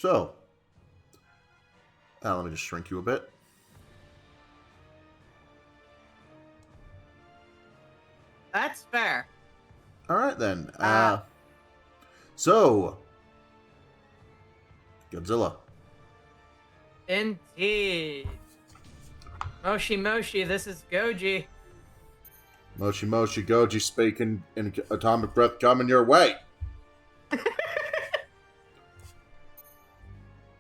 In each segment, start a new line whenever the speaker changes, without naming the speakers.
So, let me just shrink you a bit.
That's fair.
All right, then. So, Godzilla.
Indeed. Moshi Moshi, this is Goji.
Moshi Moshi Goji speaking in atomic breath coming your way.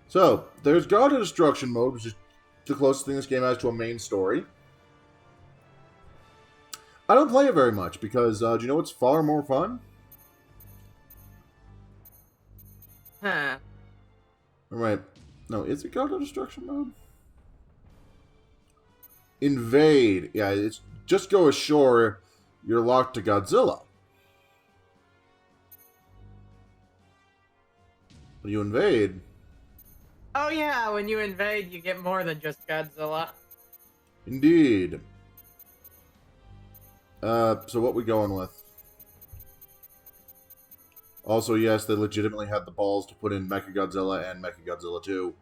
So, there's God of Destruction mode, which is the closest thing this game has to a main story. I don't play it very much because, do you know what's far more fun?
Huh.
Alright. No, is it God of Destruction mode? Invade. Yeah, it's just go ashore, you're locked to Godzilla. When you invade...
Oh yeah, when you invade, you get more than just Godzilla.
Indeed. So what we going with? Also, yes, they legitimately had the balls to put in Mechagodzilla and Mechagodzilla 2.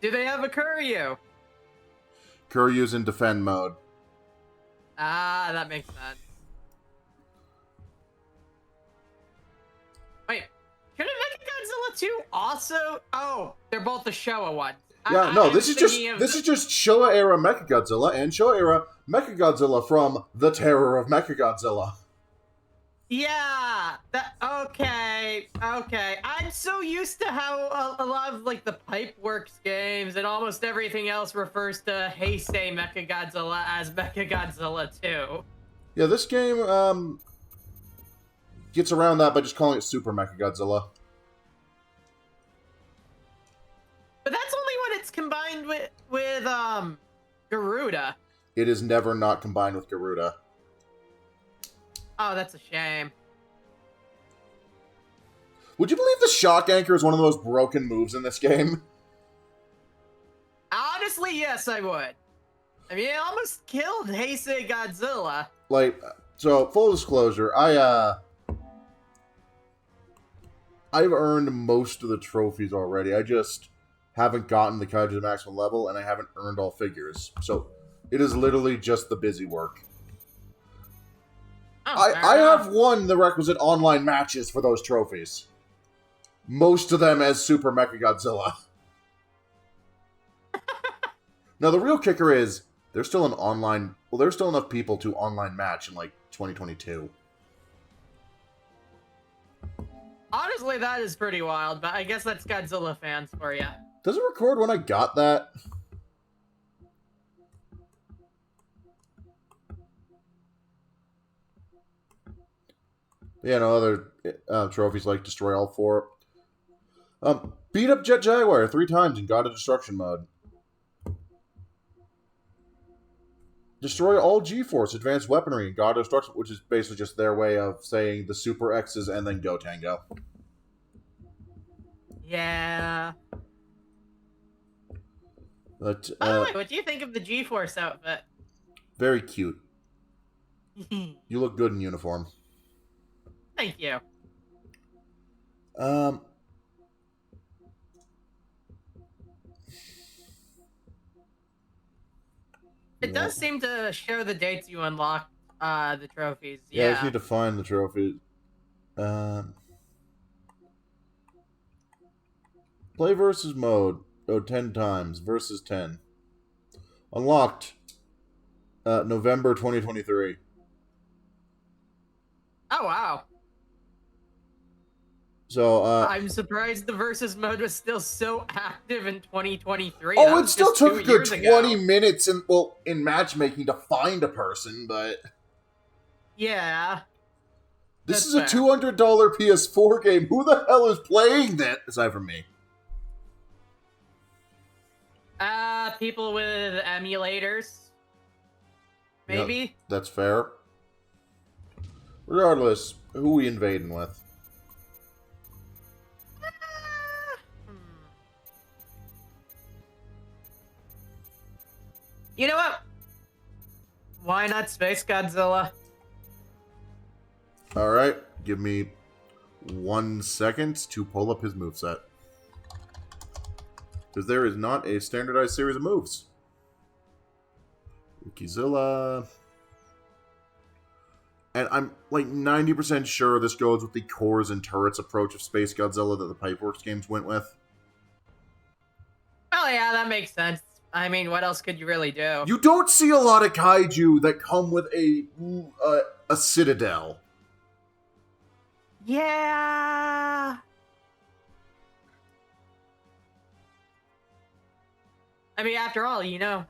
Do they have a Kuryu?
Kuryu's in defend mode.
Ah, that makes sense. Wait, shouldn't Mechagodzilla 2 also... Oh, they're both the Showa ones.
Yeah, no, this is just Showa era Mechagodzilla and Showa era Mechagodzilla from The Terror of Mechagodzilla.
Yeah, okay. I'm so used to how a lot of like the Pipeworks games and almost everything else refers to Heisei Mechagodzilla as Mechagodzilla 2.
Yeah, this game gets around that by just calling it Super Mechagodzilla.
But that's only when it's combined with Garuda.
It is never not combined with Garuda.
Oh, that's a shame.
Would you believe the shock anchor is one of the most broken moves in this game?
Honestly, yes, I would. I mean, it almost killed Heisei Godzilla.
Like, so, full disclosure, I've earned most of the trophies already. I just haven't gotten the Kaiju to the maximum level, and I haven't earned all figures. So, it is literally just the busy work.
Oh,
I have won the requisite online matches for those trophies. Most of them as Super Mechagodzilla. Now, the real kicker is, there's still an online... Well, there's still enough people to online match in, like, 2022.
Honestly, that is pretty wild, but I guess that's Godzilla fans for you.
Does it record when I got that? Yeah, no, other trophies like Destroy All 4. Beat up Jet Jaguar 3 times in God of Destruction mode. Destroy all G-Force advanced weaponry in God of Destruction, which is basically just their way of saying the Super X's and then Go Tango.
Yeah.
But,
By the way, what do you think of the G-Force outfit?
Very cute. You look good in uniform.
Thank you. It does seem to show the dates you unlocked the trophies.
Yeah, I just need to find the trophies. Play versus mode. 10 times. Versus 10. Unlocked. November 2023.
Oh, wow.
So,
I'm surprised the versus mode was still so active in 2023.
Oh, it still took a good 20 minutes in matchmaking to find a person, but...
Yeah.
This is a $200 PS4 game. Who the hell is playing that? Aside from me.
People with emulators. Maybe?
Yep, that's fair. Regardless, who are we invading with?
You know what? Why not Space Godzilla?
Alright, give me 1 second to pull up his moveset. Because there is not a standardized series of moves. Godzilla. And I'm like 90% sure this goes with the cores and turrets approach of Space Godzilla that the Pipeworks games went with.
Oh yeah, that makes sense. I mean, what else could you really do?
You don't see a lot of kaiju that come with a citadel.
Yeah. I mean, after all, you know,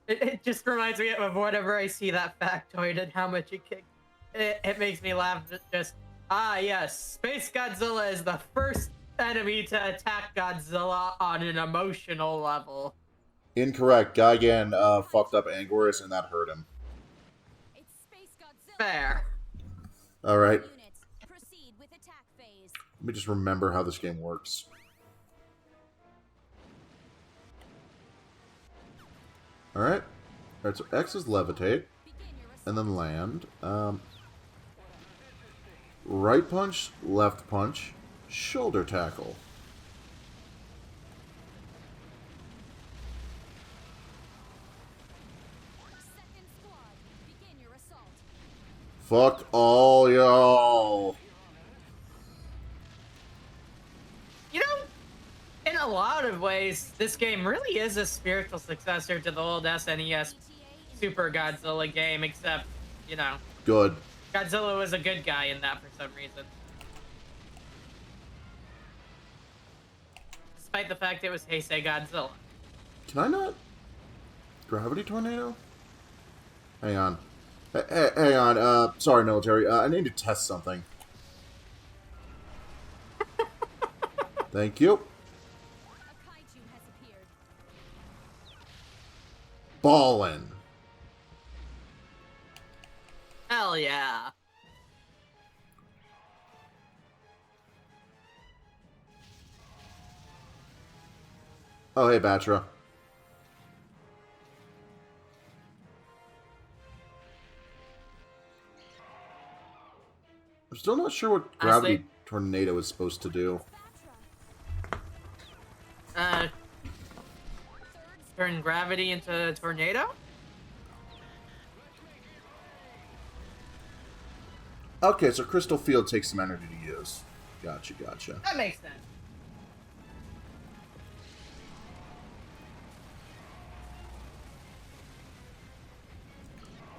it just reminds me of whenever I see that factoid and how much it kicked. It makes me laugh. Just yes, Space Godzilla is the first enemy to attack Godzilla on an emotional level.
Incorrect. Gigan fucked up Anguirus and that hurt him.
Fair.
Alright. Let me just remember how this game works. Alright. Alright, so X is levitate. And then land. Right punch, left punch, shoulder tackle. Fuck all y'all.
You know, in a lot of ways, this game really is a spiritual successor to the old SNES Super Godzilla game, except, you know,
Good.
Godzilla was a good guy in that for some reason. Despite the fact it was Heisei Godzilla.
Can I not? Gravity tornado? Hang on. Hang on. Sorry, military. I need to test something. Thank you. Ballin'.
Hell yeah.
Oh, hey, Batra. I'm still not sure what Gravity Tornado is supposed to do.
Turn gravity into a tornado?
Okay, so Crystal Field takes some energy to use. Gotcha, gotcha.
That makes sense.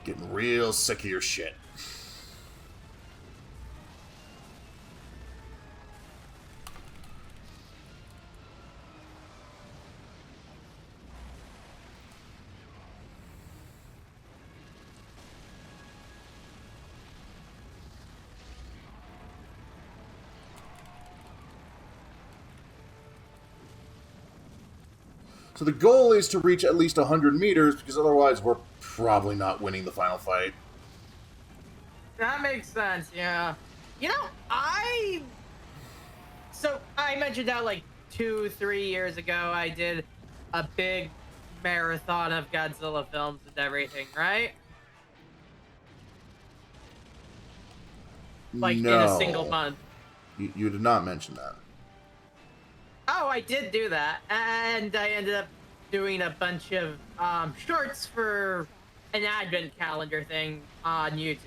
Getting real sick of your shit. So the goal is to reach at least 100 meters, because otherwise we're probably not winning the final fight.
That makes sense, yeah. You know, So, I mentioned that like 2-3 years ago, I did a big marathon of Godzilla films and everything, right? Like,
no.
in a single month.
You did not mention that.
Oh, I did do that, and I ended up doing a bunch of shorts for an advent calendar thing on YouTube.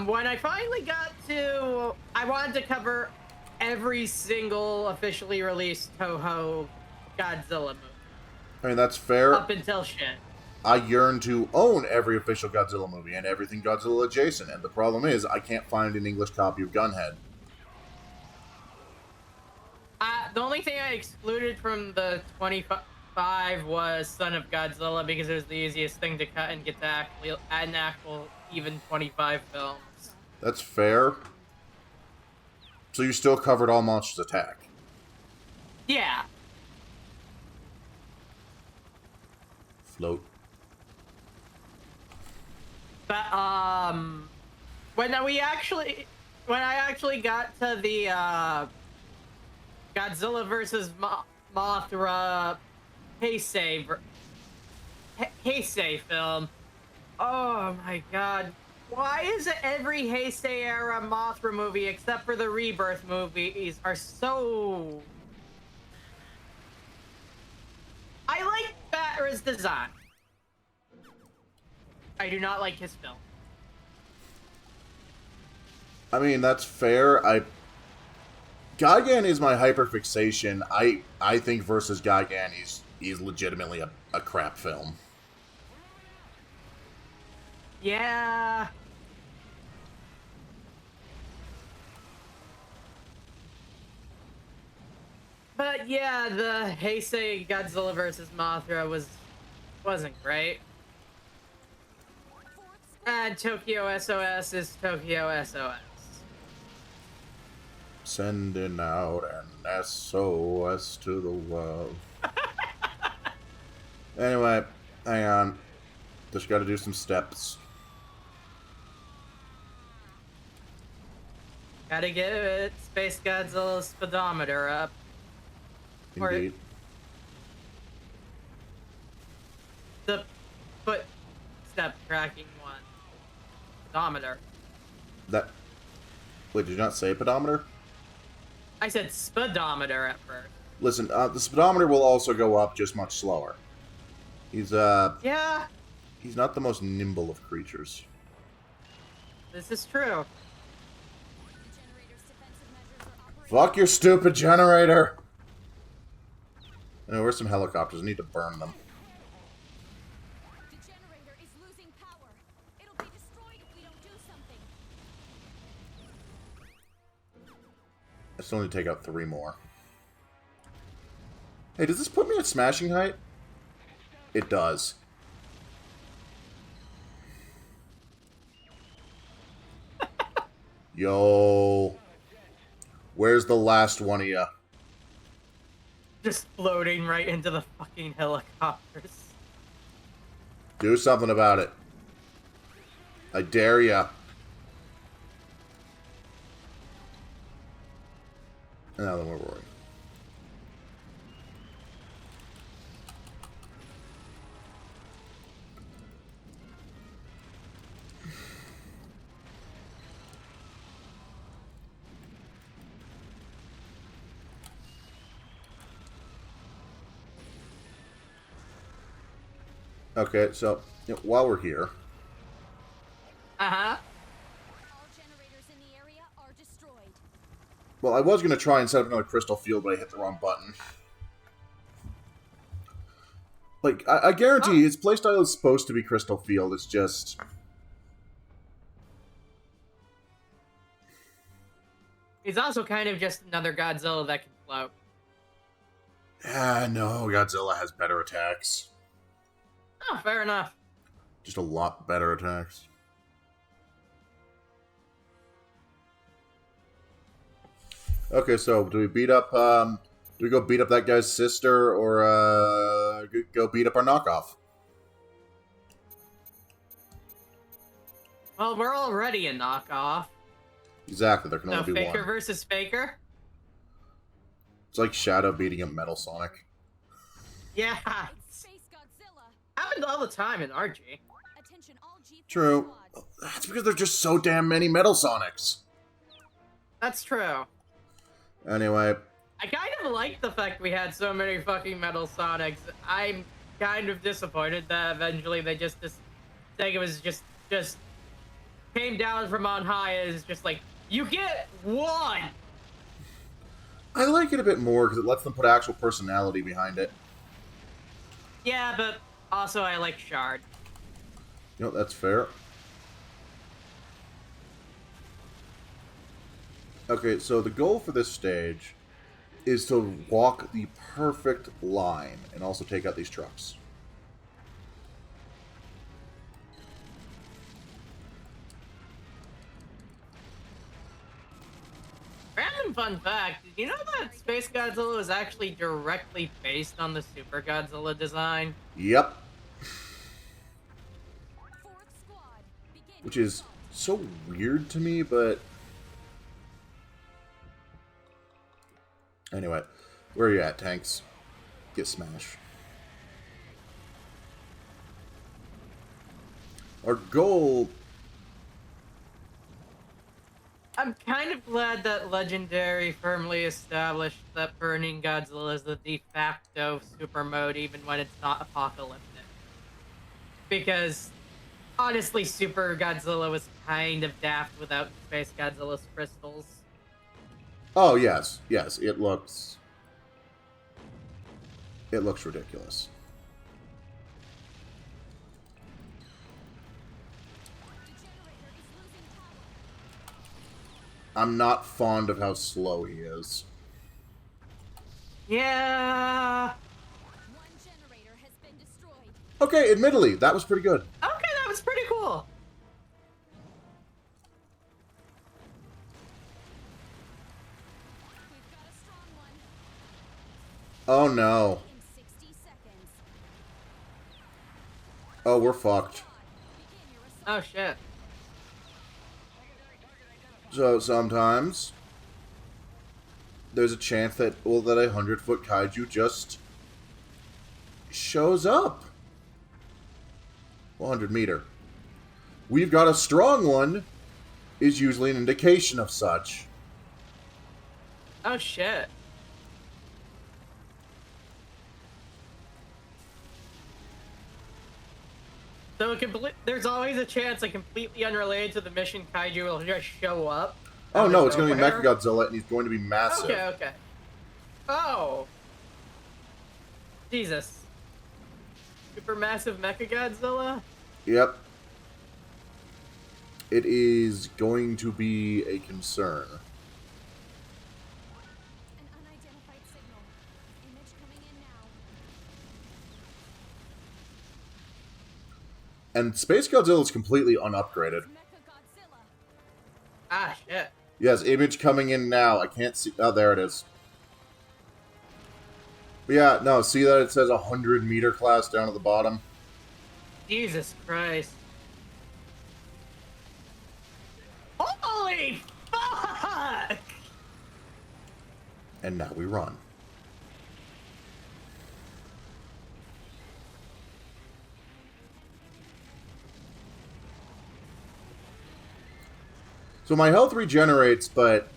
When I finally got to, I wanted to cover every single officially released Toho Godzilla movie.
I mean, that's fair.
Up until shit.
I yearn to own every official Godzilla movie and everything Godzilla adjacent, and the problem is I can't find an English copy of Gunhead.
The only thing I excluded from the 25 was Son of Godzilla because it was the easiest thing to cut and get to an actual even 25 films.
That's fair. So you still covered all Monsters Attack?
Yeah.
Float.
But when I actually got to the Godzilla versus Mothra Heisei film, oh my god, Why is it every Heisei era Mothra movie except for the Rebirth movies are so... I like Batra design. I do not like his film.
I mean, that's fair. Gigan is my hyperfixation. I think versus Gigan is legitimately a crap film.
Yeah. But yeah, the Heisei Godzilla versus Mothra wasn't great. And Tokyo SOS is Tokyo SOS.
Sending out an SOS to the world. Anyway, hang on. Just gotta do some steps.
Gotta get it. Space Godzilla's speedometer up.
Indeed.
The footstep tracking one. Speedometer.
That. Wait, did you not say pedometer?
I said speedometer at first.
Listen, the speedometer will also go up, just much slower.
Yeah,
He's not the most nimble of creatures.
this is true.
Fuck your stupid generator! Where's some helicopters? I need to burn them.
The generator is losing power. It'll be destroyed if we don't do something.
I still need to take out 3 more. Hey, does this put me at smashing height? It does. Yo. Where's the last one of ya?
Just floating right into the fucking helicopters.
Do something about it. I dare ya. Now then, where were we? Okay, so while we're here,
Uh-huh.
All generators in the area are destroyed.
well, I was gonna try and set up another crystal field, but I hit the wrong button. Like, I guarantee his playstyle is supposed to be crystal field. It's just
He's also kind of just another Godzilla that can float.
no, Godzilla has better attacks.
Oh, fair enough.
Just a lot better attacks. Okay, so do we beat up, do we go beat up that guy's sister, or, go beat up our knockoff?
Well, we're already a knockoff.
Exactly, there can
So
only be
Faker
one.
versus Faker?
It's like Shadow beating up Metal Sonic.
Yeah.
It's Space Godzilla.
Happens all the time in RG.
Attention all G4
True.
squads.
That's because there's just so damn many Metal Sonics.
That's true.
Anyway,
I kind of like the fact we had so many fucking Metal Sonics. I'm kind of disappointed that eventually they just Sega was just came down from on high as just like, you get one!
I like it a bit more because it lets them put actual personality behind it.
Yeah, but also I like Shard.
You know, that's fair. Okay, so the goal for this stage is to walk the perfect line and also take out these trucks.
Random fun fact, did you know that Space Godzilla is actually directly based on the Super Godzilla design?
Yep.
Fourth squad. Begin
Which is so weird to me, but... Anyway, where are you at, tanks? Get smashed. Our goal
I'm kind of glad that Legendary firmly established that Burning Godzilla is the de facto super mode, even when it's not apocalyptic. Because honestly, Super Godzilla was kind of daft without Space Godzilla's crystals.
Oh, yes. Yes, it looks ridiculous.
The generator is losing power.
I'm not fond of how slow he is.
Yeah.
One generator has been destroyed.
Okay, admittedly, that was pretty good.
Okay, that was pretty cool.
We've got a strong one.
Oh, no.
In 60 seconds.
Oh, we're fucked.
Begin your assault.
Oh shit.
So, sometimes there's a chance that, well, that a 100-foot kaiju just shows up. 100-meter. We've got a strong one is usually an indication of such.
Oh shit. So there's always a chance a completely unrelated to the mission kaiju will just show up.
Oh,
out
no,
of
it's going to be
nowhere.
Mechagodzilla, and he's going to be massive.
Okay, okay. Oh. Jesus. Supermassive Mechagodzilla?
Yep. It is going to be a concern.
An unidentified signal. Image coming in now.
And Space Godzilla is completely unupgraded.
Mechagodzilla.
Ah, shit.
Yes, image coming in now. I can't see. Oh, there it is. But yeah, no, see that it says 100-meter class down at the bottom?
Jesus Christ. Holy fuck!
And now we run. So my health regenerates, but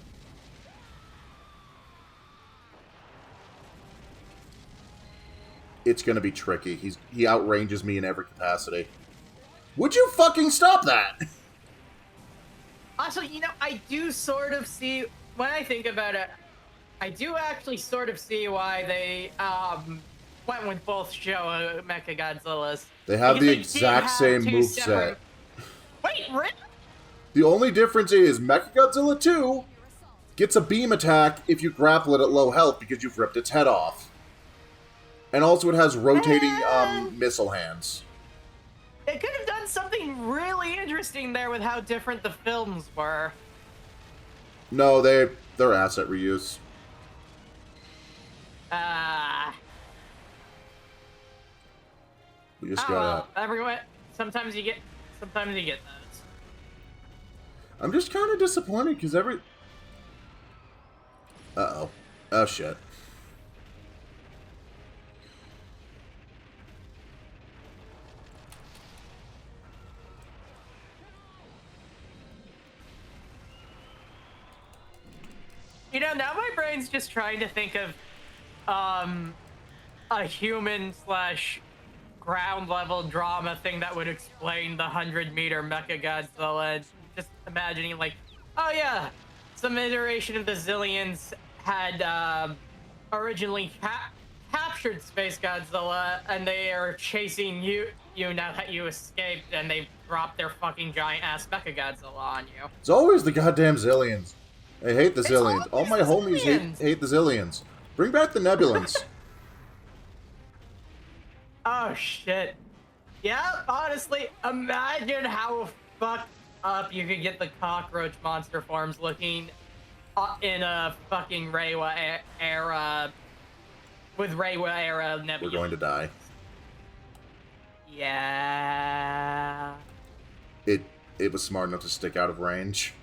it's going to be tricky. He outranges me in every capacity. Would you fucking stop that?
Also, you know, I do sort of see, when I think about it, I do actually sort of see why they went with both Showa Mechagodzillas.
They have
Because
the
they
exact
did
same
have two
moveset.
separate- Wait, really?
The only difference is Mechagodzilla 2
Your assault.
gets a beam attack if you grapple it at low health because you've ripped its head off. And also it has rotating missile hands.
They could have done something really interesting there with how different the films were.
No, they're asset reuse. We just
Oh,
gotta...
well, everyone, sometimes you get those.
I'm just kind of disappointed because every... Uh-oh. Oh, shit.
You know, now my brain's just trying to think of a human slash ground level drama thing that would explain the 100-meter Mechagodzilla. Just imagining like, oh yeah, some iteration of the Zillions had originally captured Space Godzilla, and they are chasing you now that you escaped, and they dropped their fucking giant ass Mechagodzilla on you.
It's always the goddamn Zillions. I hate the
It's
Zillions. All
always
my
the
homies
Zillions.
hate the Zillions. Bring back the Nebulans.
Oh shit. Yeah, honestly, imagine how fucked up you could get the cockroach monster forms looking in a fucking Reiwa era with Reiwa era Nebula.
We're going to die.
Yeah.
It was smart enough to stick out of range.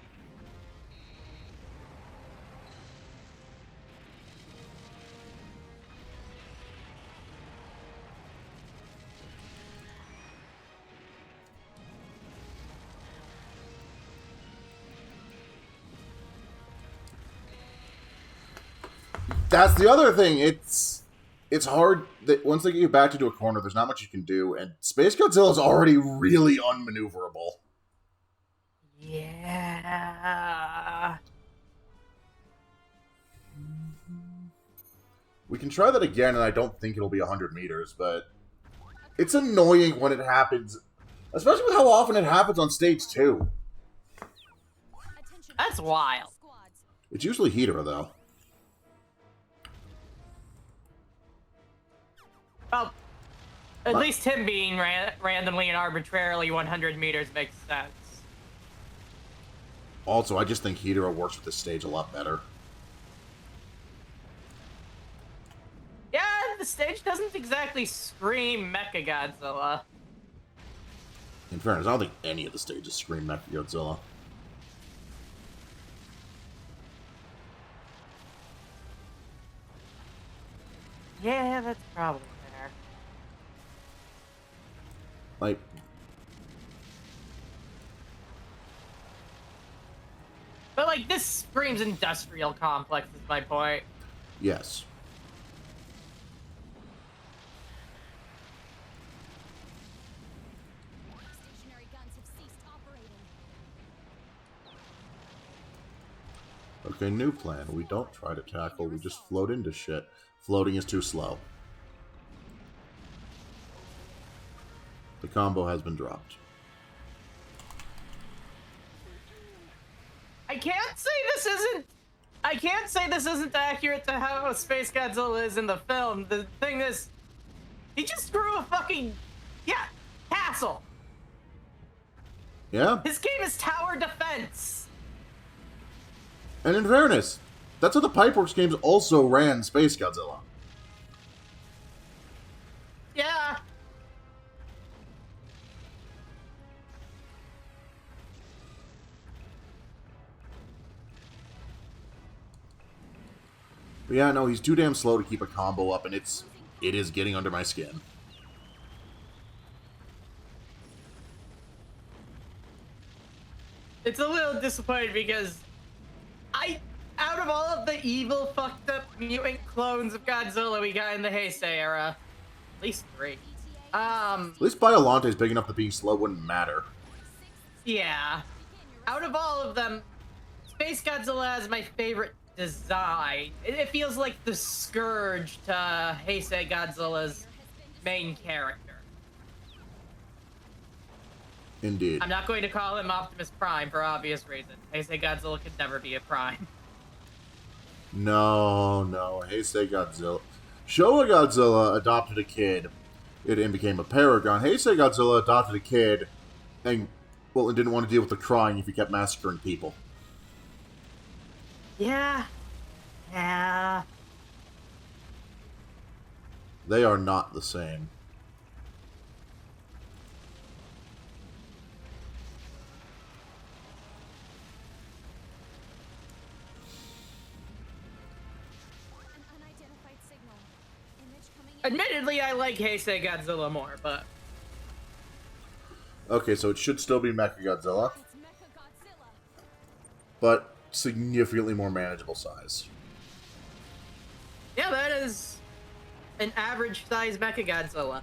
That's the other thing. It's hard that once they get you backed into a corner, there's not much you can do, and Space Godzilla is already really unmaneuverable.
Yeah.
We can try that again, and I don't think it'll be 100 meters, but it's annoying when it happens, especially with how often it happens on stage 2.
That's wild.
It's usually Hedorah, though.
Well, at least him being randomly and arbitrarily 100 meters makes sense.
Also, I just think Hedorah works with this stage a lot better.
Yeah, the stage doesn't exactly scream Mechagodzilla.
In fairness, I don't think any of the stages scream Mechagodzilla.
Yeah, that's probably fair.
Like,
But, like, this screams industrial complex is my point.
yes.
Stationary guns have ceased operating.
Okay, new plan. We don't try to tackle, we just float into shit. Floating is too slow. The combo has been dropped.
I can't say this isn't accurate to how Space Godzilla is in the film. The thing is, he just grew a fucking, castle.
Yeah?
His game is tower defense.
And in fairness, that's how the Pipeworks games also ran Space Godzilla.
Yeah.
But yeah, no, he's too damn slow to keep a combo up, and it is getting under my skin.
It's a little disappointing because out of all of the evil, fucked up mutant clones of Godzilla we got in the Heisei era, at least 3.
At least Biolante's big enough that being slow wouldn't matter.
Yeah. Out of all of them, Space Godzilla is my favorite design. It feels like the scourge to Heisei Godzilla's main character.
Indeed.
I'm not going to call him Optimus Prime for obvious reasons. Heisei Godzilla could never be a Prime.
No. Heisei Godzilla. Showa Godzilla adopted a kid and became a paragon. Heisei Godzilla adopted a kid and didn't want to deal with the crying if he kept massacring people.
Yeah.
They are not the same.
An unidentified signal. Image coming in.
Admittedly, I like Heisei Godzilla more, but
Okay, so it should still be Mechagodzilla,
It's Mechagodzilla.
but significantly more manageable size.
yeah, that is an average size Mechagodzilla.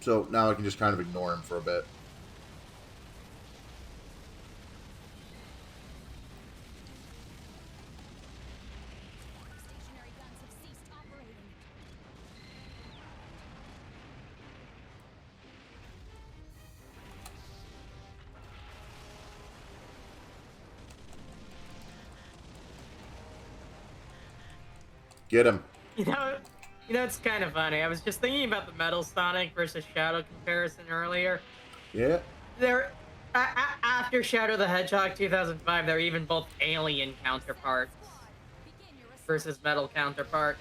So now I can just kind of ignore him for a bit.
Stationary guns have ceased operating.
Get him.
You know, it's kind of funny. I was just thinking about the Metal Sonic versus Shadow comparison earlier.
Yeah.
After Shadow the Hedgehog 2005, they're even both alien counterparts
Begin your assault.
versus metal counterparts.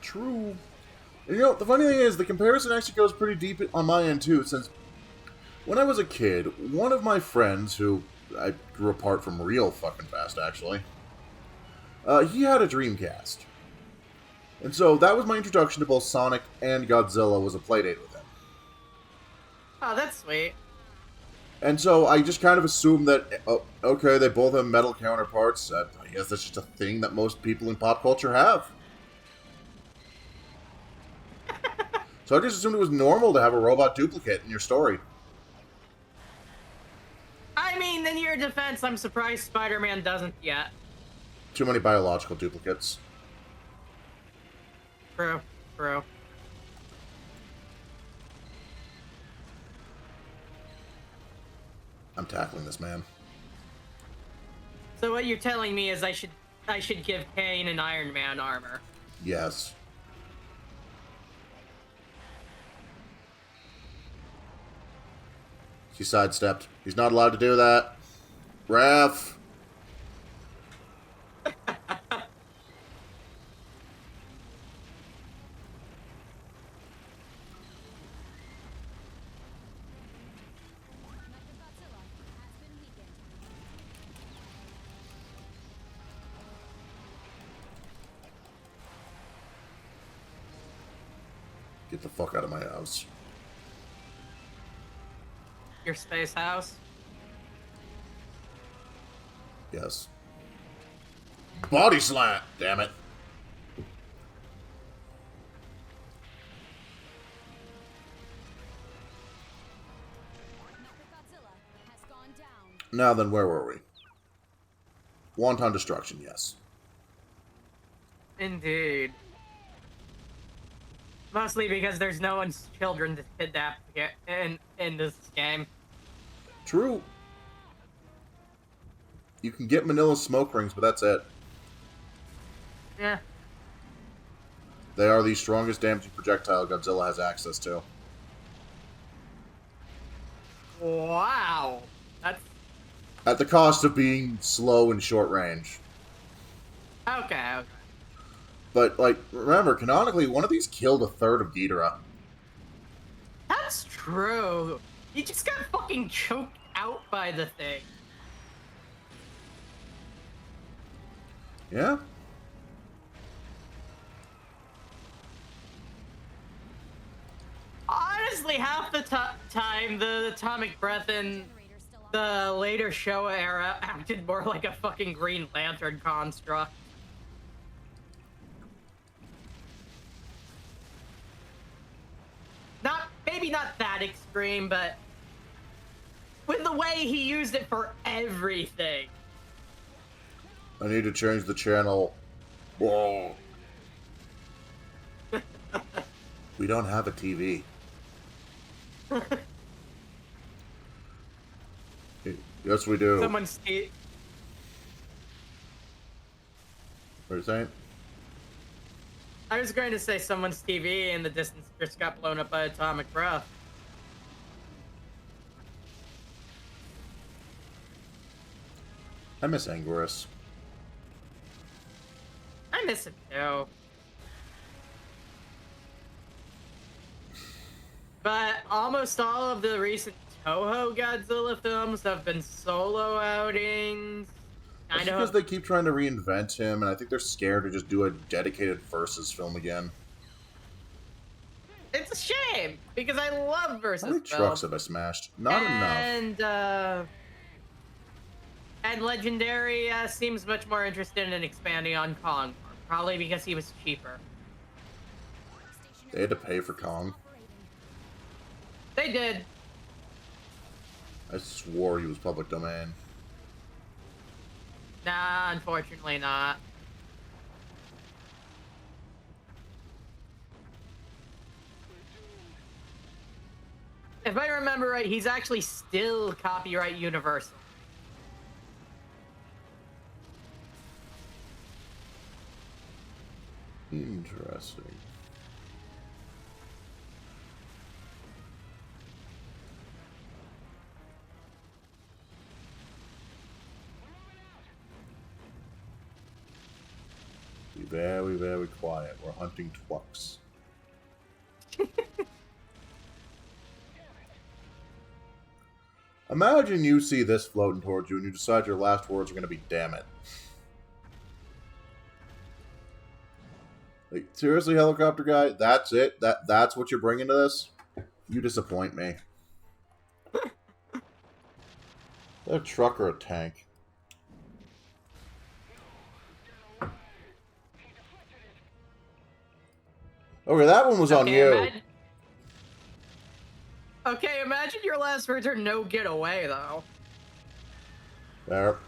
True. And you know, the funny thing is, the comparison actually goes pretty deep on my end, too, since when I was a kid, one of my friends, who I grew apart from real fucking fast, actually, he had a Dreamcast. And so that was my introduction to both Sonic and Godzilla, was a playdate with him.
Oh, that's sweet.
And so I just kind of assumed that, oh, okay, they both have metal counterparts. I guess that's just a thing that most people in pop culture have. So I just assumed it was normal to have a robot duplicate in your story.
I mean, in your defense, I'm surprised Spider-Man doesn't yet.
Too many biological duplicates.
True, true.
I'm tackling this man.
So what you're telling me is I should give Kane an Iron Man armor.
Yes. He sidestepped. He's not allowed to do that. Ref.
Godzilla has been weakened.
Get the fuck out of my house.
Your space house.
Yes. Body slam! Damn it.
Godzilla has gone down.
Now then, where were we? Wanton destruction, yes.
Indeed. Mostly because there's no one's children to kidnap in this game.
True. You can get Manila smoke rings, but that's it.
Yeah.
They are the strongest damaging projectile Godzilla has access to.
Wow. That's
At the cost of being slow and short range.
okay.
But, like, remember, canonically, one of these killed a third of Ghidorah.
That's true. You just got fucking choked out by the thing.
Yeah?
Honestly, half the time, the atomic breath in
Generator still on.
the later Showa era acted more like a fucking Green Lantern construct. Maybe not that extreme, but with the way he used it for everything.
I need to change the channel. Whoa. We don't have a TV. Yes, we do.
Someone's
What are you saying?
I was going to say someone's TV in the distance just got blown up by atomic breath.
I miss Anguirus.
I miss him too. But almost all of the recent Toho Godzilla films have been solo outings.
That's
Kind
because
of.
they keep trying to reinvent him, and I think they're scared to just do a dedicated versus film again.
It's a shame because I love versus
How many
films.
trucks have I smashed? Not enough.
And Legendary seems much more interested in expanding on Kong, probably because he was cheaper.
They had to pay for Kong.
They did.
I swore he was public domain.
Nah, unfortunately not. If I remember right, he's actually still copyright universal.
Interesting. Be very, very quiet. We're hunting twucks. Imagine you see this floating towards you and you decide your last words are going to be damn it. Like, seriously, helicopter guy? That's it? That's what you're bringing to this? You disappoint me. A truck or a tank? Okay, that one was on you.
Okay, imagine your last words are no getaway, though.
There.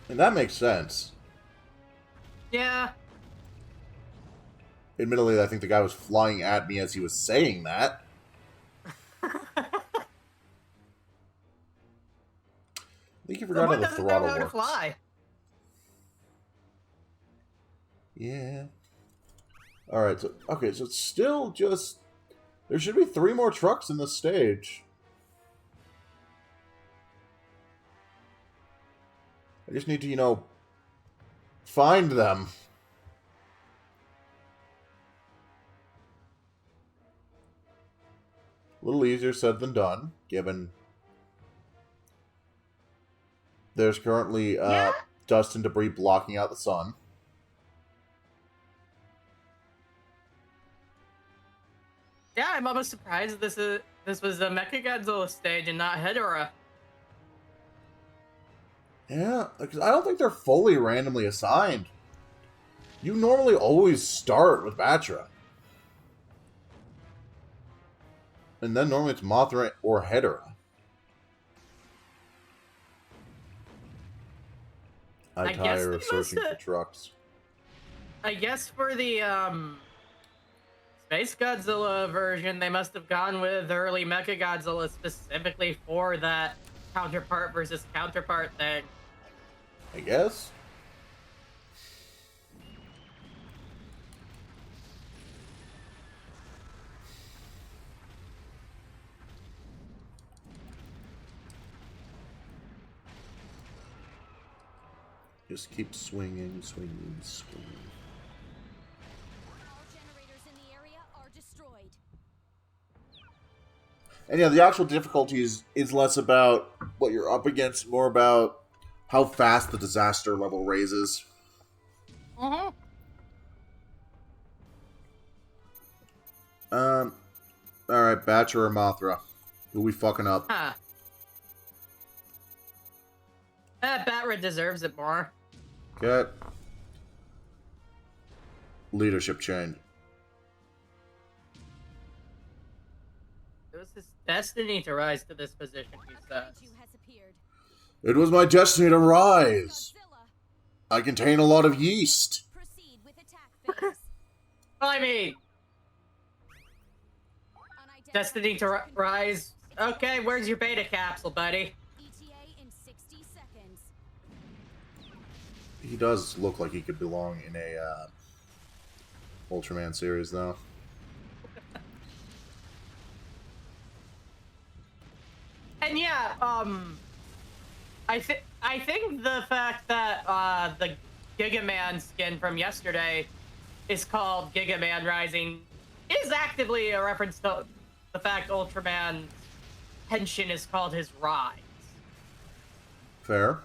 And that makes sense.
Yeah.
Admittedly, I think the guy was flying at me as he was saying that. I think you forgot how the throttle works.
To fly.
Yeah. Alright, so it's still just... There should be 3 more trucks in this stage. I just need to, you know, find them. A little easier said than done, given there's currently dust and debris blocking out the sun.
Yeah, I'm almost surprised this was a Mechagodzilla stage and not Hedorah.
Yeah, because I don't think they're fully randomly assigned. You normally always start with Batra. And then normally it's Mothra or Hedorah. I tire of searching for trucks.
I guess for the Space Godzilla version, they must have gone with early Mechagodzilla specifically for that counterpart versus counterpart thing.
I guess. Just keep swinging, swinging, swinging.
All generators in the area are destroyed.
And yeah, the actual difficulty is less about what you're up against, more about how fast the disaster level raises.
Mm-hmm.
Alright, Batra or Mothra? Who we fucking up?
Huh. Batra deserves it more.
Okay. Leadership chain.
It was his destiny to rise to this position, he
A
says.
kaiju has appeared.
It was my destiny to rise.
Godzilla,
I contain a lot of yeast.
proceed with attack phase.
Well, I mean,
Unidentified
destiny to
control.
rise. Okay, where's your beta capsule, buddy?
ETA in 60 seconds.
He does look like he could belong in a Ultraman series, though.
And yeah, I think the fact that the Gigaman skin from yesterday is called Gigaman Rising is actively a reference to the fact Ultraman's henshin is called his Rise.
Fair.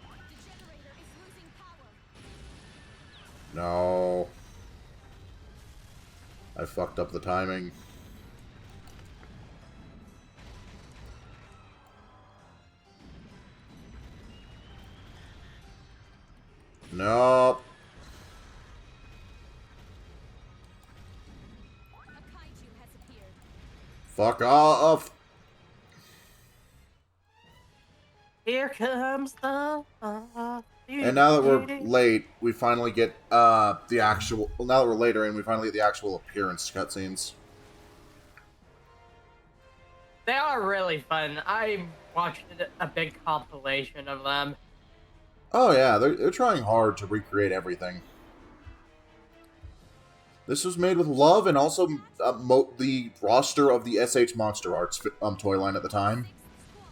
The generator is losing power.
No. I fucked up the timing. Nope.
A kaiju has appeared.
Fuck off.
Here comes the.
And now that we're late, we finally get the actual. Well, now that we're later in, we finally get the actual appearance cutscenes.
They are really fun. I watched a big compilation of them.
Oh yeah, they're trying hard to recreate everything. This was made with love and also the roster of the SH Monster Arts toy line at the time.
Squad,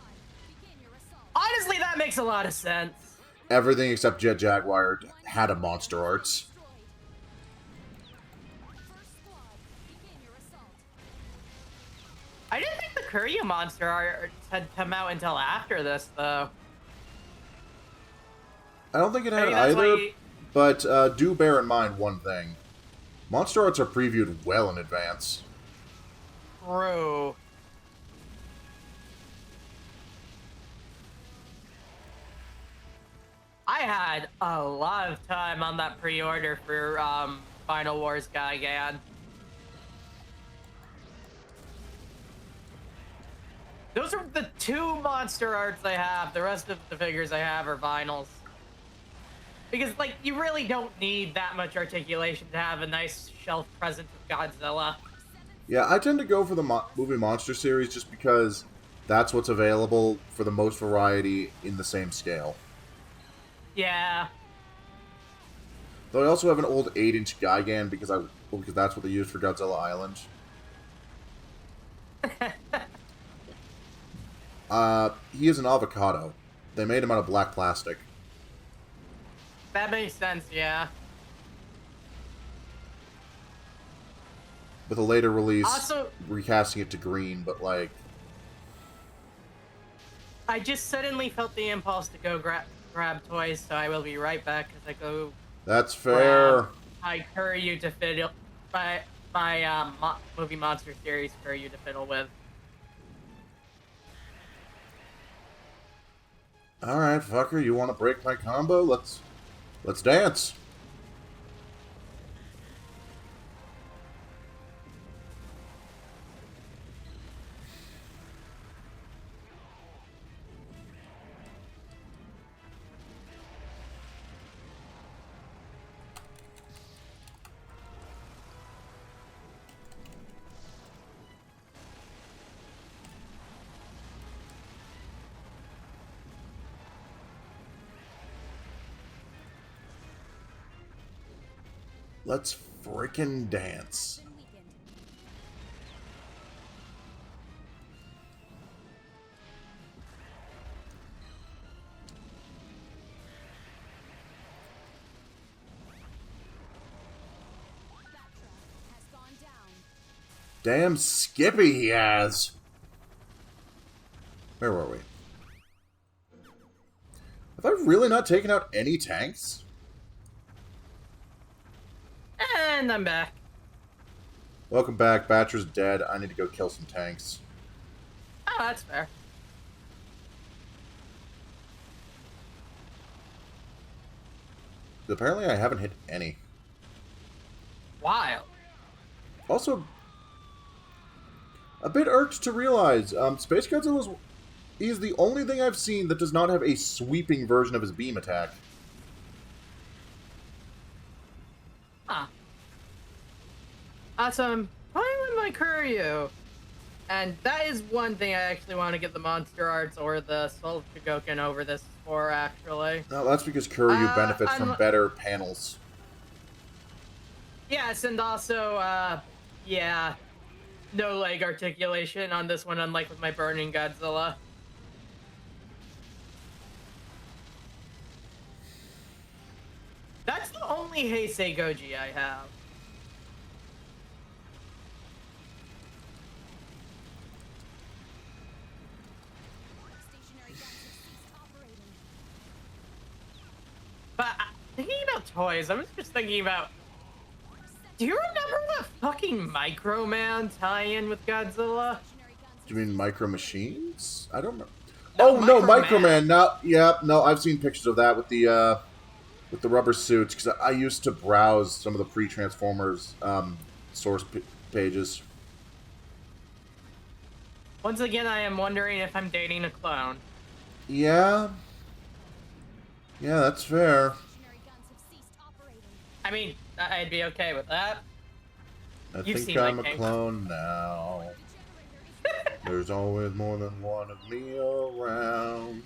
begin your assault.
Honestly, that makes a lot of sense.
Everything except Jet Jaguar had a Monster Arts.
First squad, begin your assault.
I didn't think the Korea Monster Arts had come out until after this, though.
I don't think it
I
had
mean, that's
either.
why
But do bear in mind one thing. Monster Arts are previewed well in advance.
True. I had a lot of time on that pre-order for Final Wars Gigan. Those are the 2 monster arts I have. The rest of the figures I have are vinyls. Because, like, you really don't need that much articulation to have a nice shelf present of Godzilla.
Yeah, I tend to go for the movie Monster series just because that's what's available for the most variety in the same scale.
Yeah.
Though I also have an old 8-inch Gigan because that's what they used for Godzilla Island. He is an avocado. They made him out of black plastic.
That makes sense, yeah.
With a later release,
Also,
recasting it to green, but like...
I just suddenly felt the impulse to go grab toys, so I will be right back as I go
That's fair.
my Curyu to fiddle... My movie monster series Curyu to fiddle with.
Alright, fucker, you want to break my combo? Let's dance. Let's frickin' dance. Damn Skippy he has. Where were we? Have I really not taken out any tanks?
And I'm back.
Welcome back. Batcher's dead. I need to go kill some tanks.
Oh, that's fair.
Apparently I haven't hit any.
Wild.
Also, a bit irked to realize, Space Godzilla is the only thing I've seen that does not have a sweeping version of his beam attack.
Huh. Awesome. Playing with my Kuryu. And that is one thing I actually want to get the Monster Arts or the Soul Chigoken over this for, actually.
No, that's because Kuryu benefits from better panels.
Yes, and also, yeah, no leg articulation on this one, unlike with my Burning Godzilla. That's the only Heisei Goji I have. But thinking about toys, I was just thinking about... Do you remember the fucking Microman tie-in with Godzilla?
Do you mean Micro Machines? I don't remember.
No,
Oh, no,
Microman.
Microman. No, yeah, no, I've seen pictures of that with the rubber suits, because I used to browse some of the pre-Transformers source pages.
Once again, I am wondering if I'm dating a clone.
Yeah. Yeah, that's fair.
I mean, I'd be okay with that.
I
You've
think
seen
I'm
my
a
tank.
clone now. There's always more than one of me around.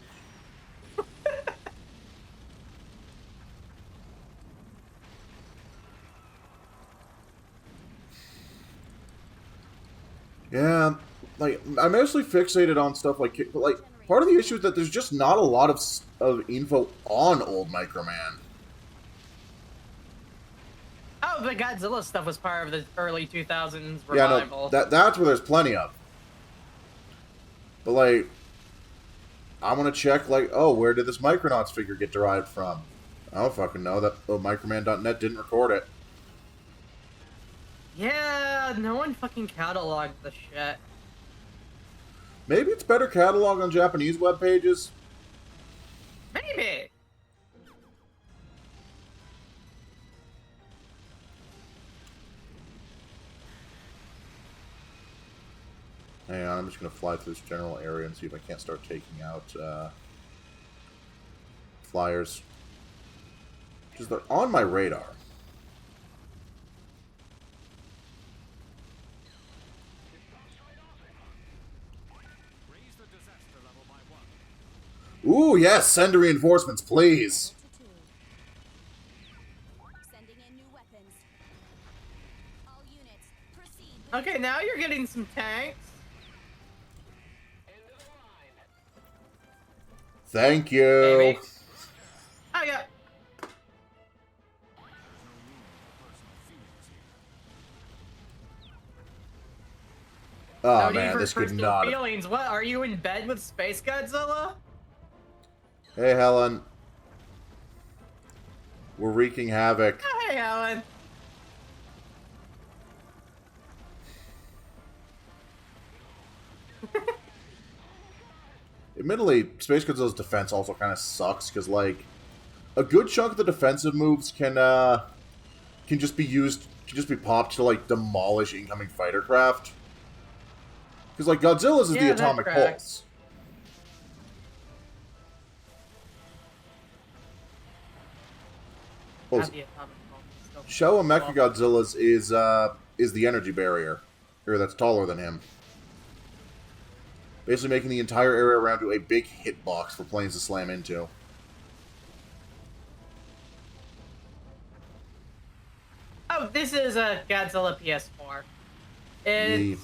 Yeah, like, I'm mostly fixated on stuff like part of the issue is that there's just not a lot of info on old Microman.
Oh, the Godzilla stuff was part of the early 2000s
Yeah,
revival.
no, that's where there's plenty of. But, like, I want to check, like, oh, where did this Micronauts figure get derived from? I don't fucking know. That Microman.net didn't record it.
Yeah, no one fucking cataloged the shit.
Maybe it's better catalog on Japanese web pages.
Maybe.
Hang on, I'm just going to fly through this general area and see if I can't start taking out flyers. Because they're on my radar. Ooh, yes, send reinforcements, please.
Sending in new weapons. All units, proceed.
Okay, now you're getting some tanks.
Thank you.
Maybe. Oh, yeah.
Oh,
No need
man,
for
this could
personal
not...
feelings. What, are you in bed with Space Godzilla?
Hey, Helen. We're wreaking havoc.
Oh, hey, Alan.
Admittedly, Space Godzilla's defense also kind of sucks, because, like, a good chunk of the defensive moves can just be used, can just be popped to, like, demolish incoming fighter craft. Because, like, Godzilla's is the atomic pulse. Well,
Not the atomic bomb, still-
Showa Mechagodzilla's is the energy barrier. Or that's taller than him. Basically making the entire area around you a big hitbox for planes to slam into.
Oh, this is a Godzilla PS4. It's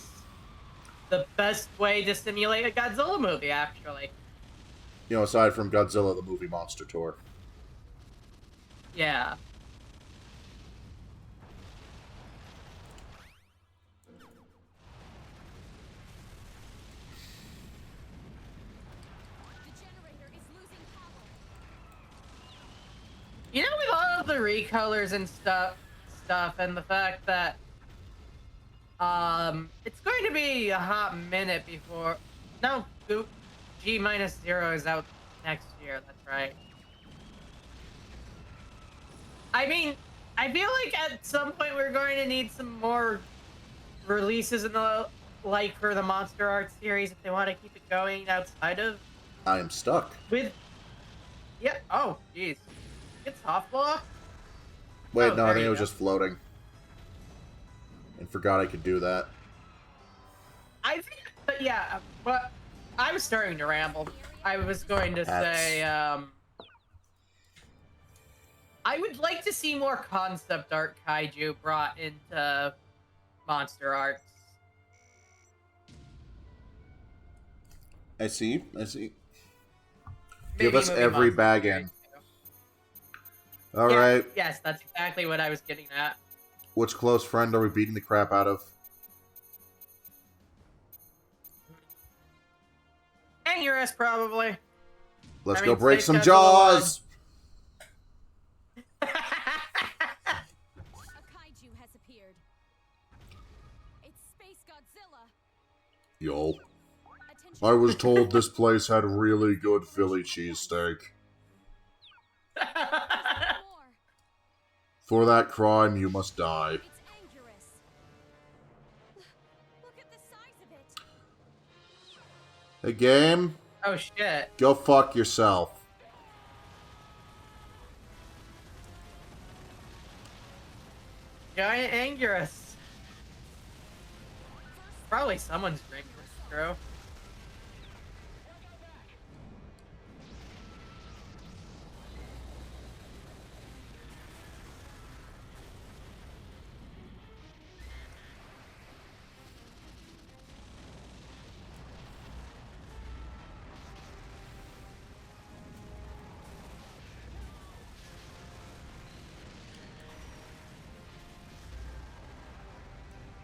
the best way to simulate a Godzilla movie, actually.
You know, aside from Godzilla, the movie Monster Tour.
Yeah.
The generator is losing power.
You know, with all of the recolors and stuff, and the fact that it's going to be a hot minute before. No, G-0 is out next year. That's right. I mean, I feel like at some point we're going to need some more releases in the for the Monster Art series if they want to keep it going outside of
I am stuck.
with. Yeah. Oh, jeez. It's soft block.
Wait,
Oh,
no, I
there
think
you
it was
go.
just floating. And forgot I could do that.
I think, but yeah, but I was starting to ramble. I was going to say, I would like to see more concept art kaiju brought into Monster Arts.
I see. Give
Maybe
us
movie
every
Monster
bag
series,
in.
too.
All
Yeah,
right.
Yes, that's exactly what I was getting at.
Which close friend are we beating the crap out of?
Anguirus, probably.
Let's
I
go
mean,
break
Space
some
Godzilla
jaws!
A kaiju has appeared. It's Space Godzilla.
Yo.
Attention.
I was told this place had really good Philly cheesesteak.
More.
For that crime, you must die.
It's Anguirus. Look at the size of it.
Hey, game,
Oh shit.
go fuck yourself.
Giant Anguirus. Probably someone's drinking this through.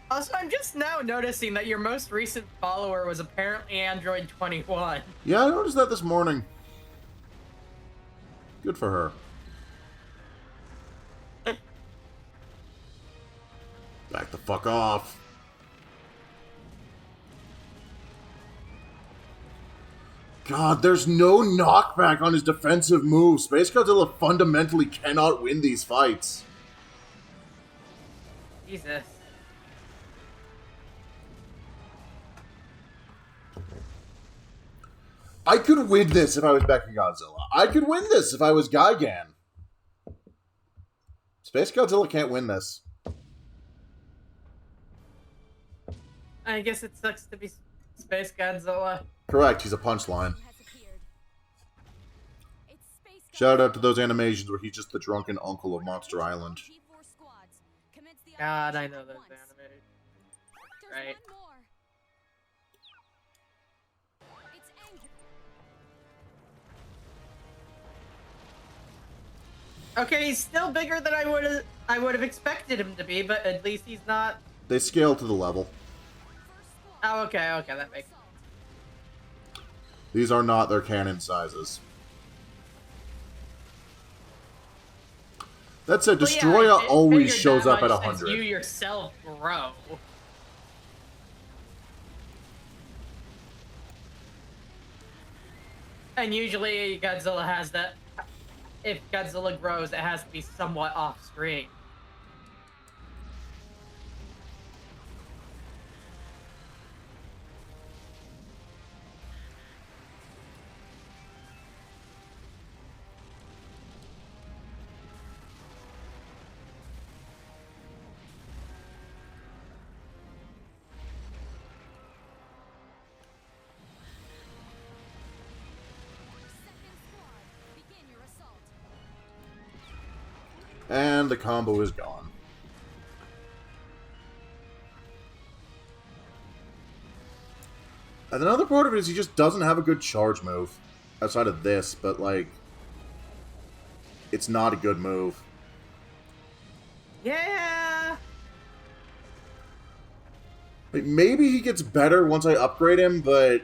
Also, I'm just now noticing that your most recent follower was apparently Android 21.
Yeah, I noticed that this morning. Good for her. Back the fuck off. God, there's no knockback on his defensive moves. Space Godzilla fundamentally cannot win these fights.
Jesus.
I could win this if I was Mechagodzilla. I could win this if I was Gigan. Space Godzilla can't win this.
I guess it sucks to be Space Godzilla.
Correct, he's a punchline. Shout out to those animations where he's just the drunken uncle of Monster Island.
God, I know those animated. Right. Okay, he's still bigger than I would have expected him to be, but at least he's not.
They scale to the level.
Oh, okay, that makes sense.
These are not their canon sizes. That said, Destroya always shows up at 100.
You yourself grow. And usually Godzilla has that. If Godzilla grows, it has to be somewhat off-screen.
And the combo is gone. And another part of it is he just doesn't have a good charge move. Outside of this, but like... it's not a good move.
Yeah!
Like, maybe he gets better once I upgrade him, but...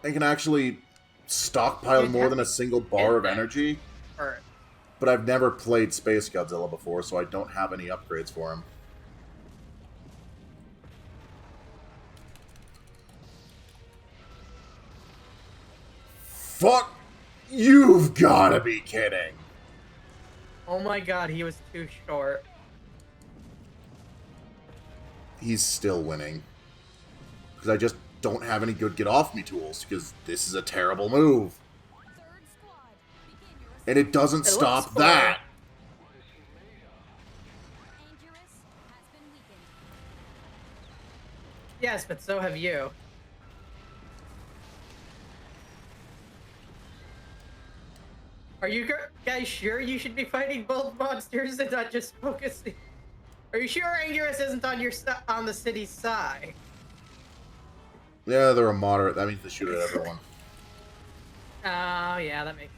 I can actually stockpile more than a single bar of energy. But I've never played Space Godzilla before, so I don't have any upgrades for him. Fuck! You've gotta be kidding!
Oh my god, he was too short.
He's still winning. Because I just don't have any good get-off-me tools, because this is a terrible move. And it doesn't stop that!
Yes, but so have you. Are you guys sure you should be fighting both monsters and not just focusing? Are you sure Anguirus isn't on the city's side?
Yeah, they're a moderate. That means they shoot at everyone.
Oh, yeah, that makes sense.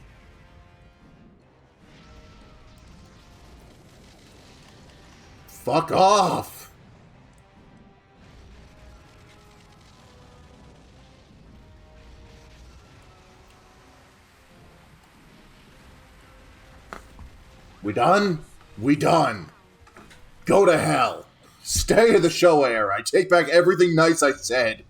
Fuck off! We done? We done. Go to hell. Stay in the show era. I take back everything nice I said.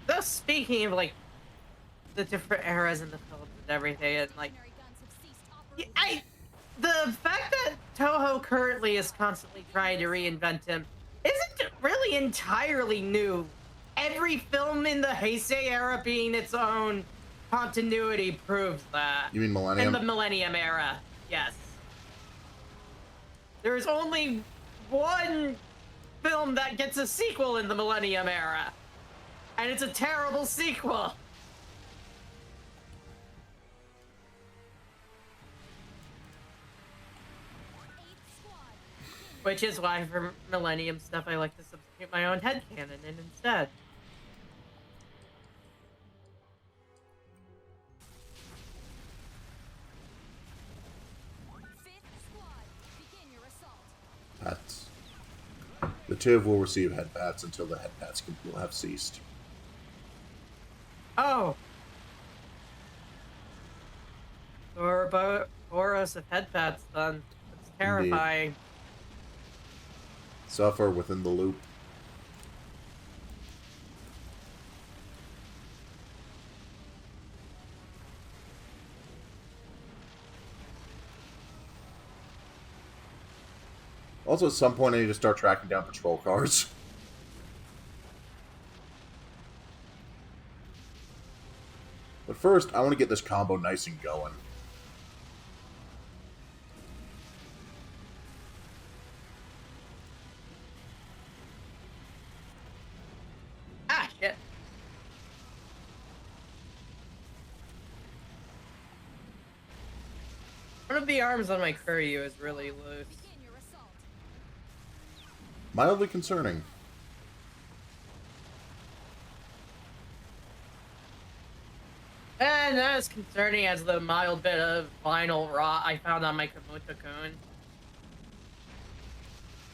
So speaking of like the different eras in the films and everything, and like the fact that Toho currently is constantly trying to reinvent him isn't really entirely new. Every film in the Heisei era being its own continuity proves that.
You mean Millennium?
In the Millennium era, yes. There's only one film that gets a sequel in the Millennium era. And it's a terrible sequel. Which is why for Millennium stuff I like to substitute my own headcanon in instead.
Pats. The Tiv will receive head pats until the head pats will have ceased.
Oh. Boros of head pats then. That's terrifying.
Indeed. Suffer within the loop. Also, at some point, I need to start tracking down patrol cars. But first, I want to get this combo nice and going.
Ah, shit. One of the arms on my Kuryu is really loose.
Begin your assault.
Mildly concerning.
And not as concerning as the mild bit of vinyl rot I found on my Komoto-kun.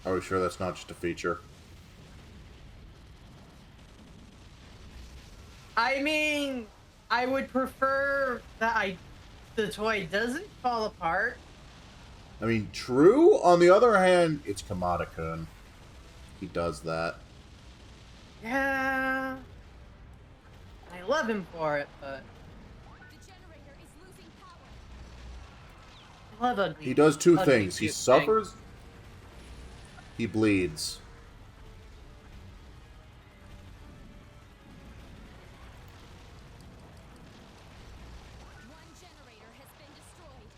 Are we sure that's not just a feature?
I mean, I would prefer that the toy doesn't fall apart.
I mean, true. On the other hand, it's Kamada-kun. He does that.
Yeah. I love him for it, but
The generator is losing power.
I love ugly.
He does two
ugly
things. He
cute
suffers. He bleeds.
One generator has been destroyed.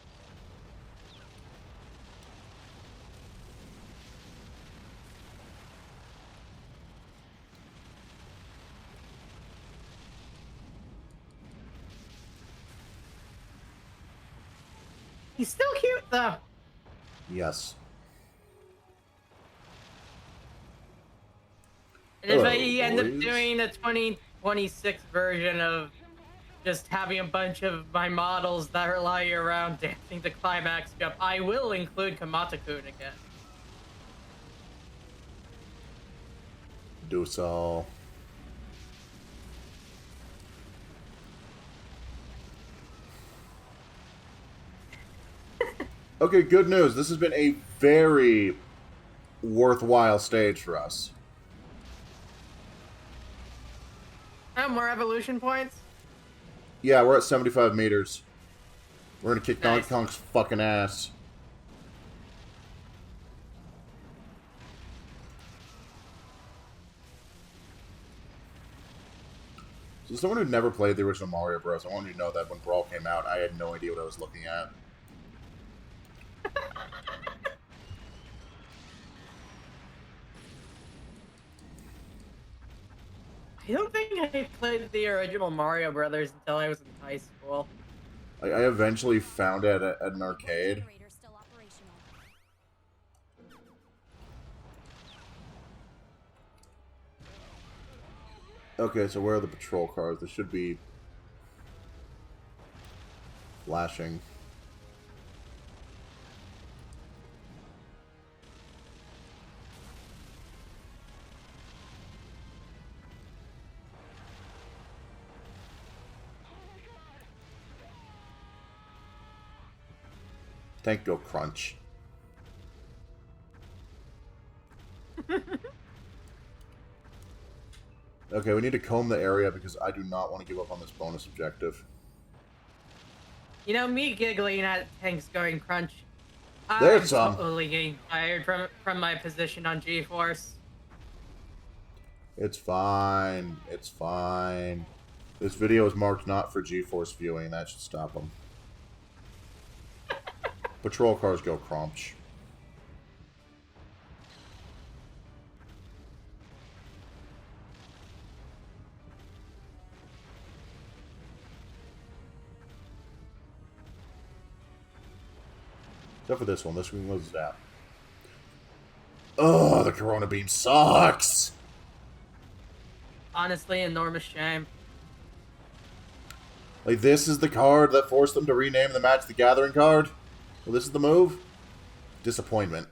He's still cute though.
Yes.
And if
Hello,
I end up
boys.
doing a 2026 version of just having a bunch of my models that are lying around dancing to Climax Jump, I will include Kamata-kun again.
Do so. Okay, good news. This has been a very worthwhile stage for us.
Oh, more evolution points?
Yeah, we're at 75 meters. We're gonna kick Donkey
Nice.
Kong's fucking ass. So someone who never played the original Mario Bros., I want you to know that when Brawl came out, I had no idea what I was looking at.
I don't think I played the original Mario Brothers until I was in high school.
I eventually found it at an arcade.
Generator still operational.
Okay, so where are the patrol cars? They should be flashing. Thank you, Crunch. Okay, we need to comb the area because I do not want to give up on this bonus objective.
You know, me giggling at tanks going crunch.
There's
I'm
some.
totally getting tired from my position on G-Force.
It's fine. It's fine. This video is marked not for G-Force viewing. That should stop them. Patrol cars go crunch. Except for this one. This one was zap. Oh, the Corona Beam sucks!
Honestly, enormous shame.
Like, this is the card that forced them to rename the Match the Gathering card? Well, this is the move? Disappointment.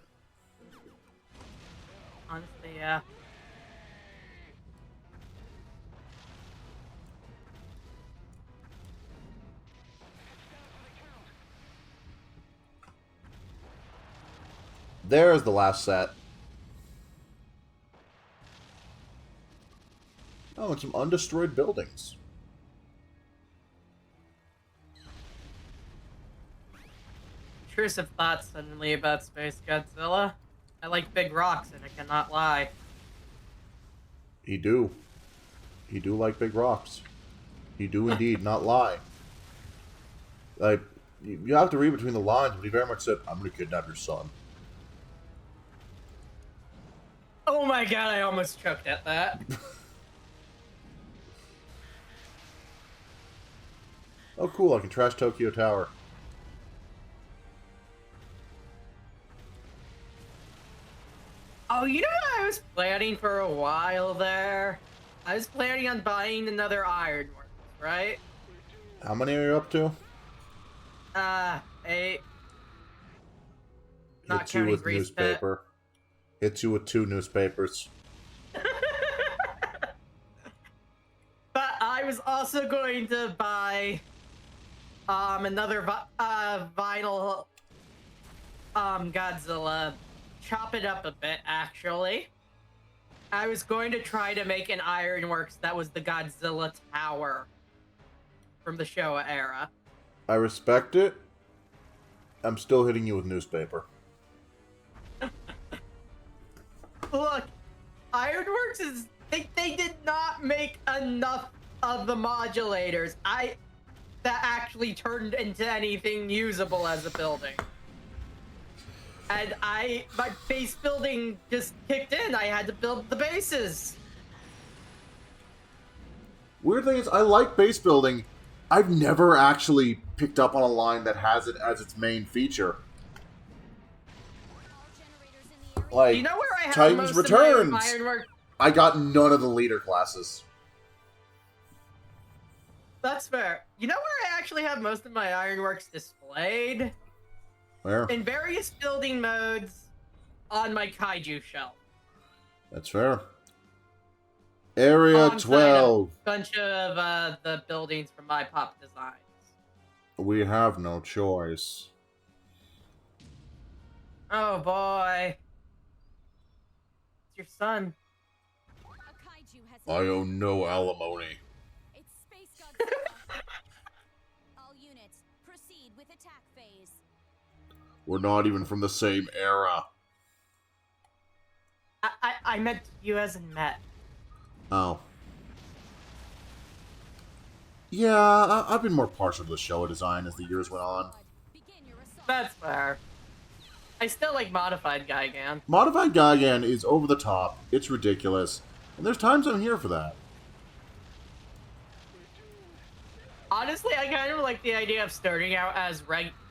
Yeah.
There's the last set. Oh, and some undestroyed buildings.
Intrusive thoughts suddenly about Space Godzilla. I like big rocks, and I cannot lie.
He do. He do like big rocks. He do indeed not lie. Like, you have to read between the lines, but he very much said, I'm going to kidnap your son.
Oh my god, I almost choked at that.
Oh, cool, I can trash Tokyo Tower.
Oh, you know what I was planning for a while there? I was planning on buying another Ironworks, right?
How many are you up to?
8. Not
Hits you
counting
with
Grease Pit.
newspaper. Hits you with 2 newspapers.
But I was also going to buy another vinyl Godzilla. Chop it up a bit, actually. I was going to try to make an Ironworks that was the Godzilla Tower from the Showa era.
I respect it. I'm still hitting you with newspaper.
Look, Ironworks is... They did not make enough of the modulators that actually turned into anything usable as a building. And my base building just kicked in. I had to build the bases.
Weird thing is, I like base building. I've never actually picked up on a line that has it as its main feature. Like,
You know where I have
Titan's
most
Returns.
of my Ironworks?
I got none of the leader classes.
That's fair. You know where I actually have most of my Ironworks displayed?
Where?
In various building modes on my Kaiju shelf.
That's fair. Area
Alongside
12.
A bunch of the buildings from my pop designs.
We have no choice.
Oh boy. It's your son.
I owe no alimony.
It's Space Godzilla. All units, proceed with attack phase.
We're not even from the same era.
I meant you as in Met.
Oh. Yeah, I've been more partial to the Showa design as the years went on.
Begin your assault.
That's fair. I still like Modified Gigan.
Modified Gigan is over the top. It's ridiculous. And there's times I'm here for that.
Honestly, I kind of like the idea of starting out as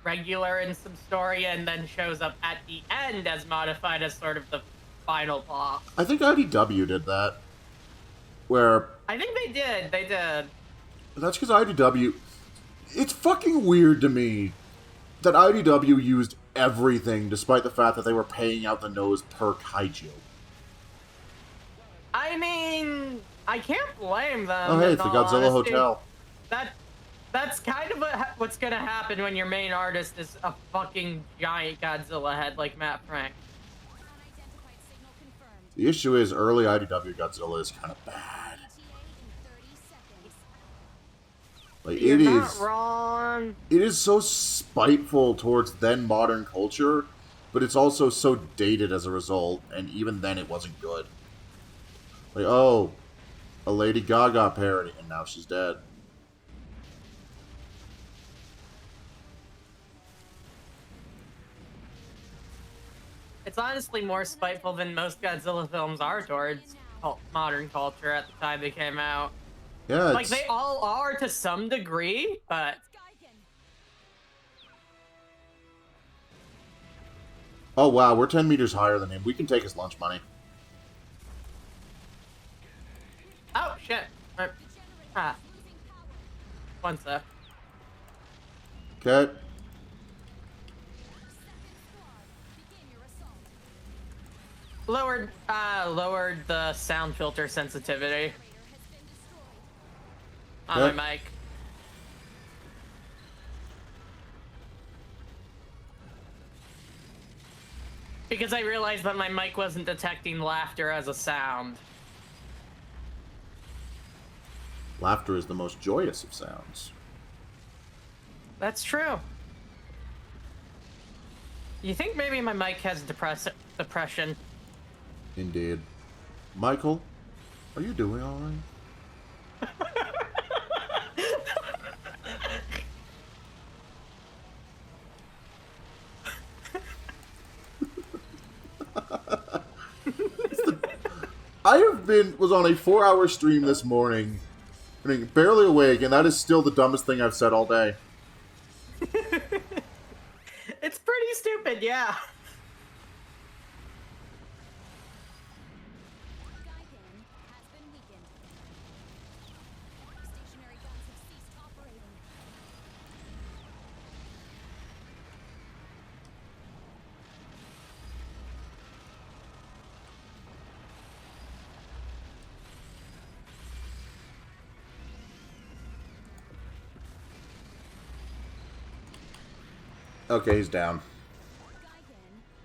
regular in some story and then shows up at the end as modified as sort of the final boss.
I think IDW did that. Where...
I think they did. They did.
That's because IDW... It's fucking weird to me that IDW used everything despite the fact that they were paying out the nose per kaiju.
I mean, I can't blame them.
Oh hey,
in
it's the
all
Godzilla
honesty.
Hotel.
That's kind of what's gonna happen when your main artist is a fucking giant Godzilla head like Matt Frank.
Unidentified signal confirmed.
The issue is early IDW Godzilla is kind of bad.
ETA in 30 seconds.
Like,
You're
it
not
is...
wrong.
It is so spiteful towards then modern culture, but it's also so dated as a result, and even then it wasn't good. Like, oh, a Lady Gaga parody, and now she's dead.
It's honestly more spiteful than most Godzilla films are towards modern culture at the time they came out.
Yeah,
Like,
it's...
they all are to some degree, but...
Gigan.
Oh wow, we're 10 meters higher than him. We can take his lunch money.
Oh, shit. Ah,
Losing power.
one sec.
Okay.
Second squad. Begin your assault.
lowered the sound filter sensitivity on
Okay.
my mic. Because I realized that my mic wasn't detecting laughter as a sound.
Laughter is the most joyous of sounds.
That's true. You think maybe my mic has depression?
Indeed. Michael, are you doing all right? was on a 4-hour stream this morning, I mean, barely awake, and that is still the dumbest thing I've said all day.
It's pretty stupid, yeah.
Gaigan has been weakened. Stationary guns have ceased operating.
Okay, he's down.
Gaigan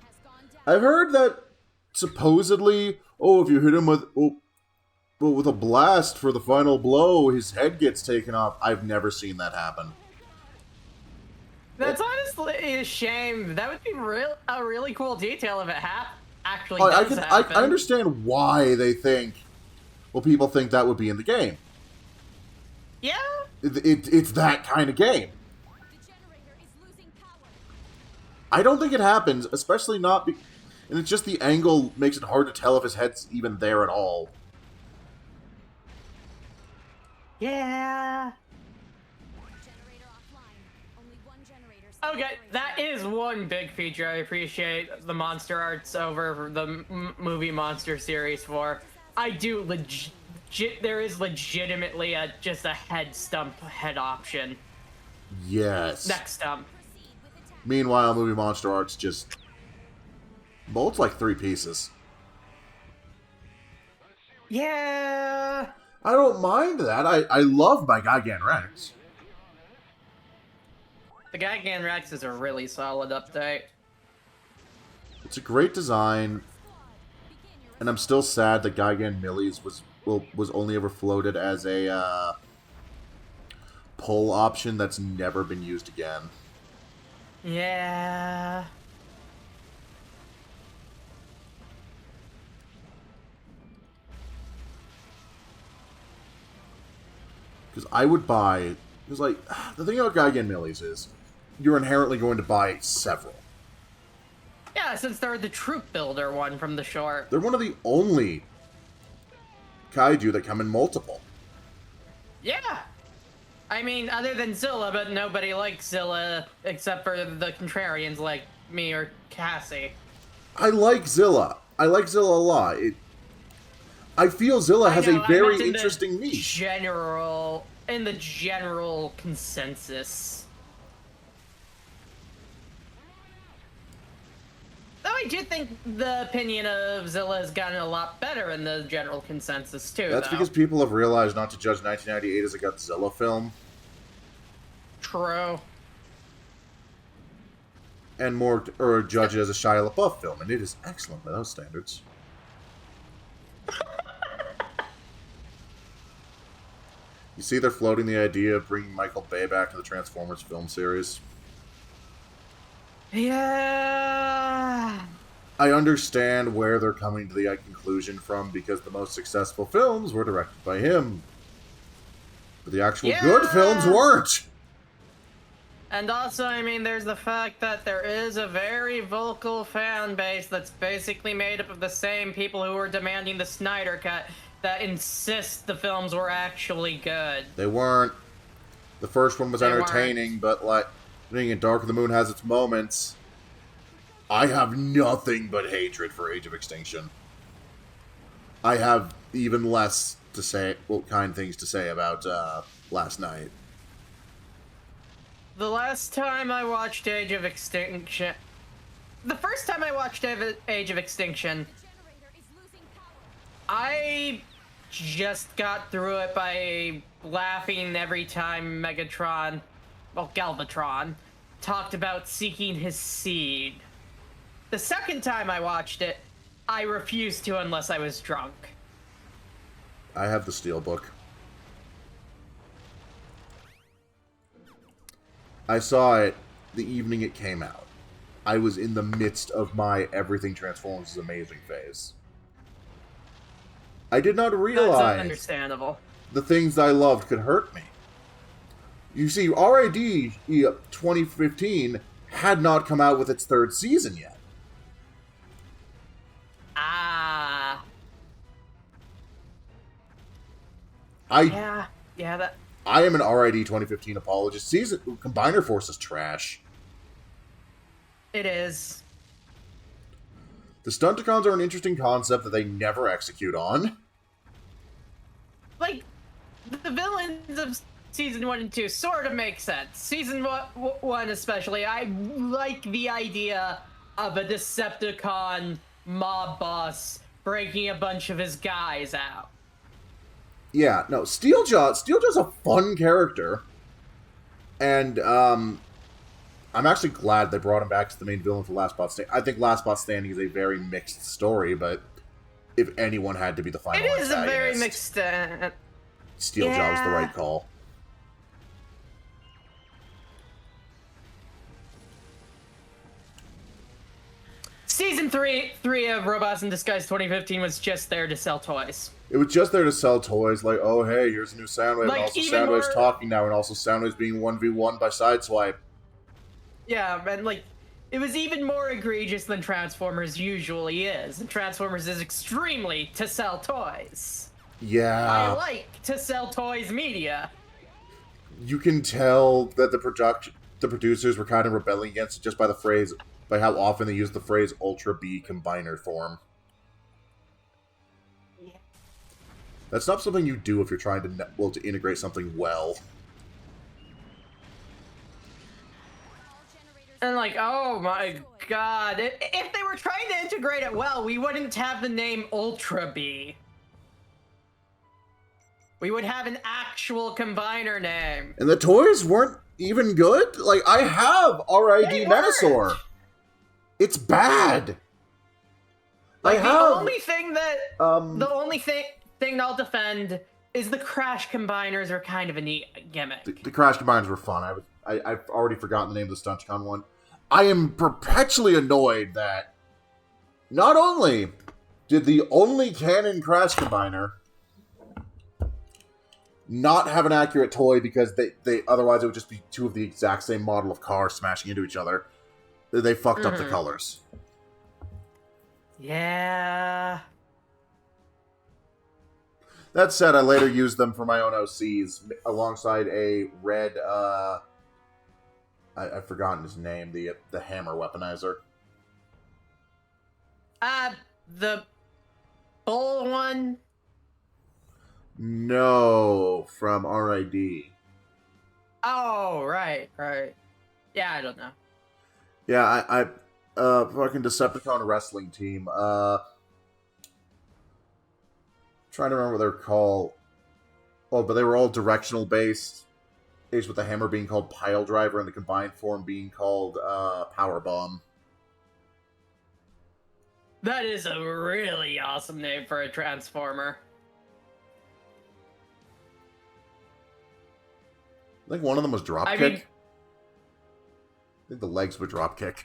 has gone down.
I've heard that supposedly, if you hit him with a blast for the final blow, his head gets taken off. I've never seen that happen.
That's honestly a shame. That would be a really cool detail if it actually
I
does happen.
I understand why they think, people think that would be in the game.
Yeah?
It's that kind of game.
The generator is losing power.
I don't think it happens, especially not and it's just the angle makes it hard to tell if his head's even there at all.
Yeah.
Generator offline. Only one generator.
Okay, that is one big feature I appreciate the monster arts over the movie monster series for. I do there is legitimately just a head option.
Yes.
Neck stump.
Proceed with attack.
Meanwhile, movie monster arts just bolts like 3 pieces.
Yeah.
I don't mind that. I love my Gigan Rex.
The Gigan Rex is a really solid update.
It's a great design, and I'm still sad that Gigan Millies was only ever floated as a pull option that's never been used again.
Yeah.
Because I would buy... Because, like, the thing about Gigan Millies is you're inherently going to buy several.
Yeah, since they're the troop builder one from the short.
They're one of the only kaiju that come in multiple.
Yeah. I mean, other than Zilla, but nobody likes Zilla except for the contrarians like me or Cassie.
I like Zilla. I like Zilla a lot. I feel Zilla has a very interesting niche.
In the general consensus. Though I do think the opinion of Zilla has gotten a lot better in the general consensus too.
That's because people have realized not to judge 1998 as a Godzilla film.
True.
And more, or judge it as a Shia LaBeouf film, and it is excellent by those standards. You see, they're floating the idea of bringing Michael Bay back to the Transformers film series.
Yeah.
I understand where they're coming to the conclusion from, because the most successful films were directed by him. But the actual good films weren't!
And also, I mean, there's the fact that there is a very vocal fan base that's basically made up of the same people who were demanding the Snyder Cut that insist the films were actually good.
They weren't. The first one was entertaining, but like, being in Dark of the Moon has its moments. I have nothing but hatred for Age of Extinction. I have even less to say, kind things to say about last night.
The last time I watched Age of Extinction... The first time I watched Age of Extinction, I just got through it by laughing every time Galvatron, talked about seeking his seed. The second time I watched it, I refused to unless I was drunk.
I have the Steelbook. I saw it the evening it came out. I was in the midst of my everything Transformers is amazing phase. I did not
That's
realize
understandable.
the things I loved could hurt me. You see, RID 2015 had not come out with its third season yet.
Ah.
I
that...
I am an RID 2015 apologist. Season Combiner Force is trash.
It is.
The Stunticons are an interesting concept that they never execute on.
Like, the villains of Season 1 and 2 sort of make sense. Season 1 especially, I like the idea of a Decepticon mob boss breaking a bunch of his guys out.
Yeah, no, Steeljaw's a fun character. And, I'm actually glad they brought him back as the main villain for Last Bot Standing. I think Last Bot Standing is a very mixed story, but if anyone had to be the final antagonist,
It is a very mixed...
Steeljaw was the right call.
Season 3 of Robots in Disguise 2015 was just there to sell toys.
It was just there to sell toys, like, oh hey, here's a new Soundwave,
Like,
and also
even
Soundwave's
more...
talking now, and also Soundwave's being 1v1 by Sideswipe.
Yeah, and like, it was even more egregious than Transformers usually is. And Transformers is extremely to sell toys.
Yeah.
I like to sell toys media.
You can tell that the producers were kind of rebelling against it just by by how often they use the phrase Ultra B Combiner form.
Yeah.
That's not something you do if you're trying to integrate something well.
And like, oh my god. If they were trying to integrate it well, we wouldn't have the name Ultra B. We would have an actual combiner name.
And the toys weren't even good? Like, I have RID Menasor. It's bad.
Like,
the
only thing I'll defend is the Crash combiners are kind of a neat gimmick.
The Crash Combiners were fun. I've already forgotten the name of the Stunticon one. I am perpetually annoyed that not only did the only canon Crash Combiner not have an accurate toy because they otherwise it would just be two of the exact same model of cars smashing into each other, they fucked up the colors.
Yeah.
That said, I later used them for my own OCs alongside a red, I've forgotten his name, the hammer weaponizer.
The bull one?
No, from RID.
Oh, right. Yeah, I don't know.
Yeah, I fucking Decepticon wrestling team. Trying to remember what they're called. Oh, but they were all directional based. Each with the hammer being called Pile Driver and the combined form being called Power Bomb.
That is a really awesome name for a Transformer.
I think one of them was Dropkick. I think the legs were Dropkick.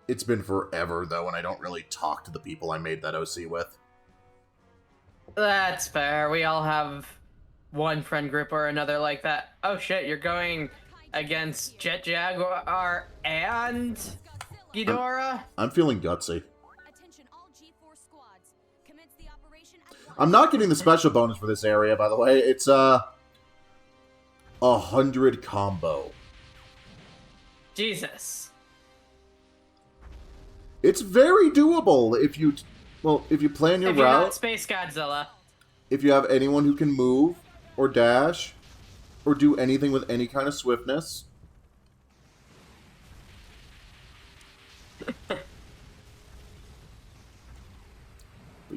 It's been forever, though, and I don't really talk to the people I made that OC with.
That's fair. We all have one friend group or another like that. Oh shit, you're going against Jet Jaguar and Ghidorah?
I'm feeling gutsy. I'm not getting the special bonus for this area, by the way. It's 100 combo.
Jesus.
It's very doable if you plan your
if you're
route.
Not Space Godzilla.
If you have anyone who can move or dash or do anything with any kind of swiftness.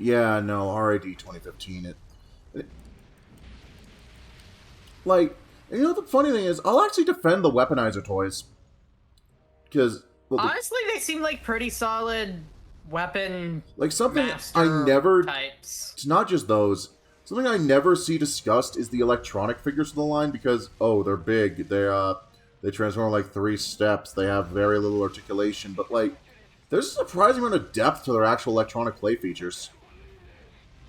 Yeah, no, RID 2015. Like, you know, the funny thing is, I'll actually defend the weaponizer toys. Because, well,
Honestly, they seem like pretty solid weapon
like something
master
I never,
types.
it's not just those. Something I never see discussed is the electronic figures of the line because, oh, they're big. They transform in like 3 steps. They have very little articulation, but like, there's a surprising amount of depth to their actual electronic play features.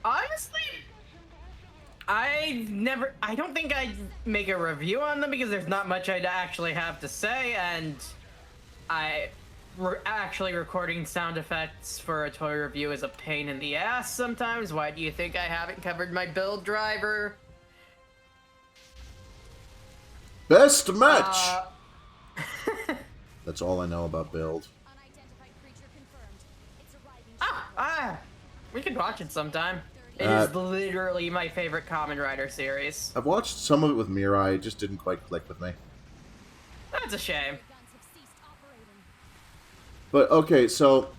Honestly, I don't think I'd make a review on them because there's not much I'd actually have to say, and actually recording sound effects for a toy review is a pain in the ass sometimes. Why do you think I haven't covered my build driver?
Best match! That's all I know about build.
Unidentified creature confirmed. It's arriving.
We could watch it sometime. It is literally my favorite Kamen Rider series.
I've watched some of it with Mirai, it just didn't quite click with me.
That's a shame.
Guns have ceased operating.
But, okay, so...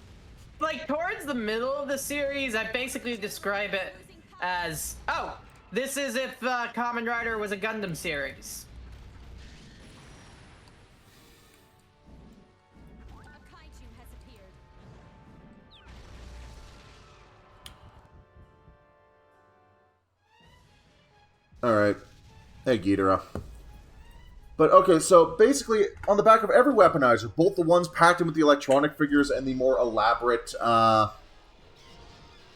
Like, towards the middle of the series, I basically describe it as, oh, this is if Kamen Rider was a Gundam series.
A kaiju has appeared.
Alright. Hey, Ghidorah. But, okay, so basically, on the back of every weaponizer, both the ones packed in with the electronic figures and the more elaborate,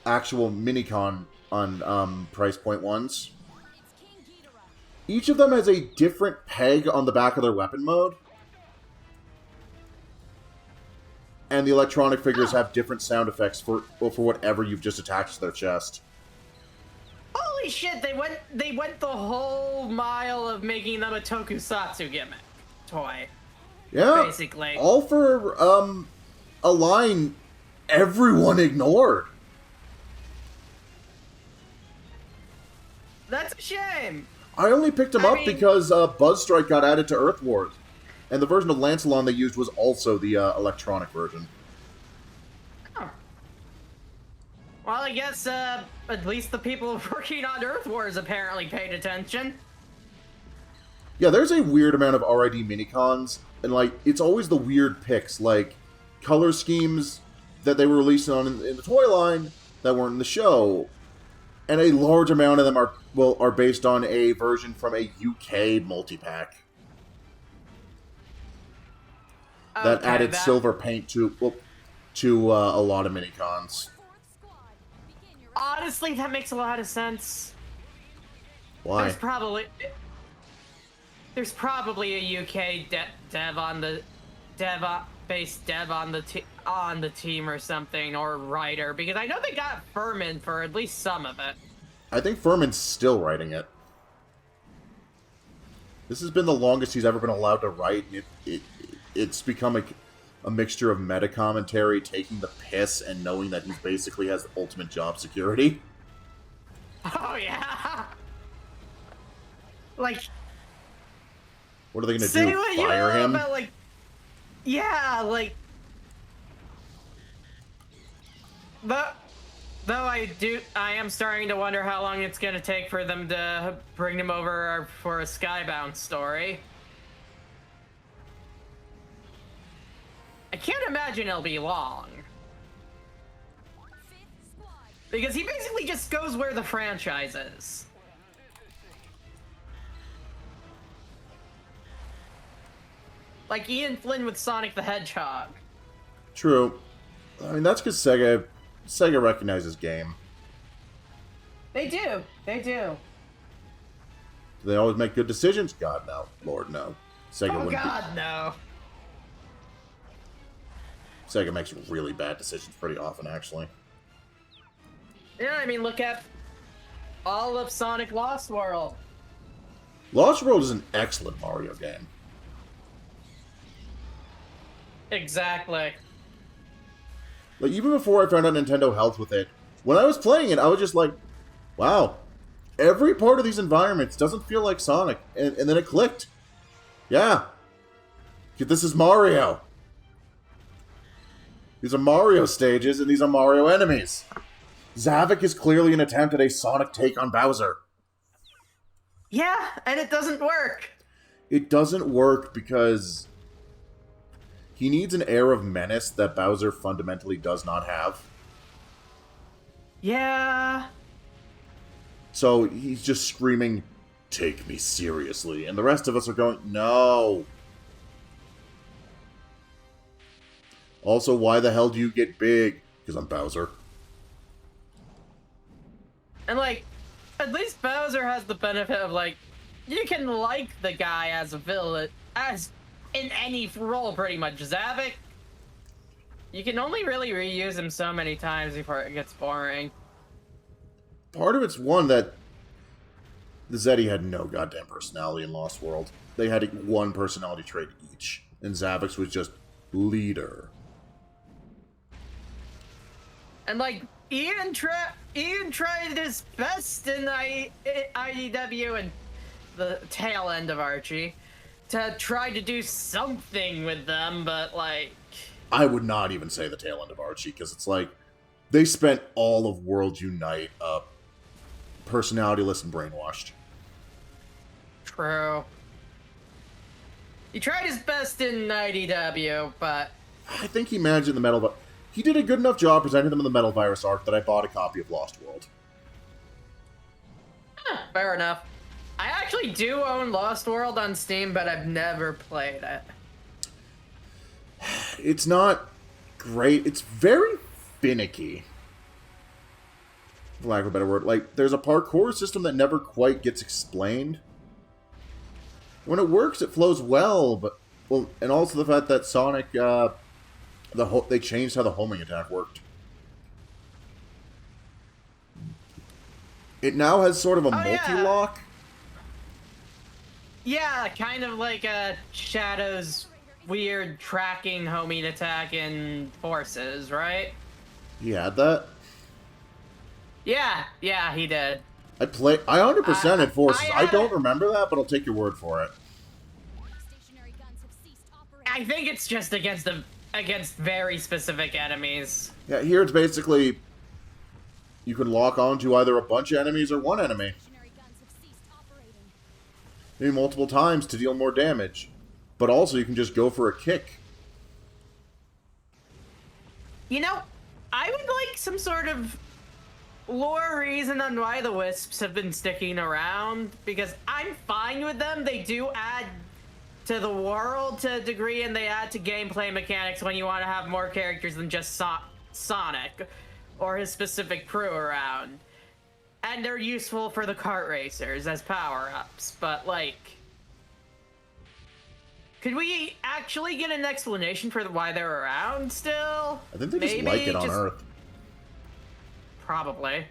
actual minicon on price point ones,
It's King Ghidorah.
each of them has a different peg on the back of their weapon mode. And the electronic figures have different sound effects for whatever you've just attached to their chest.
Holy shit, they went the whole mile of making them a tokusatsu gimmick toy.
Yeah,
Basically.
all for a line everyone ignored.
That's a shame.
I only picked them
I
up
mean-
because Buzzstrike got added to Earth Wars, and the version of Lancelon they used was also the electronic version.
Huh. Well, I guess at least the people working on Earth Wars apparently paid attention.
Yeah, there's a weird amount of RID minicons, and like it's always the weird picks, like color schemes that they were releasing on in the toy line that weren't in the show, and a large amount of them are based on a version from a UK multi-pack that
Okay,
added silver paint to a lot of minicons.
Fourth squad. Begin your
Honestly, that makes a lot of sense.
Why?
There's probably a UK dev on the on the team or something, or writer, because I know they got Furman for at least some of it.
I think Furman's still writing it. This has been the longest he's ever been allowed to write. It's become a mixture of meta commentary, taking the piss, and knowing that he basically has ultimate job security.
Oh yeah. Like,
What are they going to
say
do?
what you
Fire
will
him?
about, like, yeah, like, though I am starting to wonder how long it's gonna take for them to bring him over for a Skybound story. I can't imagine it'll be long.
fifth squad.
Because he basically just goes where the franchise is. Like Ian Flynn with Sonic the Hedgehog.
True. I mean, that's because Sega recognizes game.
They do. They do.
Do they always make good decisions? God, no. Lord, no. Sega
Oh
wouldn't.
God, no.
Sega makes really bad decisions pretty often, actually.
Yeah, I mean, look at all of Sonic Lost World.
Lost World is an excellent Mario game.
Exactly.
Like, even before I found out Nintendo helped with it, when I was playing it, I was just like, wow, every part of these environments doesn't feel like Sonic. And then it clicked. Yeah. This is Mario. These are Mario stages, and these are Mario enemies. Zavik is clearly an attempt at a Sonic take on Bowser.
Yeah, and it doesn't work.
It doesn't work because he needs an air of menace that Bowser fundamentally does not have.
Yeah.
So he's just screaming, "Take me seriously," and the rest of us are going, "No." Also, why the hell do you get big? Because I'm Bowser.
And, like, at least Bowser has the benefit of, like, you can like the guy as a villain, as in any role, pretty much. Zavik, you can only really reuse him so many times before it gets boring.
Part of it's one that the Zeddy had no goddamn personality in Lost World. They had one personality trait each, and Zavik's was just leader.
And, like, Ian tried his best in IDW and the tail end of Archie to try to do something with them, but, like...
I would not even say the tail end of Archie, because it's like, they spent all of World Unite up personalityless and brainwashed.
True. He tried his best in IDW, but...
I think he managed in the Metal... He did a good enough job presenting them in the Metal Virus arc that I bought a copy of Lost World.
Fair enough. I actually do own Lost World on Steam, but I've never played it.
It's not great. It's very finicky. For lack of a better word. Like, there's a parkour system that never quite gets explained. When it works, it flows well, but... Well, and also the fact that Sonic, they changed how the homing attack worked. It now has sort of a multi-lock.
Yeah, kind of like a Shadow's weird tracking homing attack in Forces, right?
He had that?
Yeah, he did.
I 100% at Forces. I don't remember that, but I'll take your word for it.
I think it's just against very specific enemies.
Yeah, here it's basically you can lock on to either a bunch of enemies or one enemy. Maybe multiple times to deal more damage. But also you can just go for a kick.
You know, I would like some sort of lore reason on why the Wisps have been sticking around, because I'm fine with them. They do add to the world to a degree, and they add to gameplay mechanics when you want to have more characters than just Sonic or his specific crew around. And they're useful for the kart racers as power-ups, but, like... Could we actually get an explanation for why they're around still?
I think they just like it on Earth.
Probably.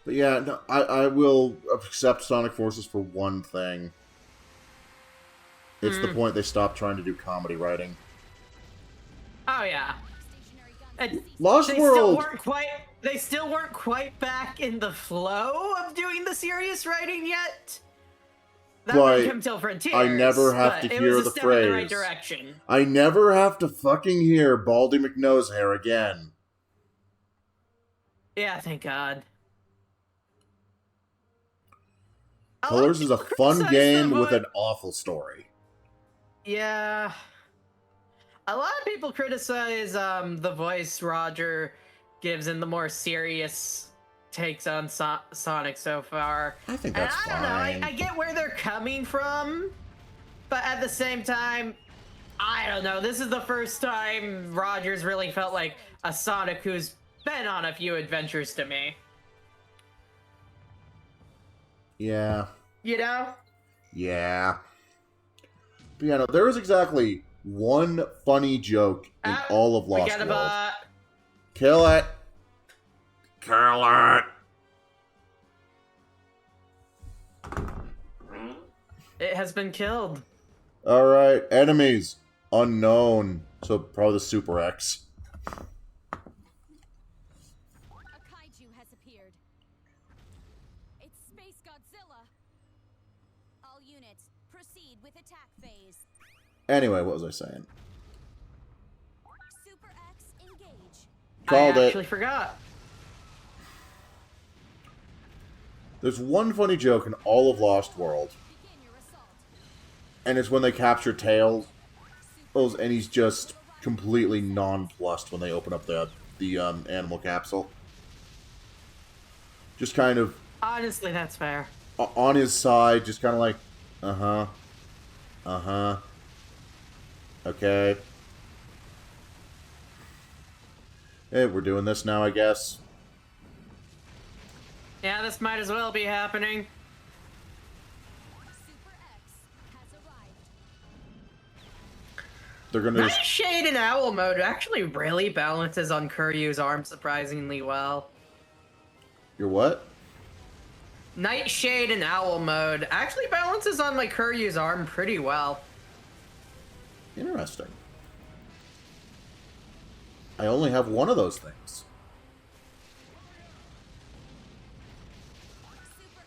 But yeah, no, I will accept Sonic Forces for one thing. It's the point they stopped trying to do comedy writing.
Oh yeah.
Lost World!
They still weren't quite back in the flow of doing the serious writing yet. That wouldn't come till Frontiers.
I never have to hear the phrase. In the right direction. I never have to fucking hear Baldy McNosehair again.
Yeah, thank God.
Colors is a fun game with an awful story.
Yeah. A lot of people criticize the voice Roger gives in the more serious takes on Sonic so far.
I think that's fine.
I don't know, I get where they're coming from, but at the same time, I don't know. This is the first time Roger's really felt like a Sonic who's been on a few adventures to me.
Yeah.
You know?
Yeah. But yeah, no, there is exactly one funny joke in all of Lost World. Kill it! Kill it!
It has been killed.
Alright, enemies. Unknown. So probably the Super X.
A kaiju has appeared. It's Space Godzilla. All units, proceed with attack phase.
Anyway, what was I saying? Called
I
it.
actually forgot.
There's one funny joke in all of Lost World, and it's when they capture Tails, and he's just completely nonplussed when they open up the animal capsule. Just kind of
Honestly, that's fair.
on his side, just kind of like, okay. Hey, we're doing this now, I guess.
Yeah, this might as well be happening.
They're gonna just...
Nightshade in Owl mode actually really balances on Kuryu's arm surprisingly well.
Your what?
Nightshade in Owl mode actually balances on like Kuryu's arm pretty well.
Interesting. I only have one of those things.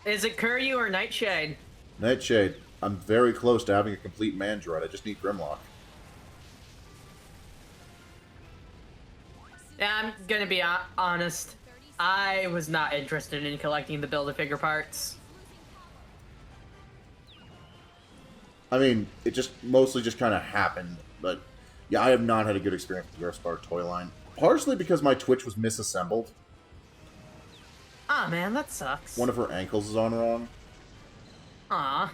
Is it Kuryu or Nightshade?
Nightshade. I'm very close to having a complete Mandroid. I just need Grimlock.
Yeah, I'm gonna be honest. I was not interested in collecting the Build-A-Figure parts.
I mean, it just mostly just kind of happened, but yeah, I have not had a good experience with the Earthspark toy line. Partially because my Twitch was misassembled.
Aw, man, that sucks.
One of her ankles is on wrong.
Aw.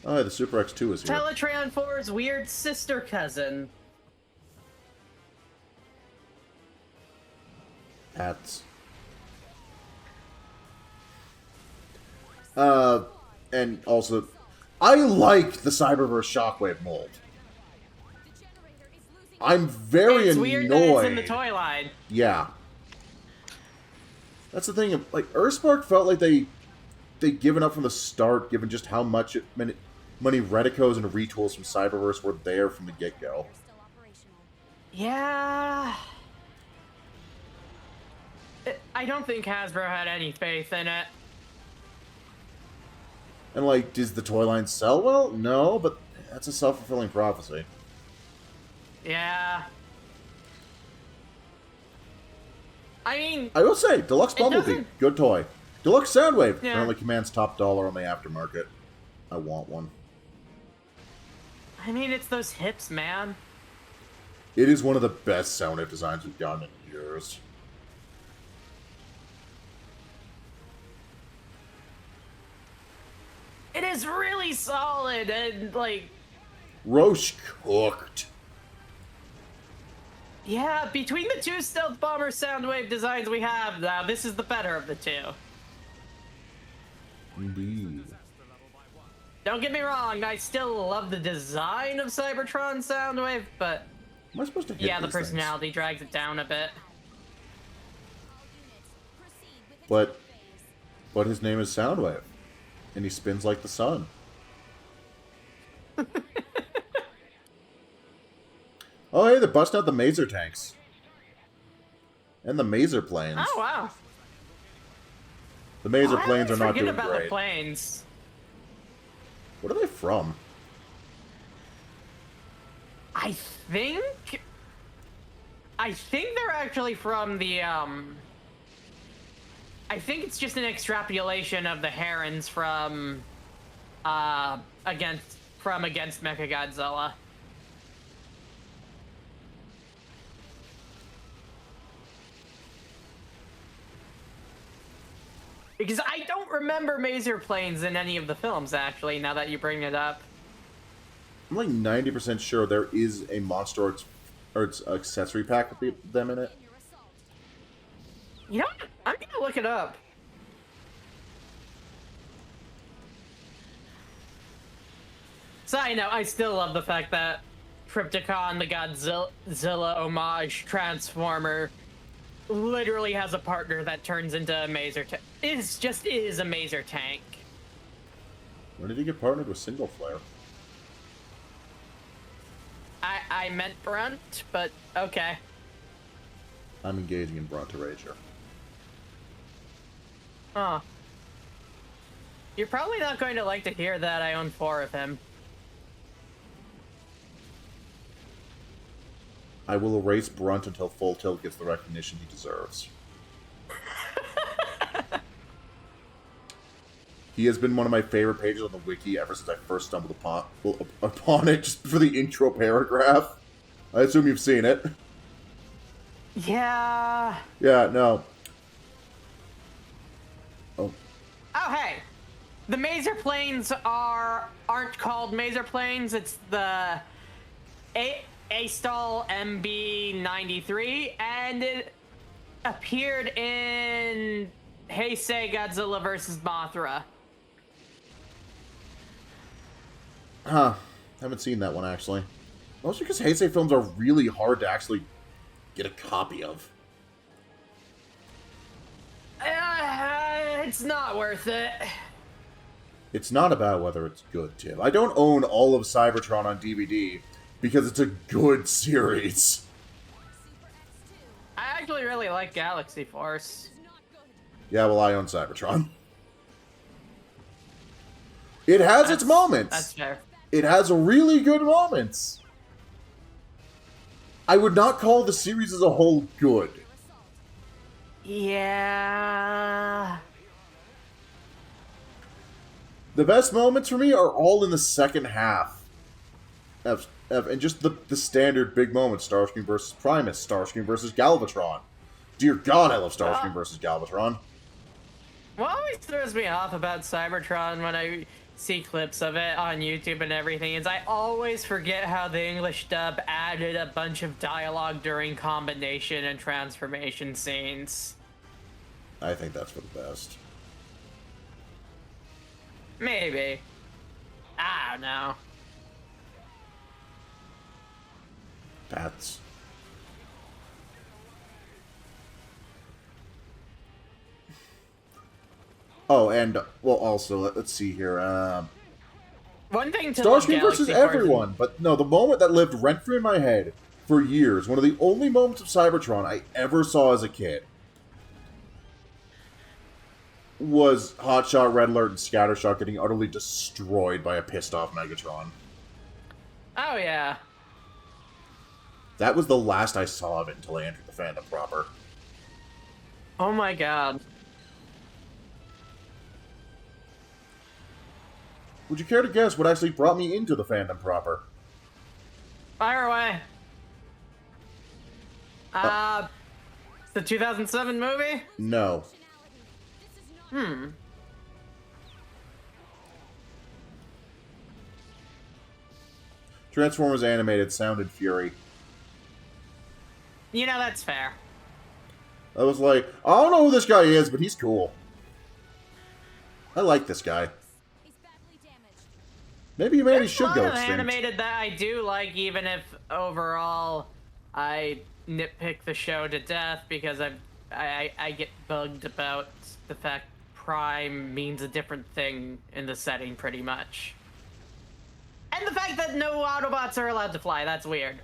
Oh, the Super X2 is here.
Teletran 4's weird sister cousin.
Hats. And also, I like the Cyberverse Shockwave mold. I'm very
It's
annoyed.
weird that it's in the toy line.
Yeah. That's the thing. Like, Earthspark felt like they given up from the start, given just how many reticos and retools from Cyberverse were there from the get-go.
Yeah. I don't think Hasbro had any faith in it.
And, like, does the toy line sell well? No, but that's a self-fulfilling prophecy.
Yeah. I mean...
I will say, Deluxe Bumblebee, good toy. Deluxe Soundwave currently commands top dollar on the aftermarket. I want one.
I mean, it's those hips, man.
It is one of the best Soundwave designs we've gotten in years.
It is really solid and, like...
Roche cooked.
Yeah, between the two Stealth Bomber Soundwave designs we have now, this is the better of the two.
Indeed.
Don't get me wrong, I still love the design of Cybertron Soundwave, but...
Am I supposed to hit
yeah, the
these
personality drags it down a bit.
things? But his name is Soundwave. And he spins like the sun. Oh, hey, they're busting out the Mazer tanks. And the Mazer planes.
Oh, wow.
The Mazer planes are not doing
Forget about
great.
the planes.
What are they from?
I think they're actually from the, I think it's just an extrapolation of the Herons from, against Mechagodzilla. Because I don't remember Mazer planes in any of the films, actually, now that you bring it up.
I'm like 90% sure there is a Monster Arts accessory pack with them in it.
You know what? I'm gonna look it up. Side note, I still love the fact that Crypticon, the Godzilla homage Transformer, literally has a partner that turns into a Mazer tank. Is a Mazer tank.
When did he get partnered with Single Flare?
I meant Brunt, but okay.
I'm engaging in Brunt to Rager.
Huh. You're probably not going to like to hear that I own 4 of him.
I will erase Brunt until Full Tilt gets the recognition he deserves. He has been one of my favorite pages on the wiki ever since I first stumbled upon it, just for the intro paragraph. I assume you've seen it.
Yeah.
Yeah, no. Oh.
Oh, hey. The Maser planes aren't called Maser planes. It's the A-Stall MB-93, and it appeared in Heisei Godzilla vs. Mothra.
Huh. Haven't seen that one, actually. Mostly because Heisei films are really hard to actually get a copy of.
It's not worth it.
It's not about whether it's good, Tim. I don't own all of Cybertron on DVD because it's a good series.
I actually really like Galaxy Force.
Yeah, well, I own Cybertron. It has its moments.
That's fair.
It has really good moments. I would not call the series as a whole good.
Yeah.
The best moments for me are all in the second half. And just the standard big moments. Starscream versus Primus. Starscream versus Galvatron. Dear God, I love Starscream versus Galvatron.
What always throws me off about Cybertron when I see clips of it on YouTube and everything is I always forget how the English dub added a bunch of dialogue during combination and transformation scenes.
I think that's for the best.
Maybe. I don't know.
That's... Oh, and, well, also, let's see here.
One thing to love
Starscream versus
Galaxy
everyone, but no, the moment that lived rent-free in my head for years, one of the only moments of Cybertron I ever saw as a kid, was Hotshot, Red Alert, and Scattershot getting utterly destroyed by a pissed-off Megatron.
Oh, yeah.
That was the last I saw of it until I entered the fandom proper.
Oh my god.
Would you care to guess what actually brought me into the fandom proper?
Fire away. The 2007 movie?
No. Transformers Animated Sound and Fury.
You know, that's fair.
I was like, I don't know who this guy is, but he's cool. I like this guy. Maybe humanity should go
There's a lot of
extinct.
animated that I do like, even if overall I nitpick the show to death because I get bugged about the fact Prime means a different thing in the setting, pretty much. And the fact that no Autobots are allowed to fly, that's weird.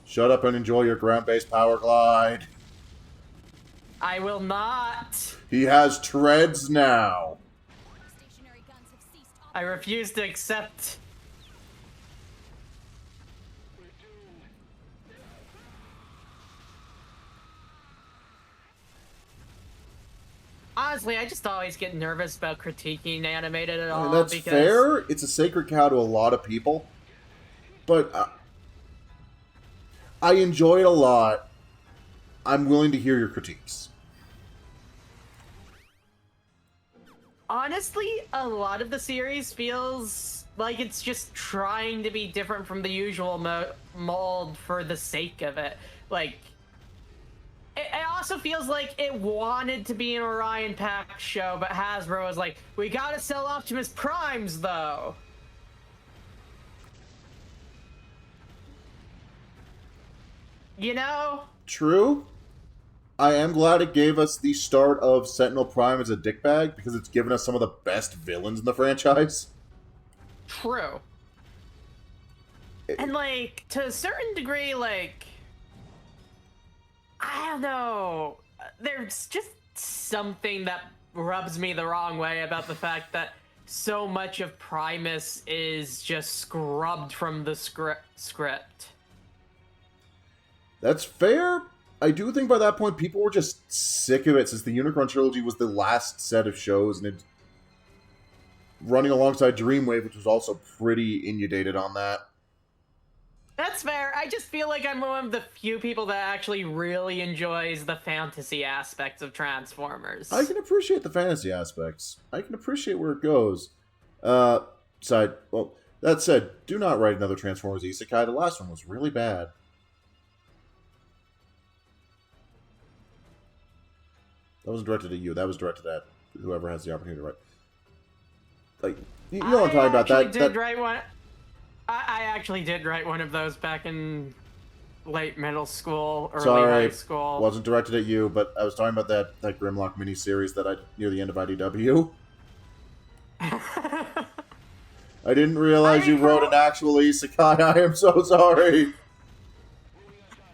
Shut up and enjoy your ground-based power glide.
I will not.
He has treads now.
I refuse to accept. Honestly, I just always get nervous about critiquing animated at all.
And that's
because
fair. It's a sacred cow to a lot of people. But I enjoy it a lot. I'm willing to hear your critiques.
Honestly, a lot of the series feels like it's just trying to be different from the usual mold for the sake of it. Like, it also feels like it wanted to be an Orion Pack show, but Hasbro was like, we gotta sell Optimus Primes, though. You know?
True. I am glad it gave us the start of Sentinel Prime as a dickbag, because it's given us some of the best villains in the franchise.
True. And, like, to a certain degree, like, I don't know, there's just something that rubs me the wrong way about the fact that so much of Primus is just scrubbed from the script.
That's fair. I do think by that point people were just sick of it, since the Unicron trilogy was the last set of shows, and it's running alongside Dreamwave, which was also pretty inundated on that.
That's fair. I just feel like I'm one of the few people that actually really enjoys the fantasy aspects of Transformers.
I can appreciate the fantasy aspects. I can appreciate where it goes. Well, that said, do not write another Transformers Isekai. The last one was really bad. That wasn't directed at you. That was directed at whoever has the opportunity to write. Like, you know what I'm talking about.
I did write one. I actually did write one of those back in late middle school, early high school.
Wasn't directed at you, but I was talking about that Grimlock miniseries that I near the end of IDW. I didn't realize you wrote an actual isekai. I am so sorry.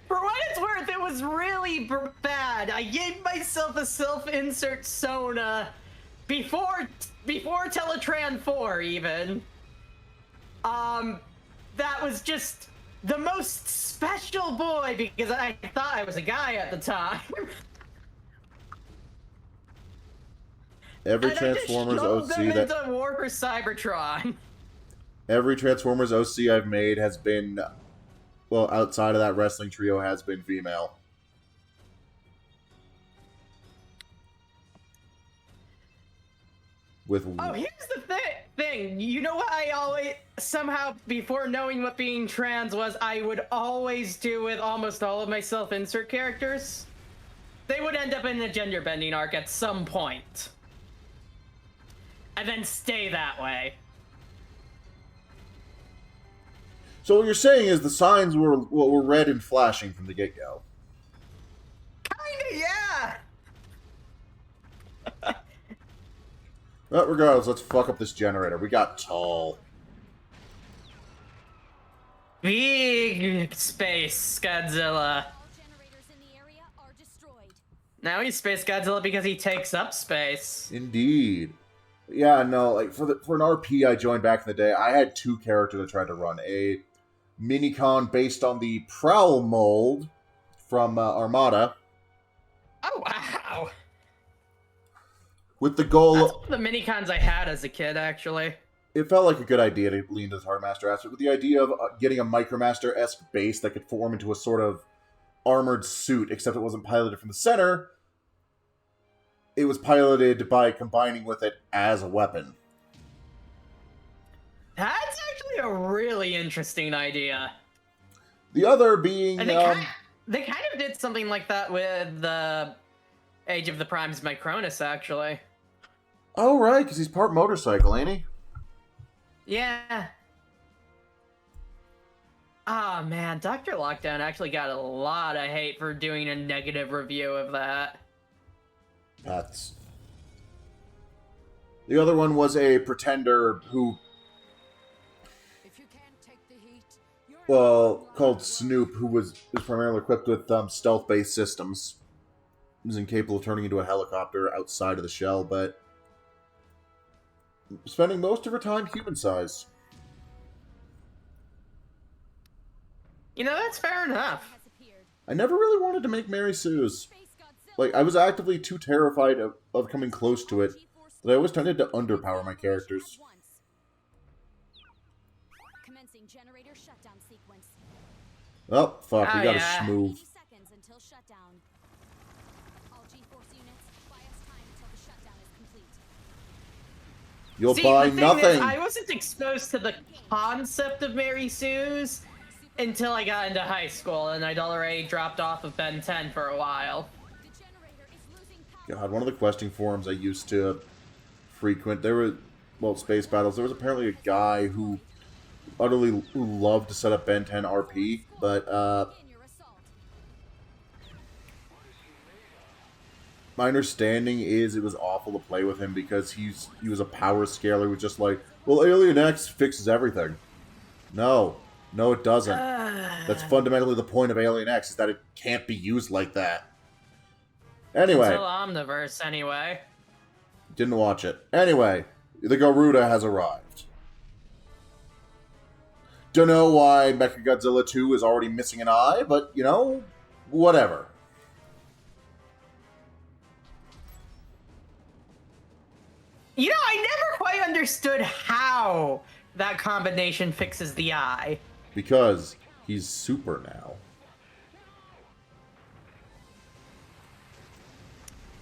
For what it's worth, it was really bad. I gave myself a self-insert Sona before Teletran 4 even. That was just the most special boy because I thought I was a guy at the time.
Every Transformers OC
into War for Cybertron.
Every Transformers OC I've made has been, well, outside of that wrestling trio, has been female.
Oh, here's the thing. You know what I always, somehow, before knowing what being trans was, I would always do with almost all of my self-insert characters? They would end up in a gender-bending arc at some point. And then stay that way.
So what you're saying is the signs were red and flashing from the get-go.
Kinda, yeah!
But regardless, let's fuck up this generator. We got tall.
Big space Godzilla.
All generators in the area are destroyed.
Now he's Space Godzilla because he takes up space.
Indeed. Yeah, no, like for an RP I joined back in the day, I had two characters I tried to run. A minicon based on the Prowl mold from Armada.
Oh, wow.
With the goal...
That's one of the minicons I had as a kid, actually.
It felt like a good idea to lean into the Hardmaster aspect, with the idea of getting a Micromaster-esque base that could form into a sort of armored suit, except it wasn't piloted from the center. It was piloted by combining with it as a weapon.
That's actually a really interesting idea.
The other being...
And they kind of did something like that with the Age of the Primes Micronus, actually.
Oh, right, because he's part motorcycle, ain't he?
Yeah. Ah, man, Dr. Lockdown actually got a lot of hate for doing a negative review of that.
That's... The other one was a pretender who...
If you can't take the heat, you're
Well, called Snoop, who was primarily equipped with stealth-based systems. He was incapable of turning into a helicopter outside of the shell, but spending most of her time human size.
You know, that's fair enough.
has appeared.
I never really wanted to make Mary Sue's.
Space Godzilla.
Like, I was actively too terrified of coming close to it that I always tended to underpower my characters.
Commencing generator shutdown sequence.
Oh, fuck, we
Oh,
gotta
yeah.
schmoove.
80 seconds until shutdown. All G-force units, buy us time until the shutdown is complete.
You'll
See,
buy
the thing
nothing!
is, I wasn't exposed to the concept of Mary Sue's until I got into high school, and I'd already dropped off of Ben 10 for a while.
The generator is losing power.
God, one of the questing forums I used to frequent, there were, well, space battles, there was apparently a guy who utterly loved to set up Ben 10 RP, but,
In your assault.
my understanding is it was awful to play with him because he was a power scaler who was just like, well, Alien X fixes everything. No, it doesn't. That's fundamentally the point of Alien X, is that it can't be used like that. Anyway,
Until Omniverse, anyway.
Didn't watch it. Anyway, the Garuda has arrived. Don't know why Mechagodzilla 2 is already missing an eye, but, you know, whatever.
You know, I never quite understood how that combination fixes the eye.
Because he's super now.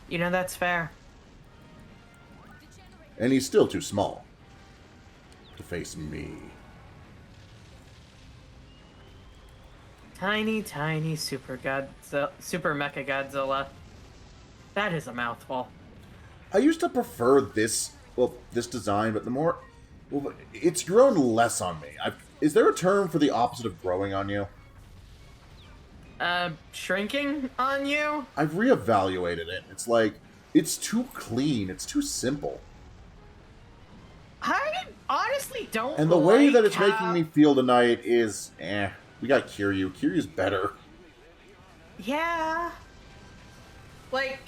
You know, that's fair.
And he's still too small to face me.
Tiny, tiny Super Mecha Godzilla. That is a mouthful.
I used to prefer this, well, this design, but the more... Well, it's grown less on me. Is there a term for the opposite of growing on you?
Shrinking on you?
I've reevaluated it. It's like, it's too clean. It's too simple.
I honestly don't.
And the way
like
that it's
how...
making me feel tonight is, we got Kiryu. Kiryu's better.
Yeah. Like,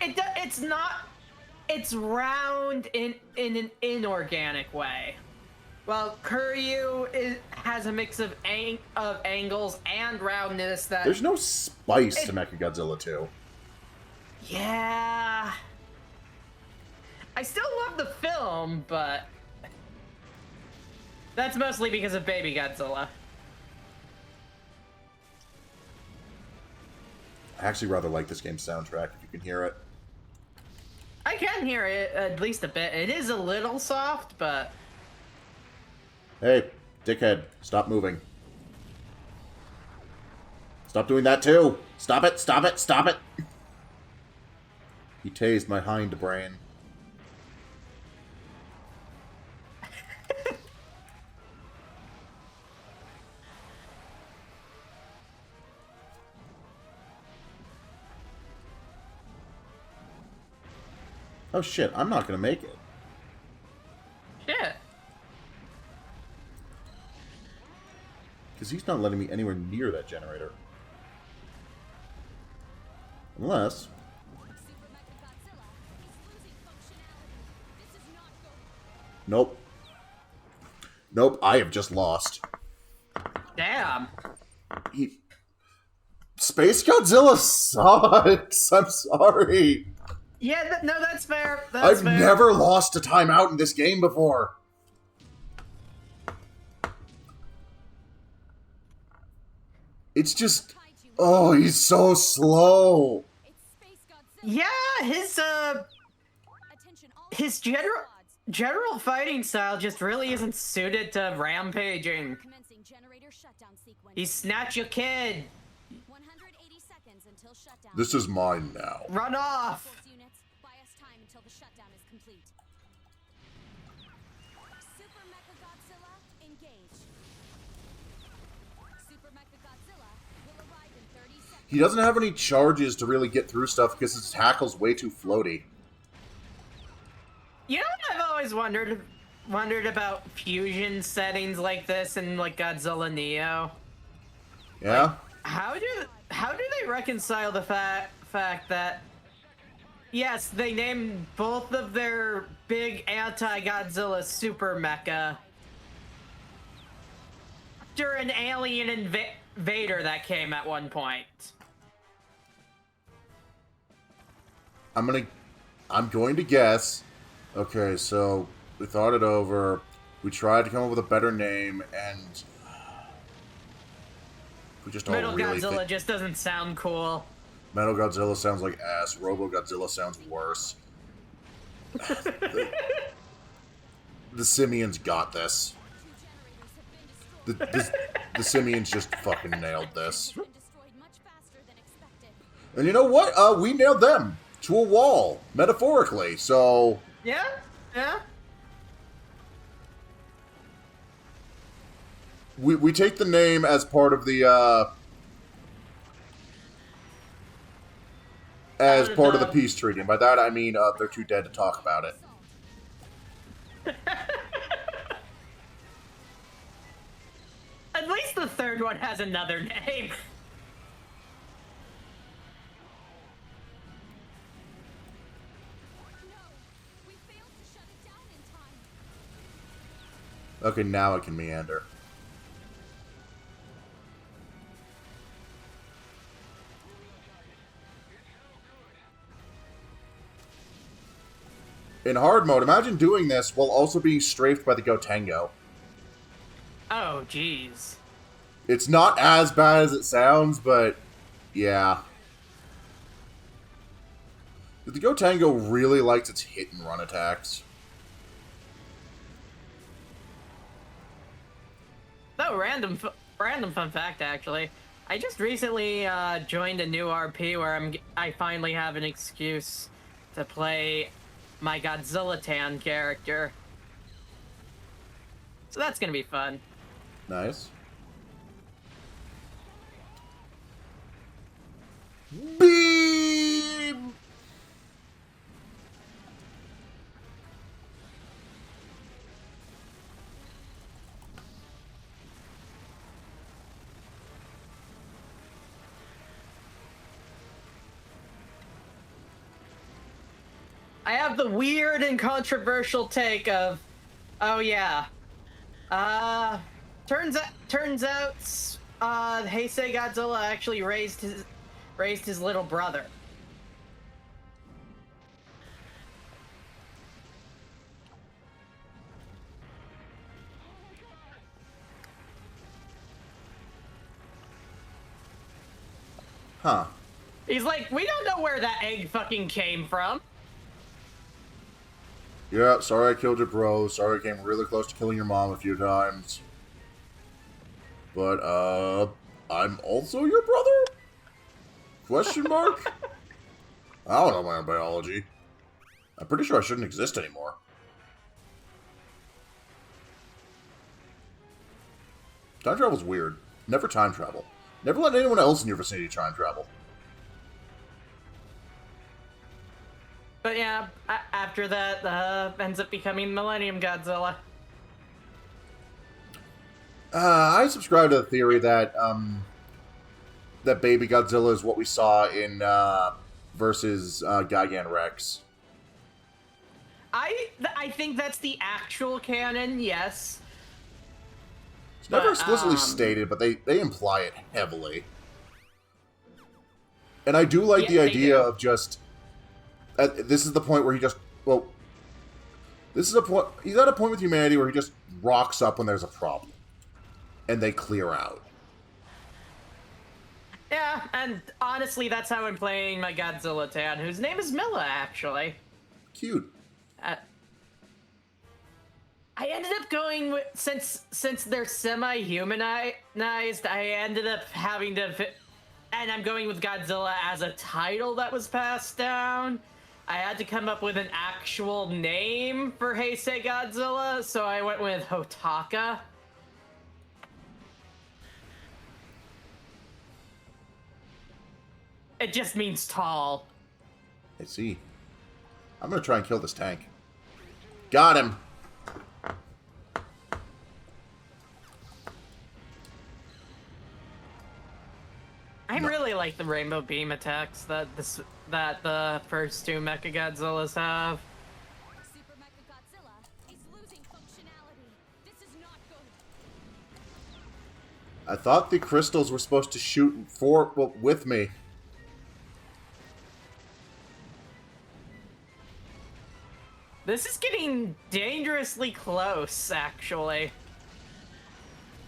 it's not. It's round in an inorganic way. Well, Kiryu has a mix of angles and roundness that...
There's no spice to Mechagodzilla 2.
Yeah. I still love the film, but... That's mostly because of Baby Godzilla.
I actually rather like this game's soundtrack, if you can hear it.
I can hear it at least a bit. It is a little soft, but...
Hey, dickhead, stop moving. Stop doing that too! Stop it, stop it, stop it! He tased my hindbrain. Oh shit, I'm not gonna make it.
Shit.
Because he's not letting me anywhere near that generator. Unless... Nope. Nope, I have just lost.
Damn.
Space Godzilla sucks! I'm sorry!
Yeah, no, that's fair. That's
I've
fair.
never lost a timeout in this game before. It's just... Oh, he's so slow!
Yeah, his general fighting style just really isn't suited to rampaging. He snatch your kid.
180 seconds until shutdown.
This is mine now.
Run off.
Units, buy us time until the shutdown is complete. Super Mechagodzilla, engage. Super Mechagodzilla will arrive in 30 seconds.
He doesn't have any charges to really get through stuff because his tackle's way too floaty.
You know what I've always wondered about fusion settings like this in like Godzilla Neo?
Yeah?
Like, how do they reconcile the fact that yes, they named both of their big anti-Godzilla super mecha after an alien invader that came at one point?
I'm going to guess. Okay, so we thought it over. We tried to come up with a better name, and we just don't
Metal
really
Godzilla
think...
just doesn't sound cool.
Metal Godzilla sounds like ass. Robo Godzilla sounds worse. The Simians got this. The Simians just fucking nailed this. And you know what? We nailed them to a wall, metaphorically, so...
Yeah? Yeah?
We take the name as part of the, as part of the peace treaty. And by that, I mean, they're too dead to talk about it.
At least the third one has another name.
Okay, now I can meander. In hard mode, imagine doing this while also being strafed by the Gotengo.
Oh, jeez.
It's not as bad as it sounds, but yeah. The Gotengo really likes its hit and run attacks.
No, random fun fact, actually. I just recently joined a new RP where I finally have an excuse to play my Godzilla Tan character. So that's gonna be fun.
Nice. Beam!
I have the weird and controversial take of, oh yeah, turns out, Heisei Godzilla actually raised his little brother.
Huh.
He's like, we don't know where that egg fucking came from.
Yeah, sorry I killed your bro. Sorry I came really close to killing your mom a few times. But, I'm also your brother? Question mark? I don't know my own biology. I'm pretty sure I shouldn't exist anymore. Time travel's weird. Never time travel. Never let anyone else in your vicinity time travel.
But yeah, after that, ends up becoming Millennium Godzilla.
I subscribe to the theory that, that Baby Godzilla is what we saw in, versus, Gigan Rex.
I think that's the actual canon, yes.
It's never explicitly stated, but they imply it heavily. And I do like the idea of just... this is the point where he just... Well, this is a point... He's at a point with humanity where he just rocks up when there's a problem. And they clear out.
Yeah, and honestly, that's how I'm playing my Godzilla Tan, whose name is Milla, actually.
Cute.
I ended up going with... Since they're semi-humanized, I ended up having to... And I'm going with Godzilla as a title that was passed down. I had to come up with an actual name for Heisei Godzilla, so I went with Hotaka. It just means tall.
I see. I'm gonna try and kill this tank. Got him!
I really like the rainbow beam attacks that the first two Mechagodzillas have.
Super Mechagodzilla is losing functionality. This is not good.
I thought the crystals were supposed to shoot with me.
This is getting dangerously close, actually.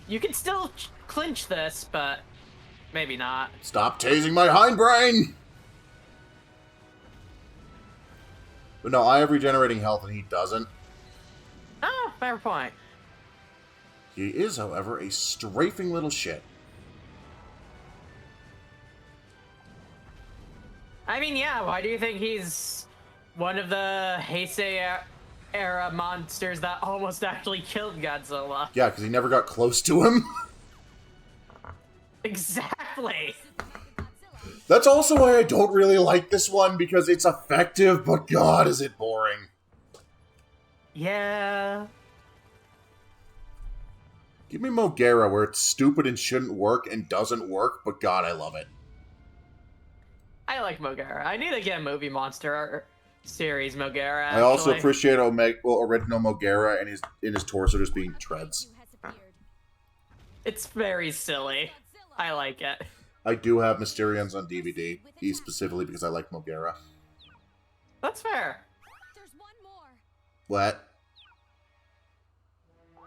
You can still clinch this, but maybe not.
Stop tasing my hindbrain! But no, I have regenerating health and he doesn't.
Oh, fair point.
He is, however, a strafing little shit.
I mean, yeah, why do you think he's one of the Heisei era monsters that almost actually killed Godzilla?
Yeah, because he never got close to him.
Exactly!
That's also why I don't really like this one, because it's effective, but god, is it boring.
Yeah.
Give me Mogera, where it's stupid and shouldn't work and doesn't work, but god, I love it.
I like Mogera. I need to get a movie monster series Mogera.
I also
actually.
appreciate original Mogera and his torso just being treads.
You has appeared.
It's very silly. I like it.
I do have Mysterions on DVD, specifically because I like Mogera.
That's fair.
There's one more.
What?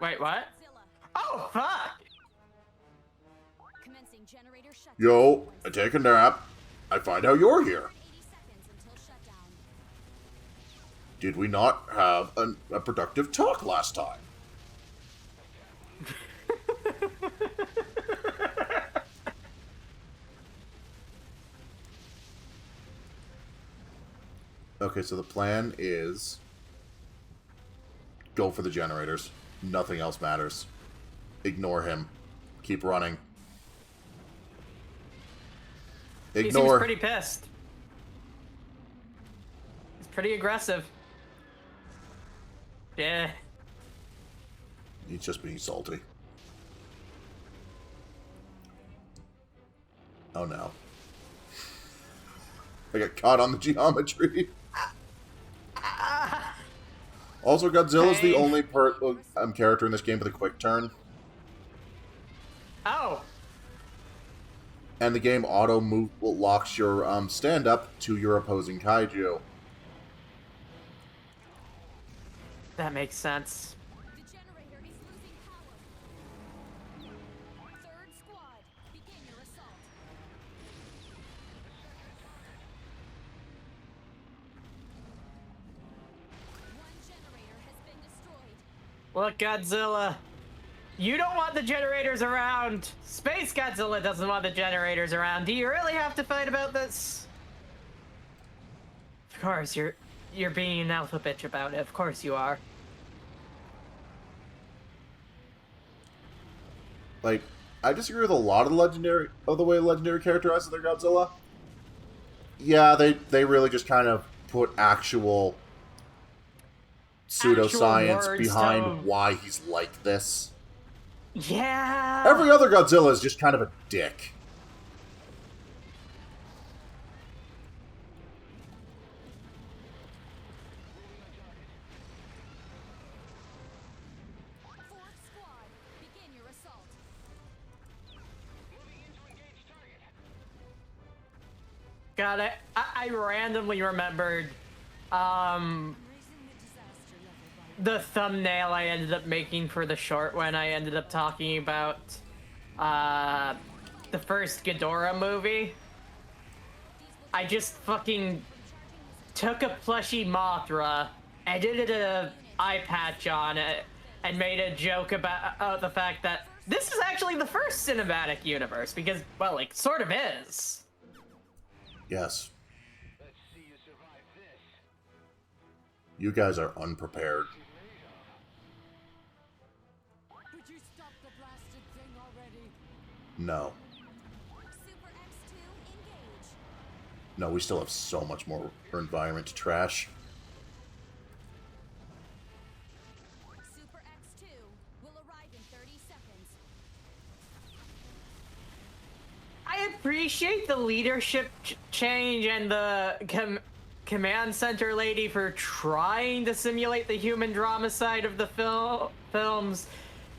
Wait, what?
Godzilla.
Oh, fuck!
Commencing generator shutdown.
Yo, I take a nap. I find out you're here.
80 seconds until shutdown.
Did we not have a productive talk last time? Okay, so the plan is go for the generators. Nothing else matters. Ignore him. Keep running.
He seems
Ignore.
pretty pissed. He's pretty aggressive. Yeah.
He's just being salty. Oh no. I got caught on the geometry. Also, Godzilla's the only character in this game with a quick turn.
Oh.
And the game locks your stand-up to your opposing kaiju.
That makes sense.
The generator is losing power. Third squad, begin your assault. One generator has been destroyed.
Look, Godzilla. You don't want the generators around. Space Godzilla doesn't want the generators around. Do you really have to fight about this? Of course, you're being an alpha bitch about it. Of course you are.
Like, I disagree with a lot of the way legendary characterizes their Godzilla. Yeah, they really just kind of put actual pseudoscience
words
behind
don't-
why he's like this.
Yeah.
Every other Godzilla is just kind of a dick.
Fourth squad, begin your assault.
God, I randomly remembered the thumbnail I ended up making for the short when I ended up talking about the first Ghidorah movie. I just fucking took a plushie Mothra, edited an eye patch on it, and made a joke about the fact that this is actually the first cinematic universe, because, well, like, sort of is.
Yes. You guys are unprepared.
Would you stop the blasted thing already?
No.
Super X2 engage.
No, we still have so much more environment to trash.
Super X2 will arrive in 30 seconds.
I appreciate the leadership change and the command center lady for trying to simulate the human drama side of the films.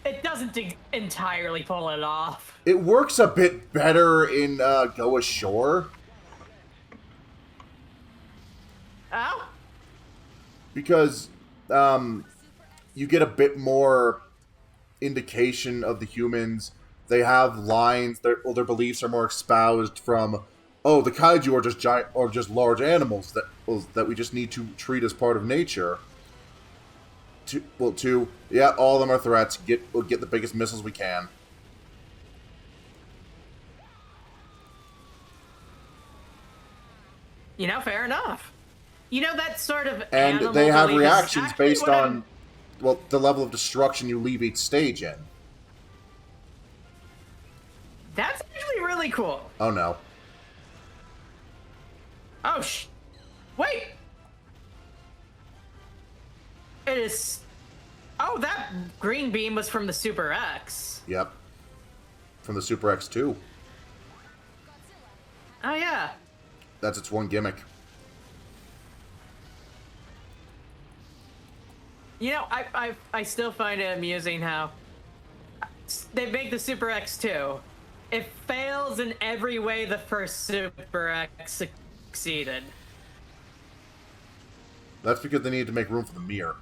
It doesn't entirely pull it off.
It works a bit better in Go Ashore.
Oh?
Because you get a bit more indication of the humans. They have lines. Their beliefs are more espoused from, oh, the kaiju are just giant or just large animals that we just need to treat as part of nature. Yeah, all of them are threats. We'll get the biggest missiles we can.
You know, fair enough. You know, that sort of
And
animal
they have
belief is
reactions
actually
based
what
on, well, the level of destruction you leave each stage in.
That's actually really cool.
Oh no.
Oh, wait! It is... Oh, that green beam was from the Super X.
Yep. From the Super X2.
Oh, yeah.
That's its one gimmick.
You know, I still find it amusing how they make the Super X2. It fails in every way the first Super X succeeded.
That's because they needed to make room for the mirror.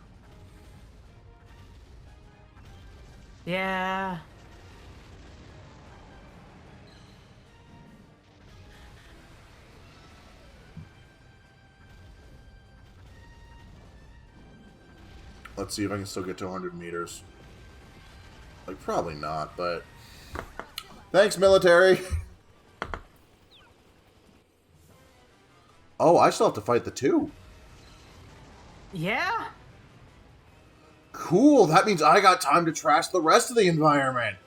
Yeah.
Let's see if I can still get to 100 meters. Like, probably not, but... Thanks, military! Oh, I still have to fight the two.
Yeah?
Cool, that means I got time to trash the rest of the environment.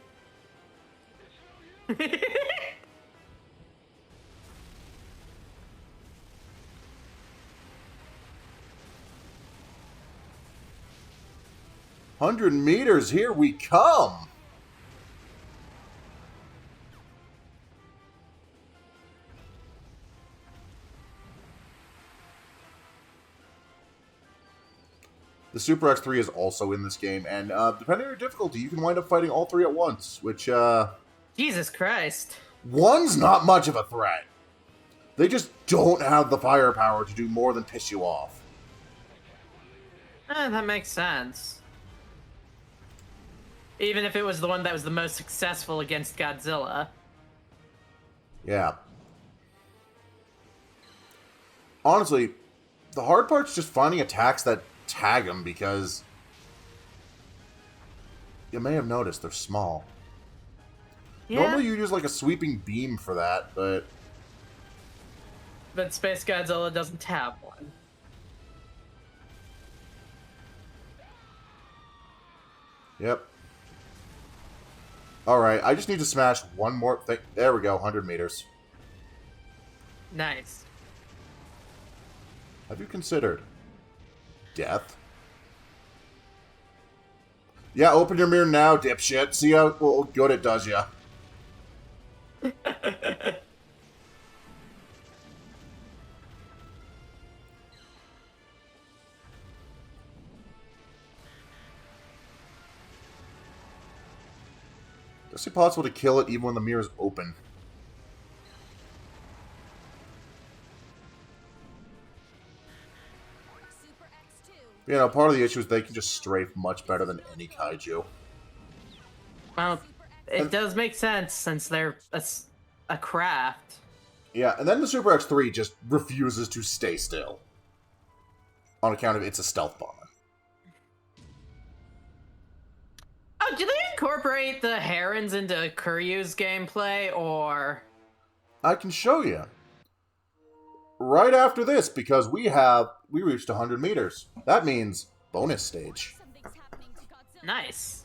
"100 meters, here we come!" The Super X3 is also in this game, and depending on your difficulty, you can wind up fighting all three at once, which,
Jesus Christ.
one's not much of a threat. They just don't have the firepower to do more than piss you off.
That makes sense. Even if it was the one that was the most successful against Godzilla.
Yeah. Honestly, the hard part's just finding attacks that tag them, because you may have noticed they're small.
Yeah.
Normally you use like a sweeping beam for that, but
Space Godzilla doesn't have one.
yep. Alright, I just need to smash one more thing. There we go, 100 meters.
Nice.
Have you considered death? Yeah, open your mirror now, dipshit. See how good it does ya. Is it possible to kill it even when the mirror is open?
Super X2.
You know, part of the issue is they can just strafe much better than any kaiju.
Well, it does make sense since they're a craft.
Yeah, and then the Super X3 just refuses to stay still. On account of it's a stealth bomber.
Oh, do they incorporate the herons into Kuryu's gameplay, or...?
I can show you. Right after this, because we reached 100 meters. That means bonus stage.
Something's happening to Godzilla.
Nice.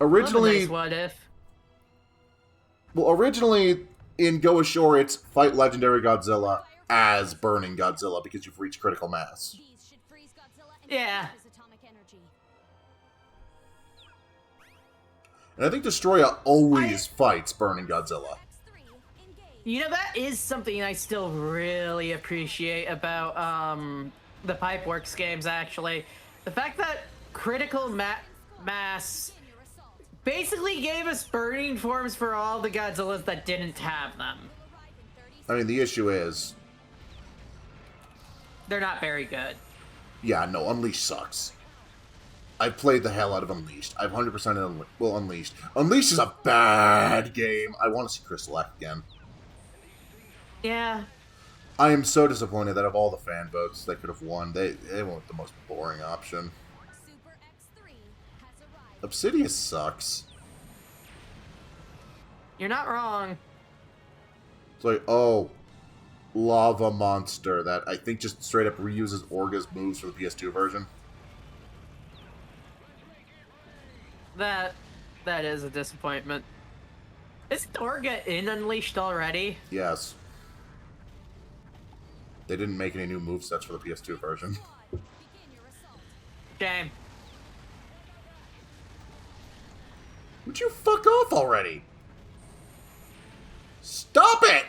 Originally,
Nice what if?
well, originally in Go Ashore, it's fight Legendary Godzilla as Burning Godzilla because you've reached critical mass.
These should freeze Godzilla and
Yeah.
his atomic energy.
And I think Destroya always fights Burning Godzilla.
X3, engage.
You know, that is something I still really appreciate about the Pipeworks games, actually. The fact that critical mass
Begin your assault.
basically gave us burning forms for all the Godzillas that didn't have them.
Arrive in 30
I mean, the issue is,
They're not very good.
yeah, no, Unleashed sucks. I've played the hell out of Unleashed. I've 100% Unleashed. Unleashed is a bad game. I want to see Crystal Act again.
Yeah.
I am so disappointed that of all the fan votes that could have won, they went with the most boring option.
Super X3 has arrived.
Obsidian sucks.
You're not wrong.
It's like, oh, lava monster that I think just straight up reuses Orga's moves for the PS2 version.
That is a disappointment. Is Orga in Unleashed already?
Yes. They didn't make any new movesets for the PS2 version.
Squad, begin your assault.
Shame.
Would you fuck off already? Stop it!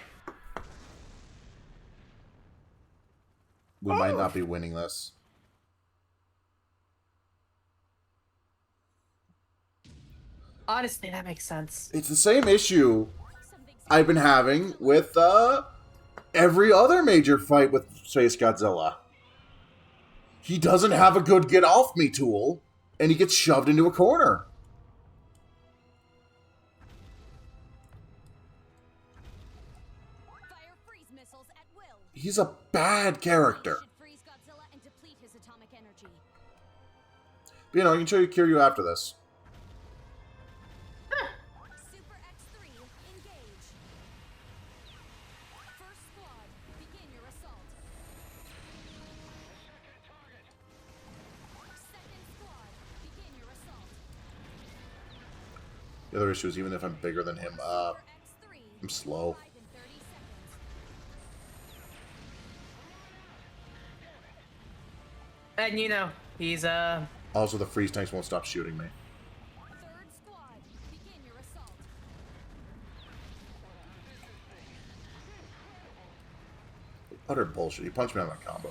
We might not be winning this.
Honestly, that makes sense.
It's the same issue I've been having with every other major fight with Space Godzilla. He doesn't have a good get off me tool, and he gets shoved into a corner.
Fire freeze missiles at will.
He's a bad character.
Should freeze Godzilla and deplete his atomic energy.
But, you know, I can show you Kiryu after this.
Super X3, engage. First squad, begin your assault. Second squad, begin your assault.
The other issue is even if I'm bigger than him,
Super X3
I'm slow.
arrive in 30 seconds.
And you know, he's
Also, the freeze tanks won't stop shooting me.
Third squad, begin your assault.
Utter bullshit. He punched me on my combo.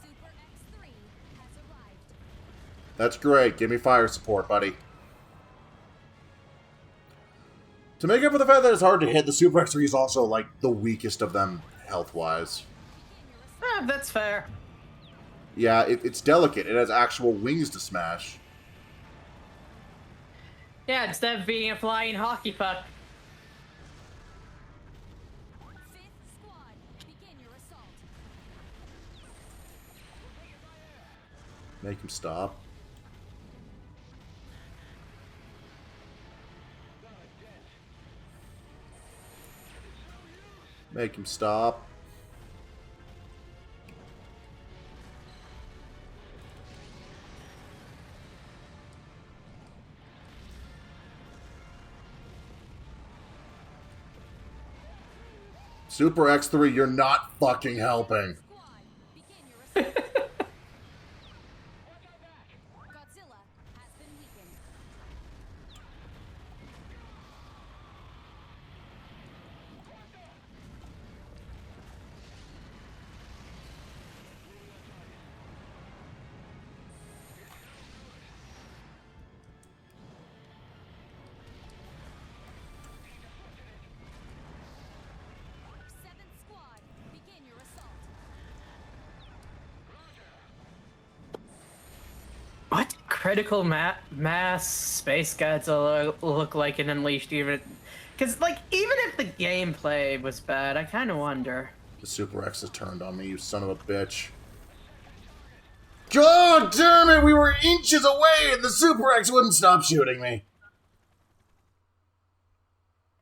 Super X3 has arrived.
That's great. Give me fire support, buddy. To make up for the fact that it's hard to hit, the Super X3 is also, like, the weakest of them health-wise.
Begin your assault.
that's fair.
Yeah, it's delicate. It has actual wings to smash.
Yeah, instead of being a flying hockey puck.
Fifth squad, begin your assault.
Make him stop. Make him stop. Super X3, you're not fucking helping.
Squad, begin your assault. Godzilla has been weakened. Seventh squad, begin your assault.
What critical mass Space Godzilla look like in Unleashed? Even, because like even if the gameplay was bad, I kind of wonder.
The Super X has turned on me, you son of a bitch. God damn it, we were inches away and the Super X wouldn't stop shooting me.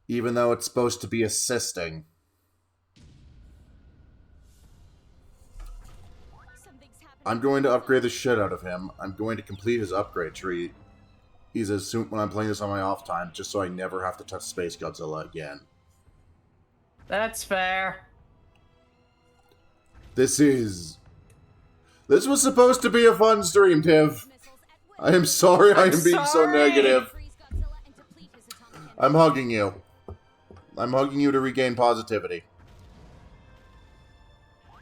Even though it's supposed to be assisting.
Something's happening.
I'm going to upgrade the shit out of him. I'm going to complete his upgrade tree. He's as soon when I'm playing this on my off time, just so I never have to touch Space Godzilla again.
That's fair.
This was supposed to be a fun stream, Tiv.
Missiles at will.
I am sorry I
I'm
am being so
sorry.
negative.
Freeze Godzilla and deplete his atomic energy.
I'm hugging you. I'm hugging you to regain positivity.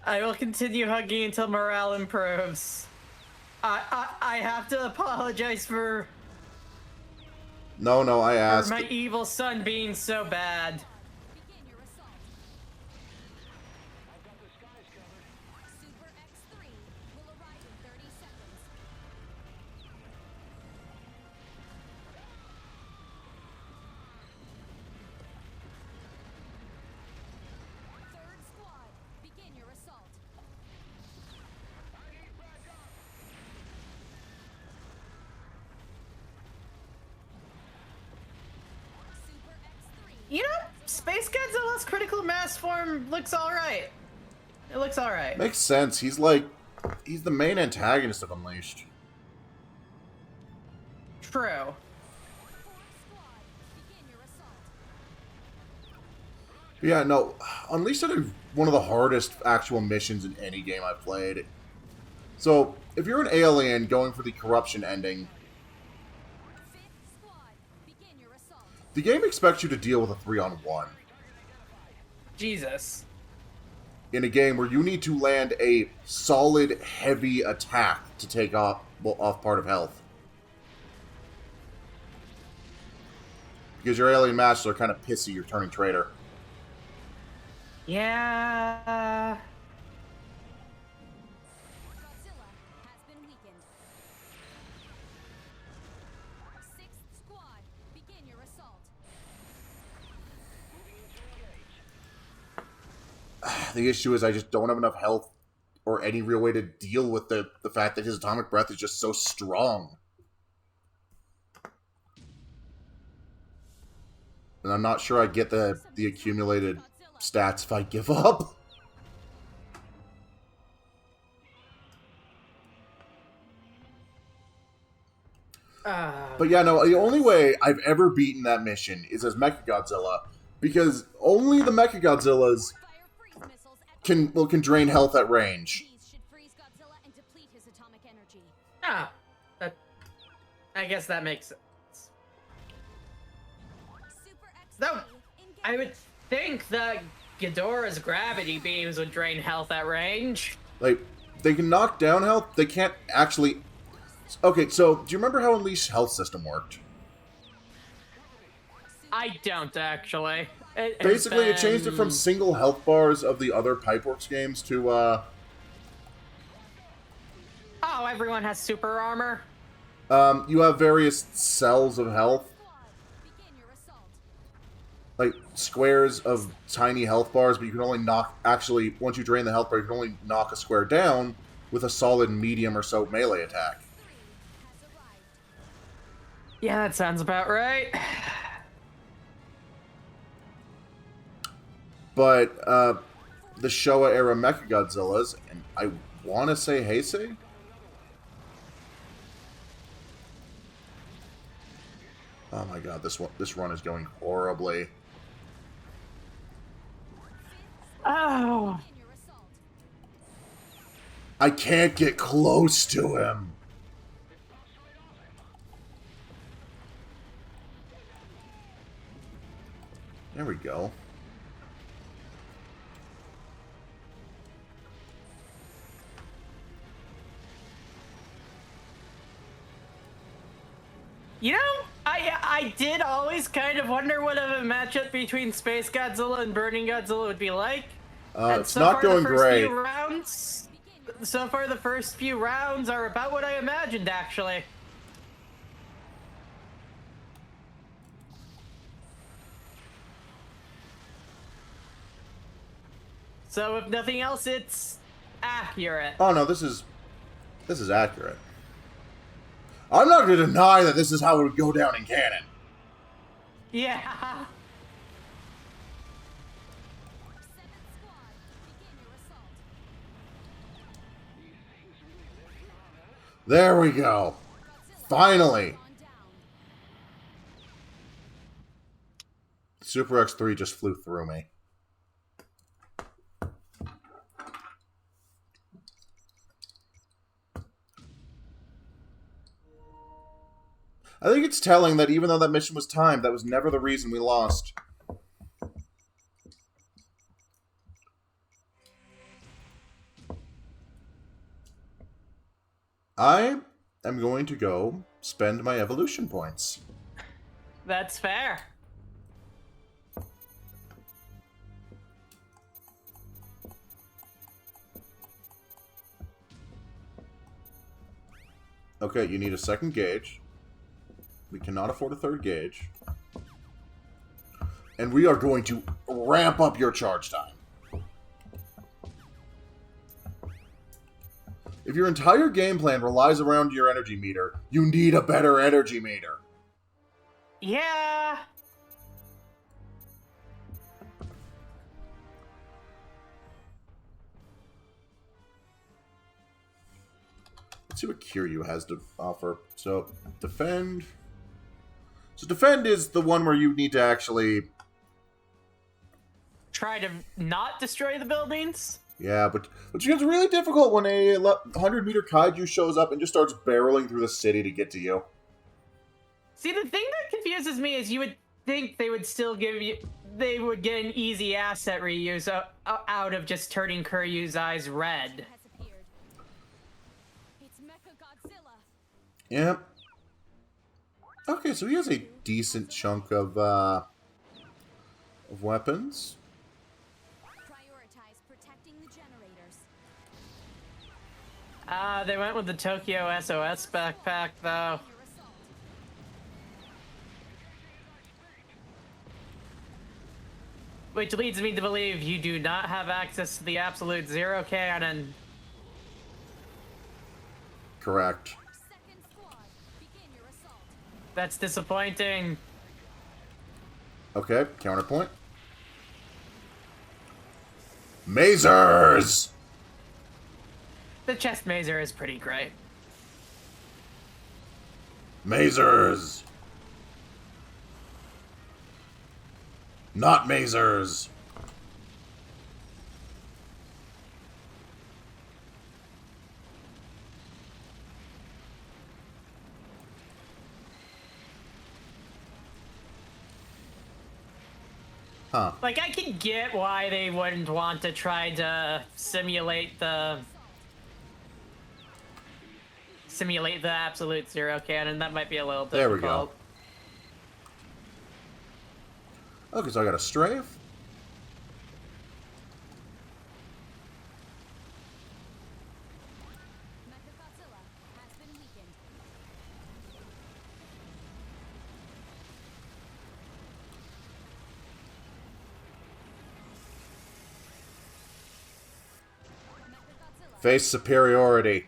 I will continue hugging until morale improves. I have to apologize for
No, I asked.
my evil son being so bad.
Begin your assault. Super X3 will arrive in 30 seconds. Third squad, begin your assault. Super X3
You know, Space Godzilla's critical mass form looks alright. It looks alright.
Makes sense. He's the main antagonist of Unleashed.
True.
Fourth squad, begin your assault.
Yeah, no, Unleashed had one of the hardest actual missions in any game I've played. So, if you're an alien going for the corruption ending,
Fifth squad, begin your assault.
The game expects you to deal with a 3-on-1
Jesus.
in a game where you need to land a solid, heavy attack to take off part of health. Because your alien masters are kind of pissy you're turning traitor.
Yeah.
Godzilla has been weakened. Sixth squad, begin your assault.
The issue is I just don't have enough health or any real way to deal with the fact that his atomic breath is just so strong. And I'm not sure I get the accumulated stats if I give up. But yeah, no, the only way I've ever beaten that mission is as Mechagodzilla, because only the Mechagodzillas
Fire freeze missiles at
can drain health at range.
These should freeze Godzilla and deplete his atomic energy.
Ah, I guess that makes sense.
Super X
No, I would think that Ghidorah's gravity beams would drain health at range.
Like, they can knock down health, they can't actually... Okay, so, do you remember how Unleashed Health System worked?
I don't actually.
Basically, it changed it from single health bars of the other Pipeworks games to,
Oh, everyone has super armor?
you have various cells of health,
Squad, begin your assault.
like squares of tiny health bars, but you can only knock, actually, once you drain the health bar, you can only knock a square down with a solid medium or so melee attack.
3 has arrived.
Yeah, that sounds about right.
But, the Showa-era Mechagodzillas, and I want to say Heisei? Oh my god, this run is going horribly.
Oh.
Begin your assault.
I can't get close to him. There we go.
You know, I did always kind of wonder what a matchup between Space Godzilla and Burning Godzilla would be like. And
It's
so
not
far,
going
the first
great.
few rounds, so far the first few rounds are about what I imagined, actually. So if nothing else, it's accurate.
Oh no, this is accurate. I'm not going to deny that this is how it would go down in canon.
Yeah.
7th squad, begin your assault.
There we go.
Godzilla
Finally.
gone down.
Super X3 just flew through me. I think it's telling that even though that mission was timed, that was never the reason we lost. I am going to go spend my evolution points.
That's fair.
Okay, you need a second gauge. We cannot afford a third gauge. And we are going to ramp up your charge time. If your entire game plan relies around your energy meter, you need a better energy meter.
Yeah.
Let's see what Kiryu has to offer. So, defend. So, defend is the one where you need to actually...
Try to not destroy the buildings.
Yeah, but it gets really difficult when a 100-meter kaiju shows up and just starts barreling through the city to get to you.
See, the thing that confuses me is you would think they would still give you. They would get an easy asset reuse out of just turning Kuryu's eyes red.
Has appeared. It's Mecha Godzilla.
Yep. Okay, so he has a decent chunk of weapons.
Prioritize protecting the generators.
They went with the Tokyo SOS backpack, though.
Your assault.
Which leads me to believe you do not have access to the Absolute Zero cannon.
Correct.
Second squad, begin your assault.
That's disappointing.
Okay, counterpoint. Masers!
The chest mazer is pretty great.
Masers! Not masers! Huh.
Like, I can get why they wouldn't want to try to simulate the Absolute Zero cannon. That might be a little difficult.
There we go. Okay, so I got a strafe.
Mechagodzilla has been weakened. Mechagodzilla
Face superiority.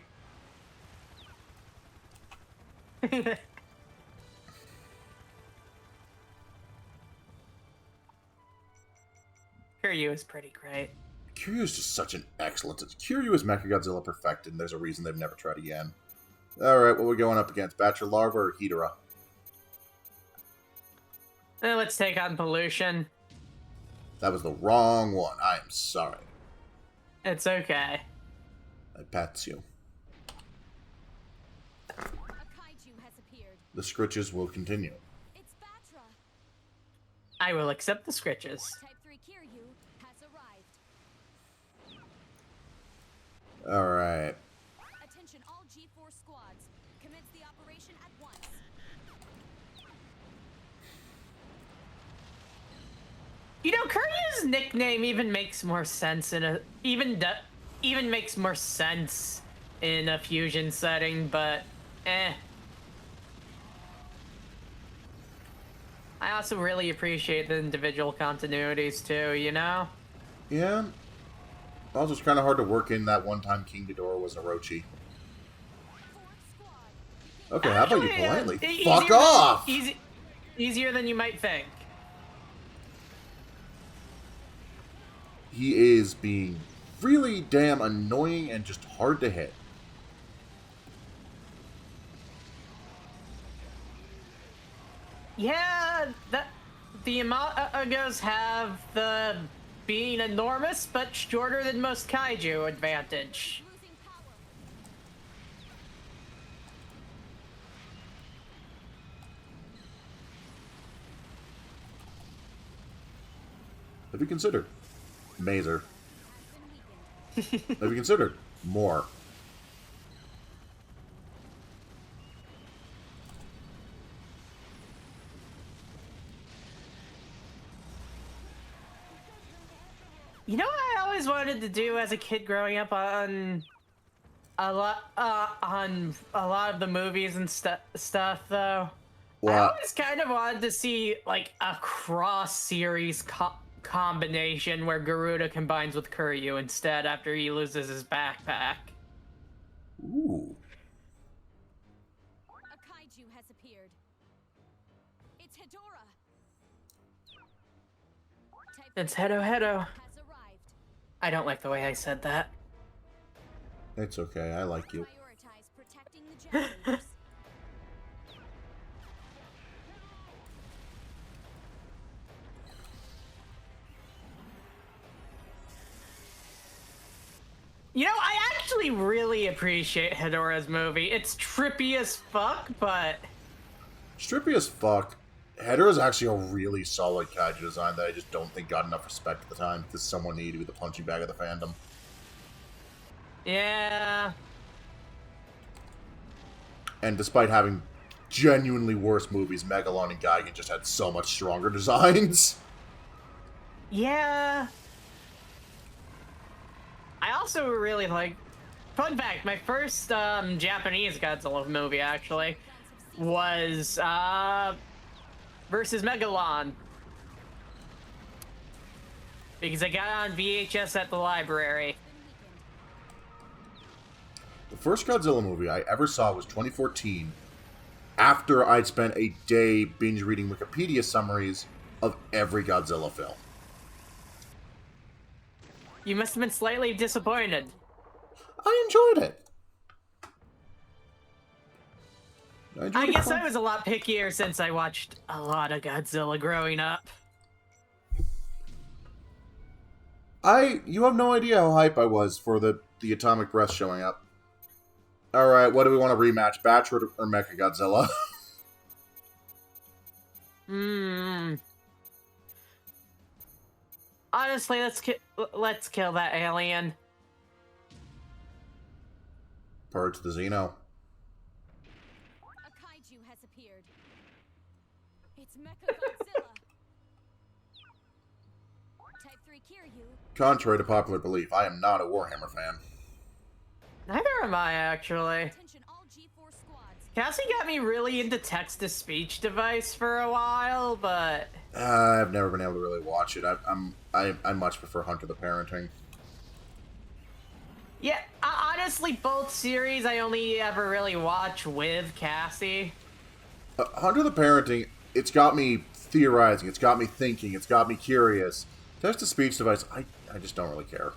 Kiryu is pretty great.
Kiryu is just such an excellent... Kiryu is Mechagodzilla perfected, and there's a reason they've never tried again. Alright, what are we going up against? Bachelor Larva or Hedorah?
Let's take on pollution.
That was the wrong one. I am sorry.
It's okay.
I pats you.
A kaiju has appeared.
The scritches will continue.
It's Batra.
I will accept the scritches.
Type 3 Kiryu has arrived.
Alright.
Attention all G4 squads. Commence the operation at once.
You know, Kuryu's nickname even makes more sense in a even makes more sense in a fusion setting, but eh. I also really appreciate the individual continuities too, you know?
Yeah. Also, it's kind of hard to work in that one time King Ghidorah was Orochi.
Fourth squad.
Okay, how about you
Actually,
politely?
easier
Fuck
than-
off!
Easier than you might think.
He is being really damn annoying and just hard to hit.
Yeah, the Amagos have the being enormous but shorter than most kaiju advantage.
Losing power.
Have you considered Mazer?
Has been weakened.
Have you considered more?
You know what I always wanted to do as a kid growing up on a lot of the movies and stuff though? I
What?
always kind of wanted to see like a cross series combination where Garuda combines with Kuryu instead after he loses his backpack.
Ooh.
A kaiju has appeared. It's Hedorah.
It's Hedo Hedo.
Has arrived.
I don't like the way I said that.
It's okay, I like you.
Prioritize protecting the generators.
You know, I actually really appreciate Hedorah's movie. It's trippy as fuck, but
Strippy as fuck. Hedorah is actually a really solid kaiju design that I just don't think got enough respect at the time, because someone needed to be the punching bag of the fandom.
Yeah.
And despite having genuinely worse movies, Megalon and Gigan just had so much stronger designs.
Yeah. I also really like... Fun fact, my first Japanese Godzilla movie, actually, was versus Megalon. Because I got it on VHS at the library.
The first Godzilla movie I ever saw was 2014, after I'd spent a day binge reading Wikipedia summaries of every Godzilla film.
You must have been slightly disappointed.
I enjoyed it.
I guess I was a lot pickier since I watched a lot of Godzilla growing up.
You have no idea how hype I was for the Atomic Breath showing up. Alright, what do we want to rematch? Batch or Mechagodzilla?
Honestly, let's kill that alien.
Purge the Xeno.
A kaiju has appeared. It's Mechagodzilla. Type 3 Kiryu.
Contrary to popular belief, I am not a Warhammer fan.
Neither am I, actually.
Attention all G4 squads.
Cassie got me really into text-to-speech device for a while, but...
I've never been able to really watch it. I much prefer Hunter the Parenting.
Yeah, honestly, both series I only ever really watch with Cassie.
Hunter the Parenting, it's got me theorizing, it's got me thinking, it's got me curious. Text-to-speech device, I just don't really care.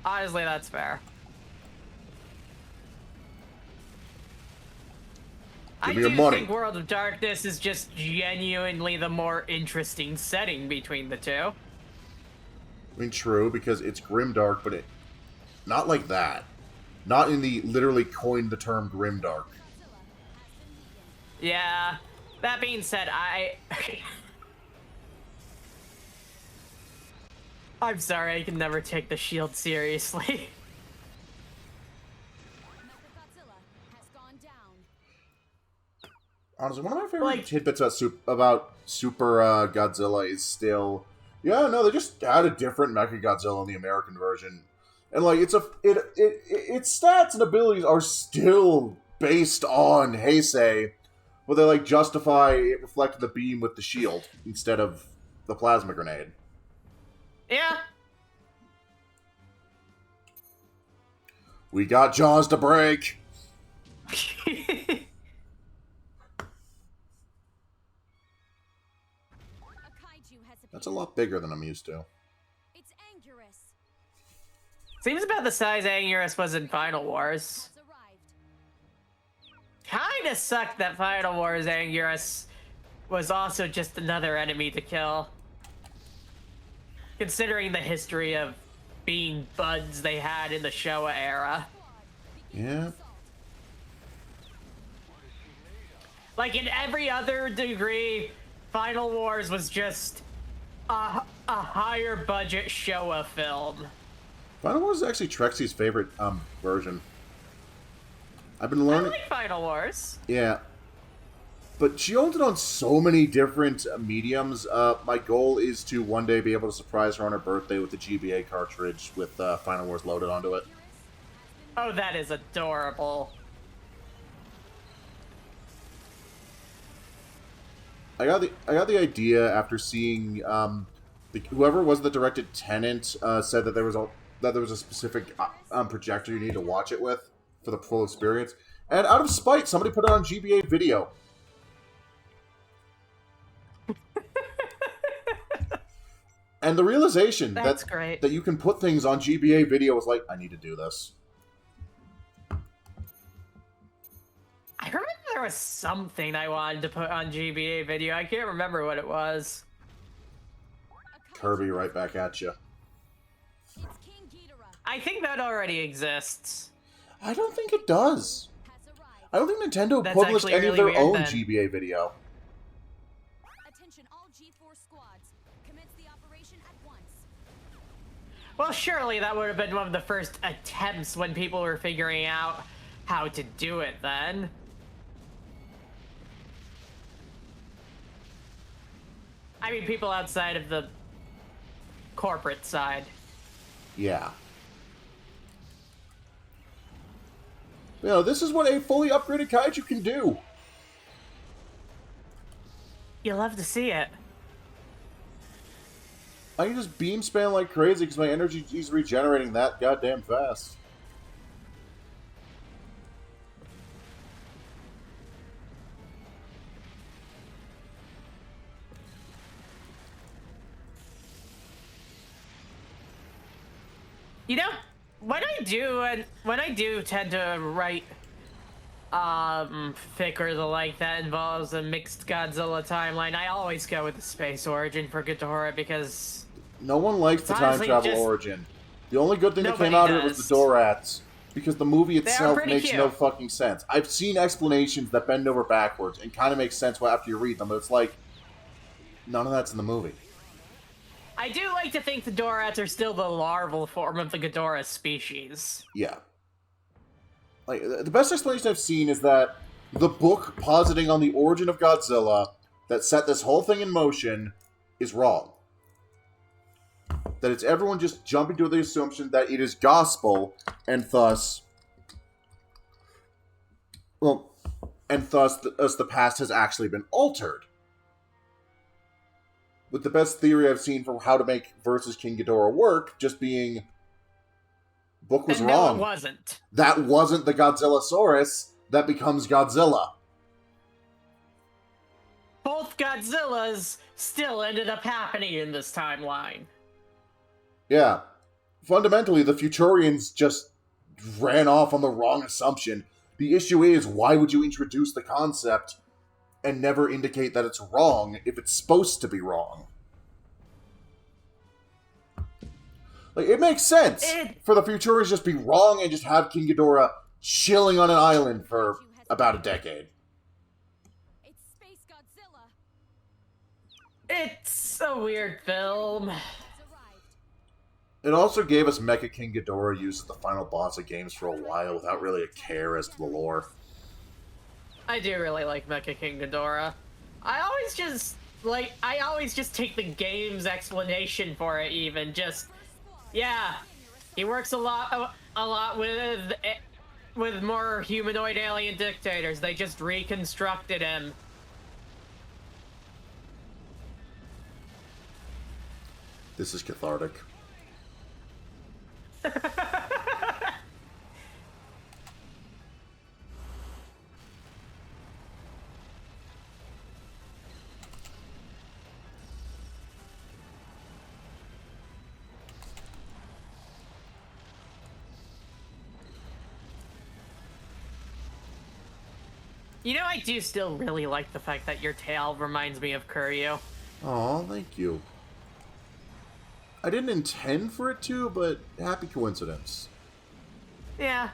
Honestly, that's fair.
Give
I
me your
do
money.
think World of Darkness is just genuinely the more interesting setting between the two.
I mean, true, because it's grimdark, but not like that. Not in the literally coined the term grimdark.
Yeah. That being said, I'm sorry, I can never take the Shield seriously.
Mechagodzilla has gone down.
Honestly, one of my favorite tidbits about Super Godzilla is still... Yeah, no, they just had a different Mechagodzilla in the American version. And, like, its stats and abilities are still based on Heisei, but they, like, justify it reflecting the beam with the shield instead of the plasma grenade.
Yeah.
We got jaws to break! That's a lot bigger than I'm used to.
It's Anguirus.
Seems about the size Anguirus was in Final Wars.
Has arrived.
Kinda sucked that Final Wars Anguirus was also just another enemy to kill. Considering the history of being buds they had in the Showa era.
Yeah.
Like, in every other degree, Final Wars was just a higher budget Showa film.
Final Wars is actually Trexie's favorite version. I've been
I
learning...
like Final Wars.
Yeah. But she owns it on so many different mediums. My goal is to one day be able to surprise her on her birthday with the GBA cartridge with Final Wars loaded onto it.
Oh, that is adorable.
I got the idea after seeing whoever was the directed Tenant said that there was a specific projector you need to watch it with for the full experience, and out of spite, somebody put it on GBA video. And the realization
That's great.
that you can put things on GBA video was like, I need to do this.
I remember there was something I wanted to put on GBA video. I can't remember what it was.
Kirby, right back at you.
It's King Ghidorah.
I think that already exists.
I don't think it does.
Has arrived.
I don't think Nintendo
That's
published
actually
any of
really
their
weird
own
then.
GBA video.
Attention all G4 squads. Commence the operation at once.
Well, surely that would have been one of the first attempts when people were figuring out how to do it then. I mean, people outside of the corporate side.
Yeah. You know, this is what a fully upgraded kaiju can do.
You love to see it.
I can just beam spam like crazy because my energy is regenerating that goddamn fast.
You know, when I do tend to write fic or the like that involves a mixed Godzilla timeline, I always go with the space origin for Ghidorah because
No one likes the time
honestly
travel
just-
origin. The only good thing that came
Nobody
out of it was
does.
the Dorats. Because the movie itself
pretty
makes no
cute.
fucking sense. I've seen explanations that bend over backwards and kind of make sense after you read them, but it's like, none of that's in the movie.
I do like to think the Dorats are still the larval form of the Ghidorah species.
Yeah. Like, the best explanation I've seen is that the book positing on the origin of Godzilla that set this whole thing in motion is wrong. That it's everyone just jumping to the assumption that it is gospel, and thus... Well, and thus the past has actually been altered. With the best theory I've seen for how to make versus King Ghidorah work just being... Book was
And
wrong.
no, it wasn't.
That wasn't the Godzillasaurus that becomes Godzilla.
Both Godzillas still ended up happening in this timeline.
Yeah. Fundamentally, the Futurians just ran off on the wrong assumption. The issue is, why would you introduce the concept and never indicate that it's wrong if it's supposed to be wrong? Like, it makes sense for the Futurians just be wrong and just have King Ghidorah chilling on an island for about a decade.
It's Space Godzilla.
It's a weird film.
It's arrived.
It also gave us Mecha King Ghidorah used as the final boss of games for a while without really a care as to the lore.
I do really like Mecha King Ghidorah. I always just take the game's explanation for it even, just... Yeah, he works a lot with more humanoid alien dictators. They just reconstructed him.
This is cathartic.
You know, I do still really like the fact that your tail reminds me of Kuryu.
Aw, thank you. I didn't intend for it to, but happy coincidence.
Yeah.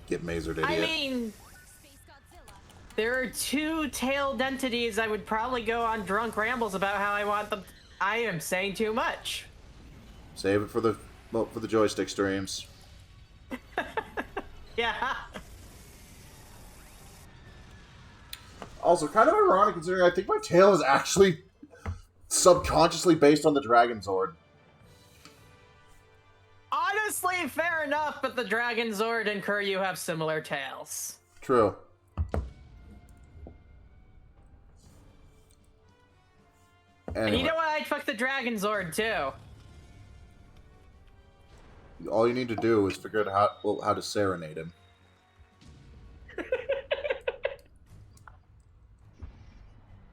Get mazored, idiot.
I mean,
Space Godzilla.
there are two tailed entities I would probably go on drunk rambles about how I want them. I am saying too much.
Save it for the joystick streams.
Yeah.
Also, kind of ironic considering I think my tail is actually subconsciously based on the Dragon Zord.
Honestly, fair enough, but the Dragon Zord and Kuryu have similar tails.
True.
And
Anyway,
you know what? I'd fuck the Dragon Zord too.
all you need to do is figure out how to serenade him.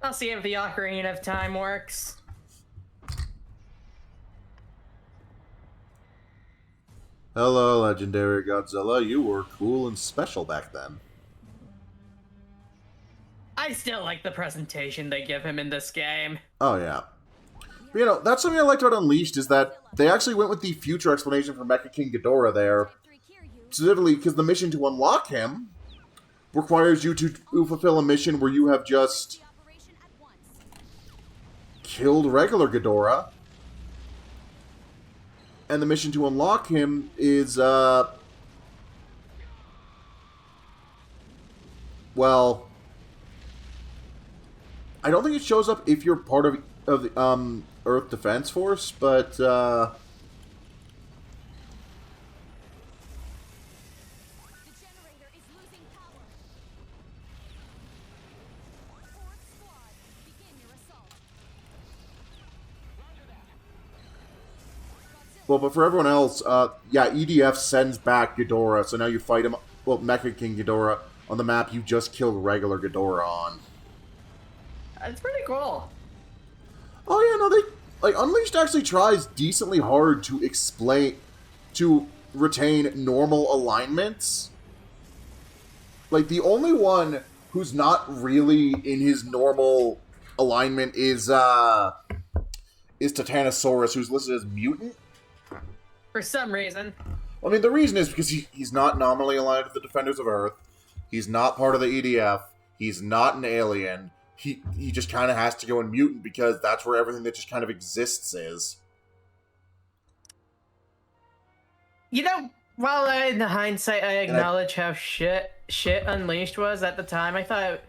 I'll see if the Ocarina of Time works.
Hello, legendary Godzilla. You were cool and special back then.
I still like the presentation they give him in this game.
Oh, yeah.
We
But, you know, that's something I liked about Unleashed, is that they actually went with the future explanation for Mecha King Ghidorah there. Specifically, because the mission to unlock him requires you to fulfill a mission where you have just killed regular Ghidorah. And the mission to unlock him is, well, I don't think it shows up if you're part of the Earth Defense Force, but
The generator is losing power. Fourth squad, begin your assault.
well, but for everyone else, yeah, EDF sends back Ghidorah, so now you fight him, well, Mecha King Ghidorah, on the map you just killed regular Ghidorah on.
It's pretty cool.
Oh yeah, no, like, Unleashed actually tries decently hard to retain normal alignments. Like, the only one who's not really in his normal alignment is Titanosaurus, who's listed as mutant.
For some reason.
I mean, the reason is because he's not nominally aligned with the Defenders of Earth. He's not part of the EDF. He's not an alien. He just kind of has to go in mutant because that's where everything that just kind of exists is.
You know, while in hindsight I acknowledge how shit Unleashed was at the time, I thought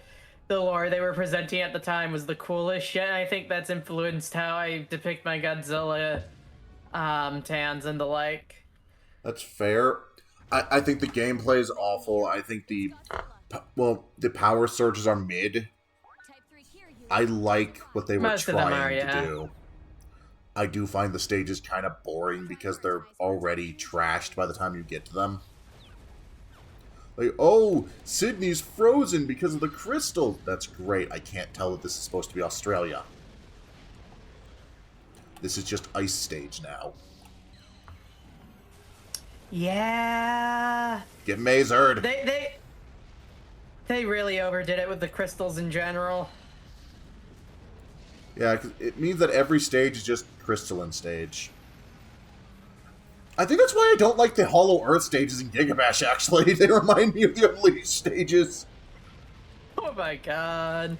the lore they were presenting at the time was the coolest shit, and I think that's influenced how I depict my Godzilla tans and the like.
That's fair. I think the gameplay is awful. I think the power surges are mid.
Type 3 here, you.
I like what they were
Most of them
trying
are,
to
yeah.
do. I do find the stages kind of boring because they're already trashed by the time you get to them. Like, oh, Sydney's frozen because of the crystal. That's great. I can't tell that this is supposed to be Australia. This is just ice stage now.
Yeah.
Get mazered.
They really overdid it with the crystals in general.
Yeah, 'cause it means that every stage is just crystalline stage. I think that's why I don't like the Hollow Earth stages in Gigabash, actually. They remind me of the Unleashed stages.
Oh my god.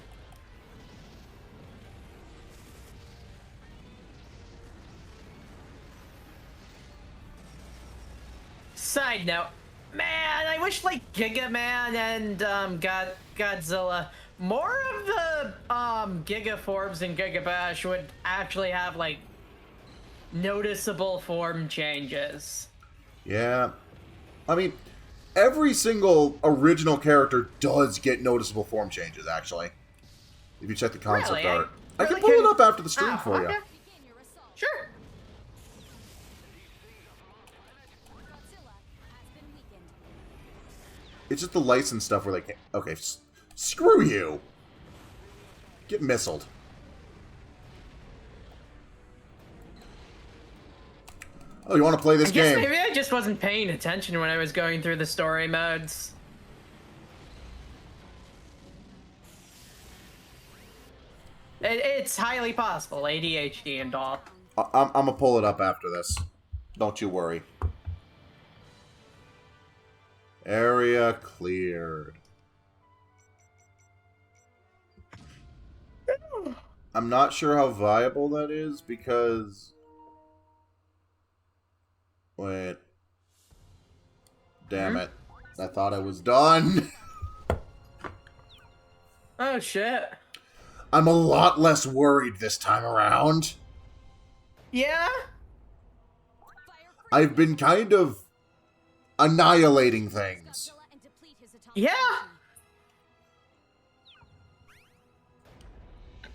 Side note, man, I wish like Giga Man and Godzilla, more of the Giga forms in Giga Bash would actually have like noticeable form changes.
Yeah. I mean, every single original character does get noticeable form changes, actually. If you check the concept
Really?
art.
I
I can
really
pull it
couldn't-
up after the stream
Oh,
for you.
okay.
Begin your assault.
Sure.
Godzilla has been weakened.
It's just the license stuff where they can't... Okay, screw you! Get missiled. Oh, you want to play this
I guess
game?
maybe I just wasn't paying attention when I was going through the story modes. It's highly possible, ADHD and all.
I'm gonna pull it up after this. Don't you worry. Area cleared. I'm not sure how viable that is because... Wait. Damn it. I thought I was done.
Oh shit.
I'm a lot less worried this time around.
Yeah?
Fire
I've been kind of annihilating things.
Godzilla and deplete his atomic
Yeah.
energy.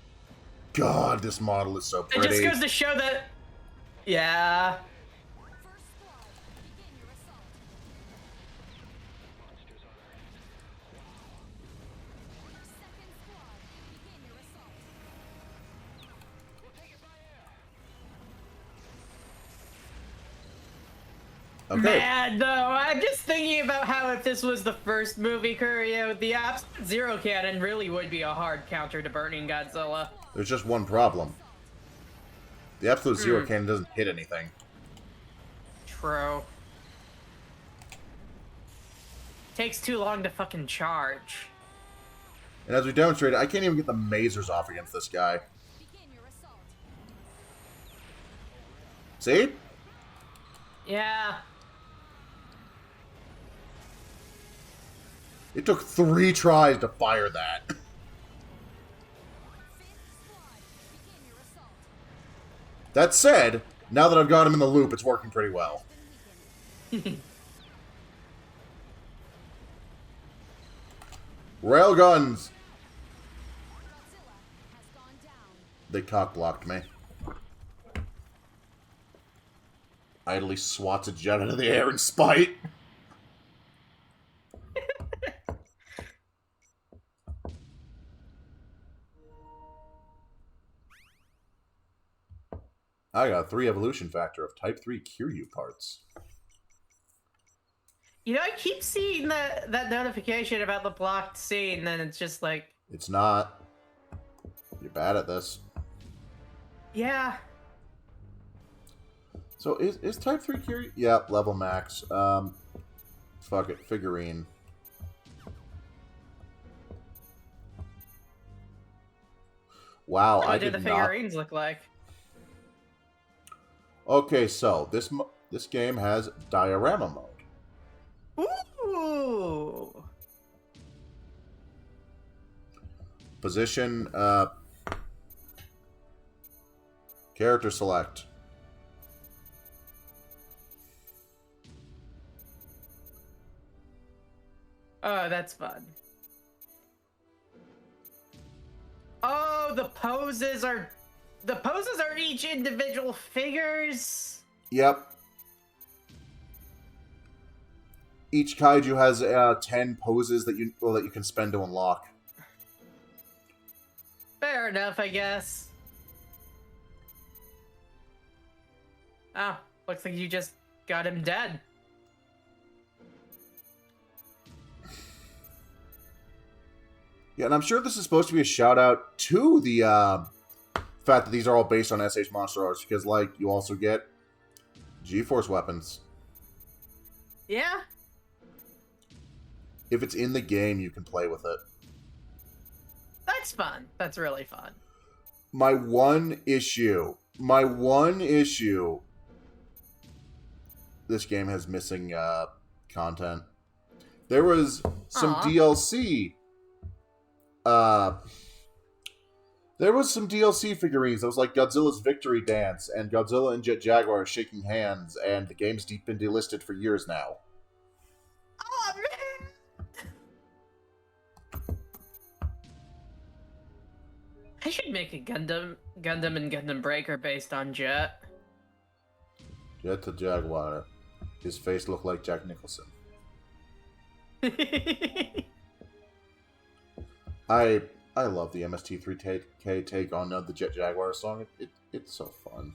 God, this model is so
It
pretty.
just goes to show that. Yeah.
First squad, begin your assault. Second squad, begin your assault.
Okay.
Man, no, I'm just thinking about how if this was the first movie, Curio, the Absolute Zero cannon really would be a hard counter to Burning Godzilla.
There's just one problem. The Absolute Zero Cannon doesn't hit anything.
True. Takes too long to fucking charge.
And as we demonstrated, I can't even get the masers off against this guy.
Begin your assault.
See?
Yeah.
It took 3 tries to fire that.
5th squad, begin your assault.
That said, now that I've got him in the loop, it's working pretty well. Railguns!
Godzilla has gone down.
They cock-blocked me. Idly swats a jet out of the air in spite. I got 3 evolution factor of Type 3 Kiryu parts.
You know, I keep seeing that notification about the blocked scene, and it's just like...
It's not. You're bad at this.
Yeah.
So is Type 3 Kiryu? Yep, level max. Fuck it, figurine. Wow,
What
I
do
did
the
not...
figurines look like?
Okay, so this game has diorama mode.
Ooh.
Position, character select.
Oh, that's fun. Oh, the poses are each individual figures.
Yep. Each kaiju has 10 poses that you can spend to unlock.
Fair enough, I guess. Oh, looks like you just got him dead.
Yeah, and I'm sure this is supposed to be a shout out to the fact that these are all based on SH Monster Arts, because like you also get G-Force weapons.
Yeah.
If it's in the game, you can play with it.
That's fun. That's really fun.
My one issue, this game has missing content. There was some
Aw.
DLC. There was some DLC figurines that was like Godzilla's Victory Dance, and Godzilla and Jet Jaguar are shaking hands, and the game's been delisted for years now.
Oh man! I should make a Gundam and Gundam Breaker based on Jet.
Jet to Jaguar. His face looked like Jack Nicholson. I love the MST3K take on the Jet Jaguar song. It's so fun.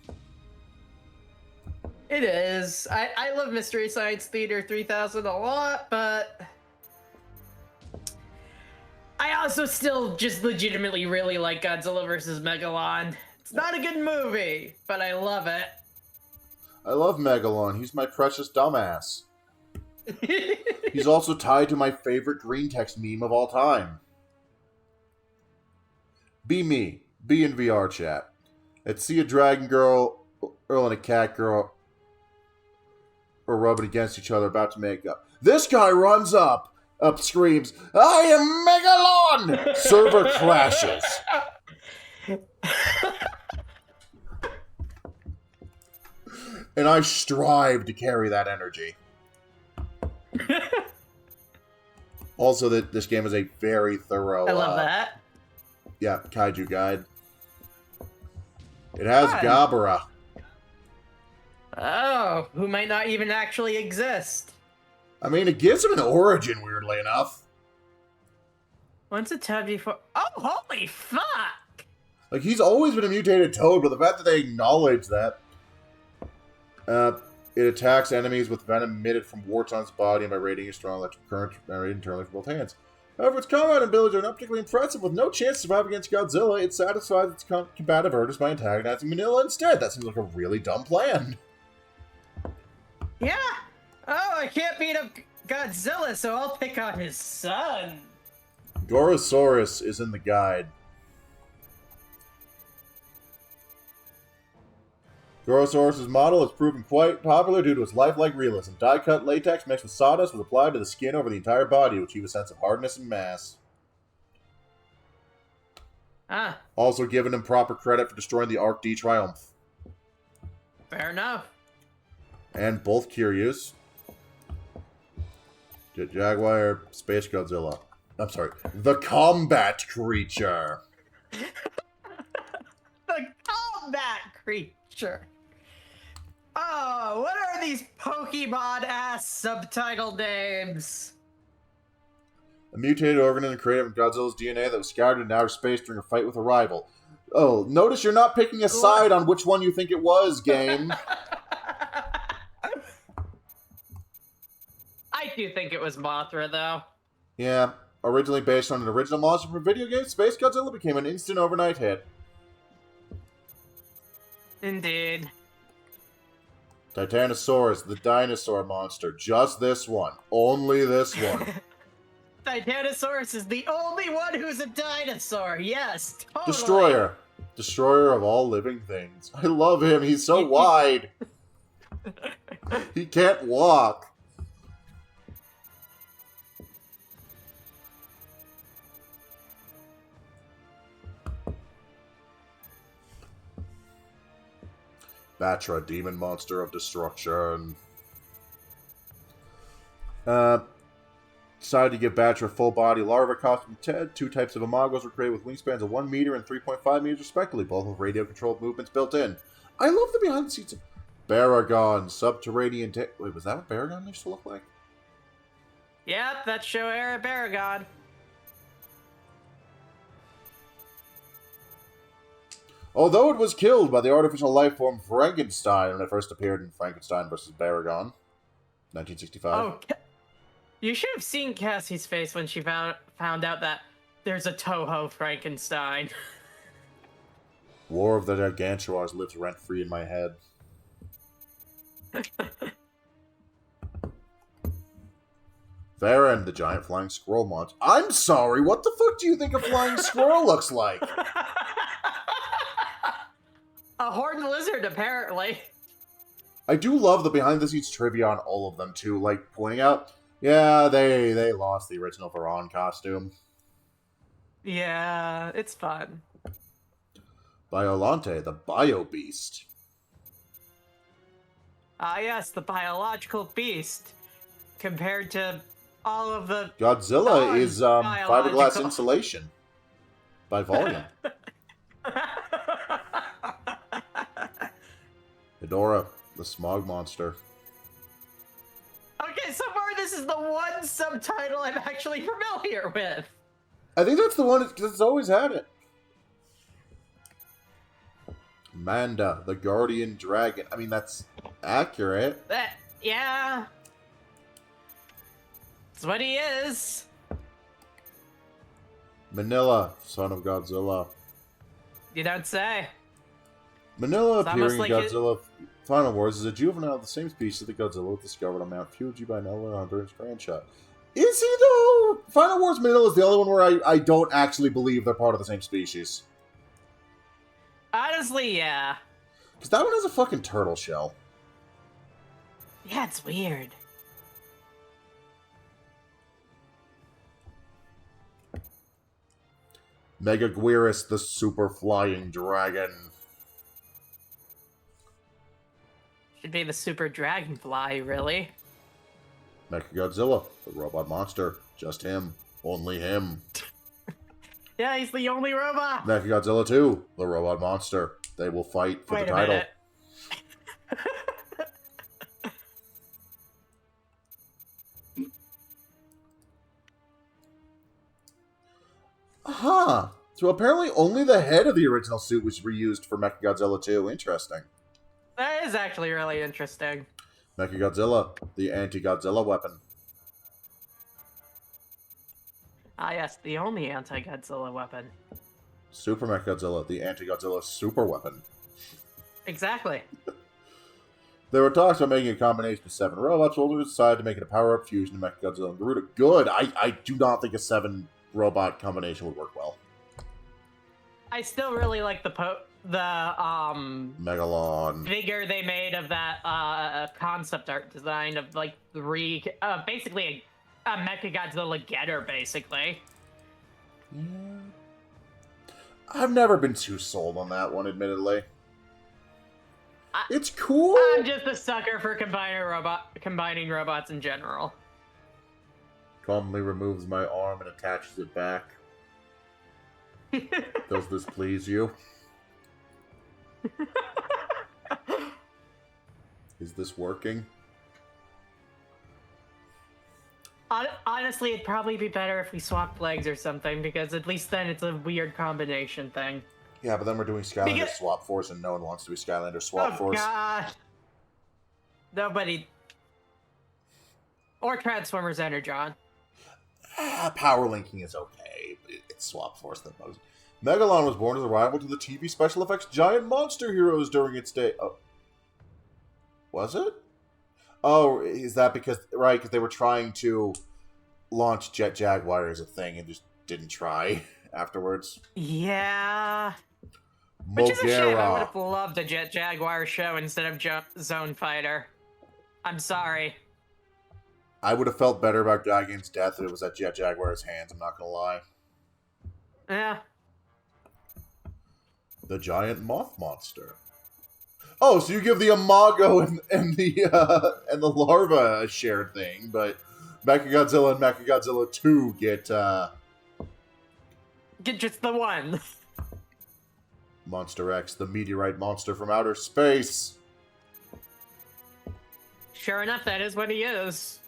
It is. I love Mystery Science Theater 3000 a lot, but I also still just legitimately really like Godzilla vs. Megalon. It's not a good movie, but I love it.
I love Megalon. He's my precious dumbass. He's also tied to my favorite green text meme of all time. Be me. Be in VR chat. Let's see a dragon girl and a cat girl are rubbing against each other about to make up. This guy runs up, screams, "I am Megalon!" Server crashes. And I strive to carry that energy. Also, that this game is a very thorough...
I love that.
Yeah, kaiju guide. It has
Fun.
Gabara.
Oh, who might not even actually exist.
I mean, it gives him an origin, weirdly enough.
Once a toad before... Oh, holy fuck!
Like, he's always been a mutated toad, but the fact that they acknowledge that... it attacks enemies with venom emitted from warts on its body and by radiating a strong electric current generated internally from both hands. However, its combat abilities are not particularly impressive. With no chance to survive against Godzilla, it satisfies its combative urges by antagonizing Manila instead. That seems like a really dumb plan.
Yeah. Oh, I can't beat up Godzilla, so I'll pick on his son.
Gorosaurus is in the guide. Gorosaurus' model has proven quite popular due to its lifelike realism. Die-cut latex mixed with sawdust was applied to the skin over the entire body, which gave a sense of hardness and mass.
Ah,
Also giving him proper credit for destroying the Arc de Triomphe.
fair enough.
And both Kiryus. Jaguar, Space Godzilla. I'm sorry, the combat creature.
The combat creature. Oh, what are these Pokemon-ass subtitle names?
A mutated organism created from Godzilla's DNA that was scattered in outer space during a fight with a rival. Oh, notice you're not picking a side on which one you think it was, game.
I do think it was Mothra, though.
Yeah, originally based on an original monster from a video game, Space Godzilla became an instant overnight hit.
Indeed.
Titanosaurus, the dinosaur monster. Just this one. Only this one.
Titanosaurus is the only one who's a dinosaur. Yes, totally.
Destroyer. Destroyer of all living things. I love him. He's so wide. He can't walk. Batra, demon monster of destruction. Decided to give Batra a full-body larva costume Ted. Two types of Imagos were created with wingspans of 1 meter and 3.5 meters respectively, both with radio-controlled movements built in. I love the behind-the-scenes of Baragon, subterranean... Wait, was that what Baragon used to look like?
Yep, that's Show Era Baragon.
Although it was killed by the artificial life form Frankenstein when it first appeared in Frankenstein vs. Baragon, 1965.
Oh, you should have seen Cassie's face when she found out that there's a Toho Frankenstein.
War of the Gargantuars lives rent-free in my head. Varen, the giant flying squirrel monster. I'm sorry, what the fuck do you think a flying squirrel looks like?
A horned lizard, apparently.
I do love the behind-the-scenes trivia on all of them, too, like, pointing out, yeah, they lost the original Varan costume.
Yeah, it's fun.
Biolante, the Bio Beast.
Ah, yes, the biological beast. Compared to all of the...
Godzilla is
non-biological.
fiberglass insulation. By volume. Hedorah, the smog monster.
Okay, so far this is the one subtitle I'm actually familiar with.
I think that's the one, because it's always had it. Manda, the guardian dragon. I mean, that's accurate.
Yeah. That's what he is.
Manila, son of Godzilla.
You don't say.
Manila
It's
appearing in
almost like
Godzilla Final Wars is a juvenile of the same species that Godzilla discovered on Mount Fuji by Nella under his grandchild. Is he though? Final Wars Manila is the only one where I don't actually believe they're part of the same species.
Honestly, yeah.
Because that one has a fucking turtle shell.
Yeah, it's weird.
Megaguirus, the super flying dragon.
Should be the super dragonfly, really.
Mechagodzilla, the robot monster. Just him. Only him.
Yeah, he's the only robot.
Mechagodzilla 2, the robot monster. They will fight for
Wait
the
a
title.
minute.
Huh. So apparently only the head of the original suit was reused for Mechagodzilla 2. Interesting.
That is actually really interesting.
Mechagodzilla, the anti-Godzilla weapon.
Ah, yes, the only anti-Godzilla weapon.
Super Mechagodzilla, the anti-Godzilla super weapon.
Exactly.
There were talks about making a combination of 7 robots, but we decided to make it a power-up fusion of Mechagodzilla and Garuda. Good! I do not think a 7-robot combination would work well.
I still really like the
Megalon.
figure they made of that concept art design of like basically a Mechagodzilla getter, basically.
Yeah. I've never been too sold on that one, admittedly. It's cool.
I'm just a sucker for combining robots in general.
Calmly removes my arm and attaches it back. Does this please you? Is this working?
Honestly, it'd probably be better if we swapped legs or something, because at least then it's a weird combination thing.
Yeah, but then we're doing Skylander Swap Force, and no one wants to be Skylander Swap Force.
Oh god. Nobody. Or Transformers Energon.
Power linking is okay, but it's Swap Force that bugs. Megalon was born as a rival to the TV special effects giant monster heroes during its day. Oh. Was it? Oh, is that because... Right, because they were trying to launch Jet Jaguar as a thing and just didn't try afterwards.
Yeah. Which is a shame. I would have loved a Jet Jaguar show instead of Zone Fighter. I'm sorry.
I would have felt better about Gigan's death if it was at Jet Jaguar's hands, I'm not gonna lie.
Yeah.
The giant moth monster. Oh, so you give the Imago and the larva a shared thing, but Mechagodzilla and Mechagodzilla 2 get
just the one.
Monster X, the meteorite monster from outer space.
Sure enough, that is what he is.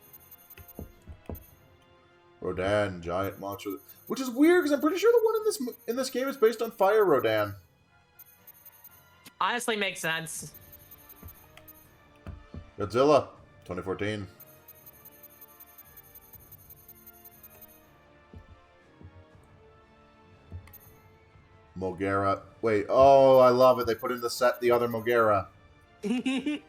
Rodan, giant monster, which is weird because I'm pretty sure the one in this game is based on Fire Rodan.
Honestly, makes sense.
Godzilla, 2014. Mogera. Wait, oh, I love it. They put in the set the other Mogera. It's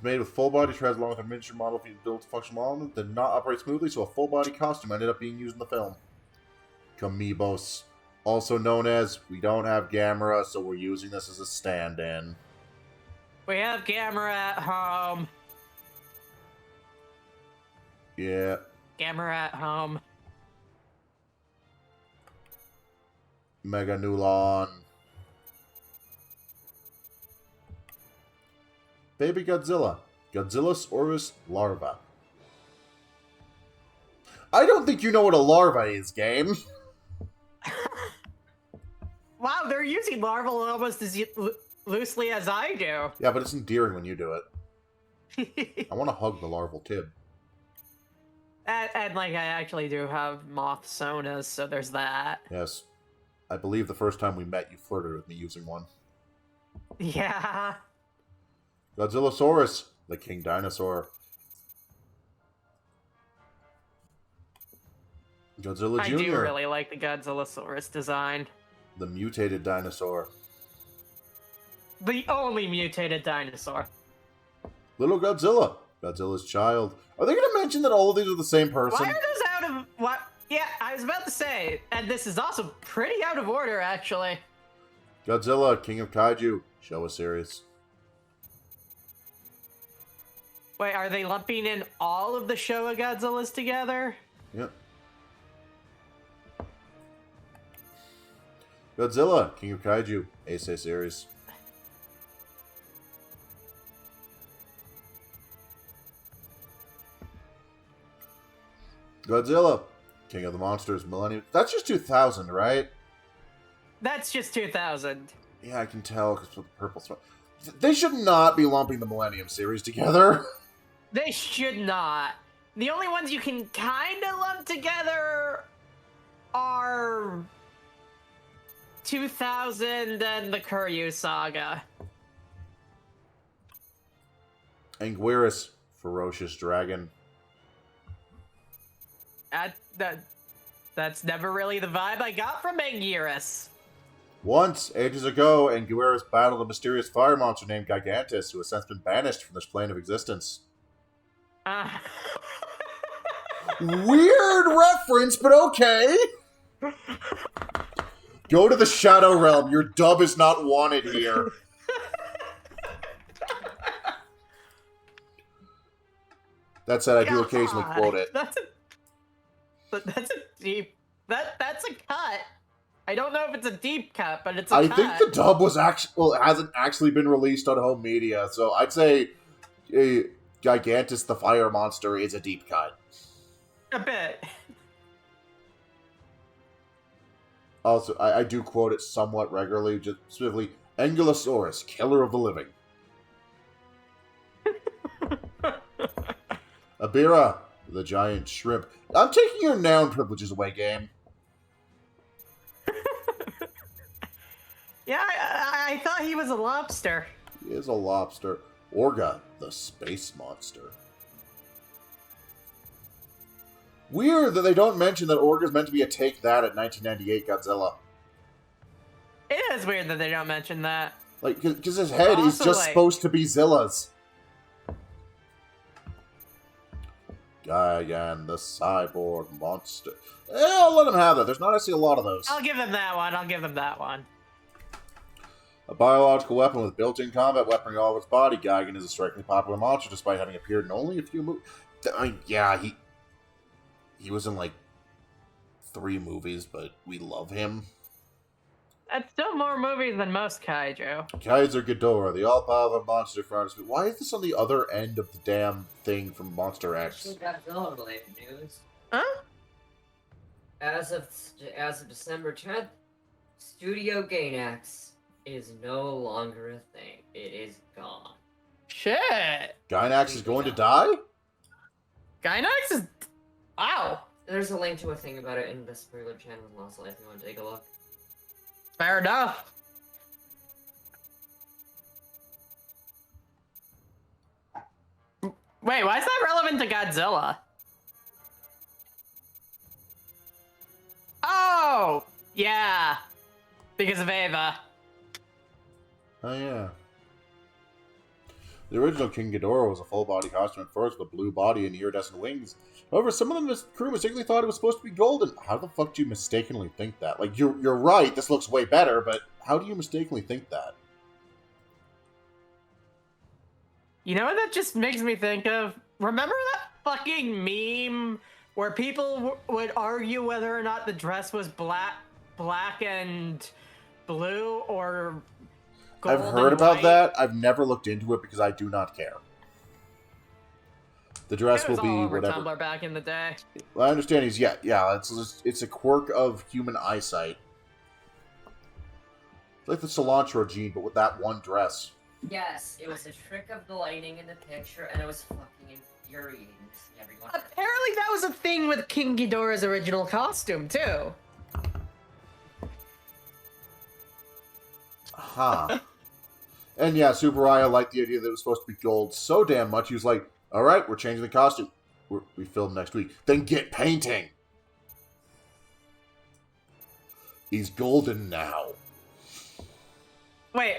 made with full body treads along with a miniature model for you to build functional element. Did not operate smoothly, so a full body costume ended up being used in the film. Kamibos. Also known as, we don't have Gamera, so we're using this as a stand-in.
We have Gamera at home.
Yeah.
Gamera at home.
Mega Nulon. Baby Godzilla. Godzillasaurus larva. I don't think you know what a larva is, game.
Wow, they're using larval almost as loosely as I do.
Yeah, but it's endearing when you do it. I want to hug the larval tib.
And like, I actually do have moth sonas, so there's that.
Yes. I believe the first time we met, you flirted with me using one.
Yeah.
Godzillasaurus, the king dinosaur. Godzilla Jr.
I do really like the Godzillasaurus design.
The mutated dinosaur.
The only mutated dinosaur.
Little Godzilla. Godzilla's child. Are they going to mention that all of these are the same person?
Why are those out of... What? Yeah, I was about to say, and this is also pretty out of order, actually.
Godzilla, King of Kaiju. Showa series.
Wait, are they lumping in all of the Showa Godzillas together?
Yep. Godzilla, King of Kaiju. Heisei series. Godzilla, King of the Monsters, Millennium. That's just 2000, right?
That's just 2000.
Yeah, I can tell because of the purple throat. They should not be lumping the Millennium series together.
They should not. The only ones you can kind of lump together are 2000 and the Kuryu Saga.
Anguirus, Ferocious Dragon.
that's never really the vibe I got from Anguirus.
Once, ages ago, Anguirus battled a mysterious fire monster named Gigantus, who has since been banished from this plane of existence. Weird reference, but okay. Go to the Shadow Realm. Your dub is not wanted here. That said, I do occasionally quote it.
That's a deep. That's a cut. I don't know if it's a deep cut, but it's a cut.
I think the dub was actually, well, it hasn't actually been released on home media, so I'd say Gigantus the Fire Monster is a deep cut.
A bit.
Also, I do quote it somewhat regularly, just specifically, Ankylosaurus, killer of the living. Abira, the giant shrimp. I'm taking your noun privileges away, game.
Yeah, I thought he was a lobster.
He is a lobster. Orga, the space monster. Weird that they don't mention that Orga's meant to be a take that at 1998 Godzilla.
It is weird that they don't mention that.
Like, because his head is
Also,
just
like,
supposed to be Zilla's. Gigan, the cyborg monster. I'll let him have that. There's not actually a lot of those.
I'll give them that one.
A biological weapon with built-in combat weaponry all over its body, Gigan is a strikingly popular monster despite having appeared in only a few movies. I mean, yeah, he was in like 3 movies, but we love him.
That's still more movies than most kaiju.
Kaiser Ghidorah, the all-powerful monster from outer space. Why is this on the other end of the damn thing from Monster X?
Actually, Godzilla related news.
Huh?
As of December 10th, Studio Gainax is no longer a thing. It is gone.
Shit.
Gynax is going to die?
Gynax is... Wow.
There's a link to a thing about it in the spoiler channel also if you want to take a look.
Fair enough. Wait, why is that relevant to Godzilla? Oh! Yeah. Because of Ava.
Oh, yeah. The original King Ghidorah was a full-body costume at first with a blue body and iridescent wings. However, some of the crew mistakenly thought it was supposed to be golden. How the fuck do you mistakenly think that? Like, you're right, this looks way better, but how do you mistakenly think that?
You know what that just makes me think of? Remember that fucking meme where people would argue whether or not the dress was black and blue or gold
I've heard
and
about
white?
that. I've never looked into it because I do not care. The dress
It was
will be
all over
whatever.
Tumblr back in the day.
Well, I understand he's yeah. It's a quirk of human eyesight. It's like the cilantro gene, but with that one dress.
Yes, it was a trick of the lighting in the picture, and it was fucking infuriating to see everyone.
Apparently that was a thing with King Ghidorah's original costume, too.
Huh. And yeah, Super Raya liked the idea that it was supposed to be gold so damn much, he was like, alright, we're changing the costume. We film next week. Then get painting! He's golden now.
Wait.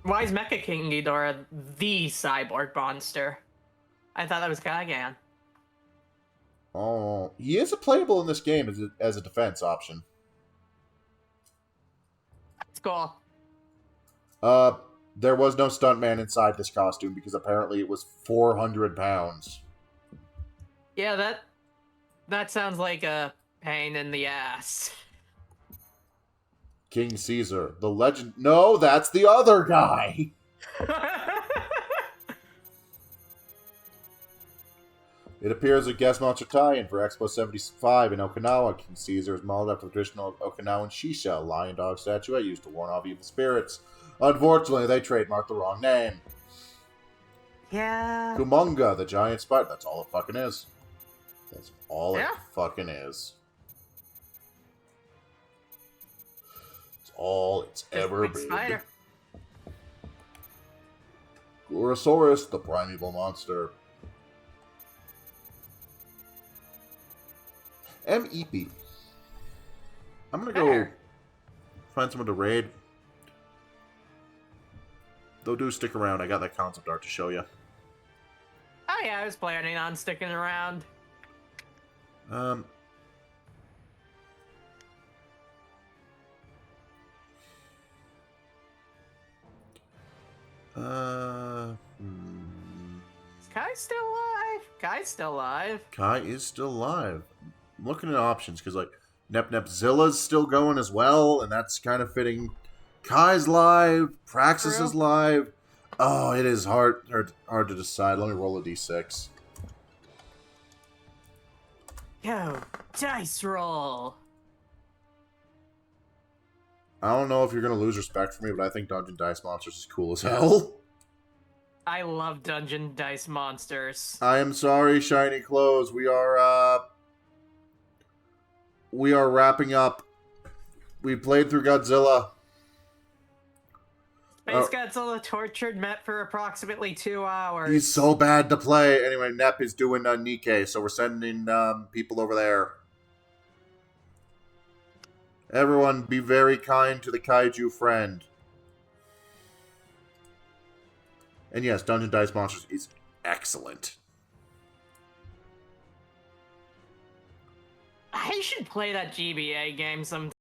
Why is Mecha King Ghidorah the cyborg monster? I thought that was Gigan.
Oh, he is playable in this game as a defense option.
That's cool.
There was no stuntman inside this costume because apparently it was 400 pounds.
Yeah, that sounds like a pain in the ass.
King Caesar, the legend. No, that's the other guy. It appears a guest monster tie-in for Expo 75 in Okinawa. King Caesar is modeled after the traditional Okinawan Shisha, lion dog statuette used to warn off evil spirits. Unfortunately, they trademarked the wrong name.
Yeah.
Kumonga, the giant spider. That's all it fucking is. That's all it fucking is. It's all it's ever been.
Spider.
Gorosaurus, the primeval monster. MEP. I'm gonna go
Fair.
find someone to raid. Though do stick around, I got that concept art to show you.
Oh yeah, I was planning on sticking around.
Um,
Is Kai still alive? Kai's still alive.
Kai is still alive. I'm looking at options because like Nepzilla's still going as well, and that's kind of fitting. Kai's live. Praxis
True.
is live. Oh, it is hard to decide. Let me roll a d6.
Yo, dice roll.
I don't know if you're gonna lose respect for me, but I think Dungeon Dice Monsters is cool as hell.
I love Dungeon Dice Monsters.
I am sorry, Shiny Clothes. We are wrapping up. We played through Godzilla.
Space Godzilla tortured Met for approximately 2 hours.
He's so bad to play. Anyway, Nep is doing Nikkei, so we're sending people over there. Everyone, be very kind to the kaiju friend. And yes, Dungeon Dice Monsters is excellent.
I should play that GBA game sometime.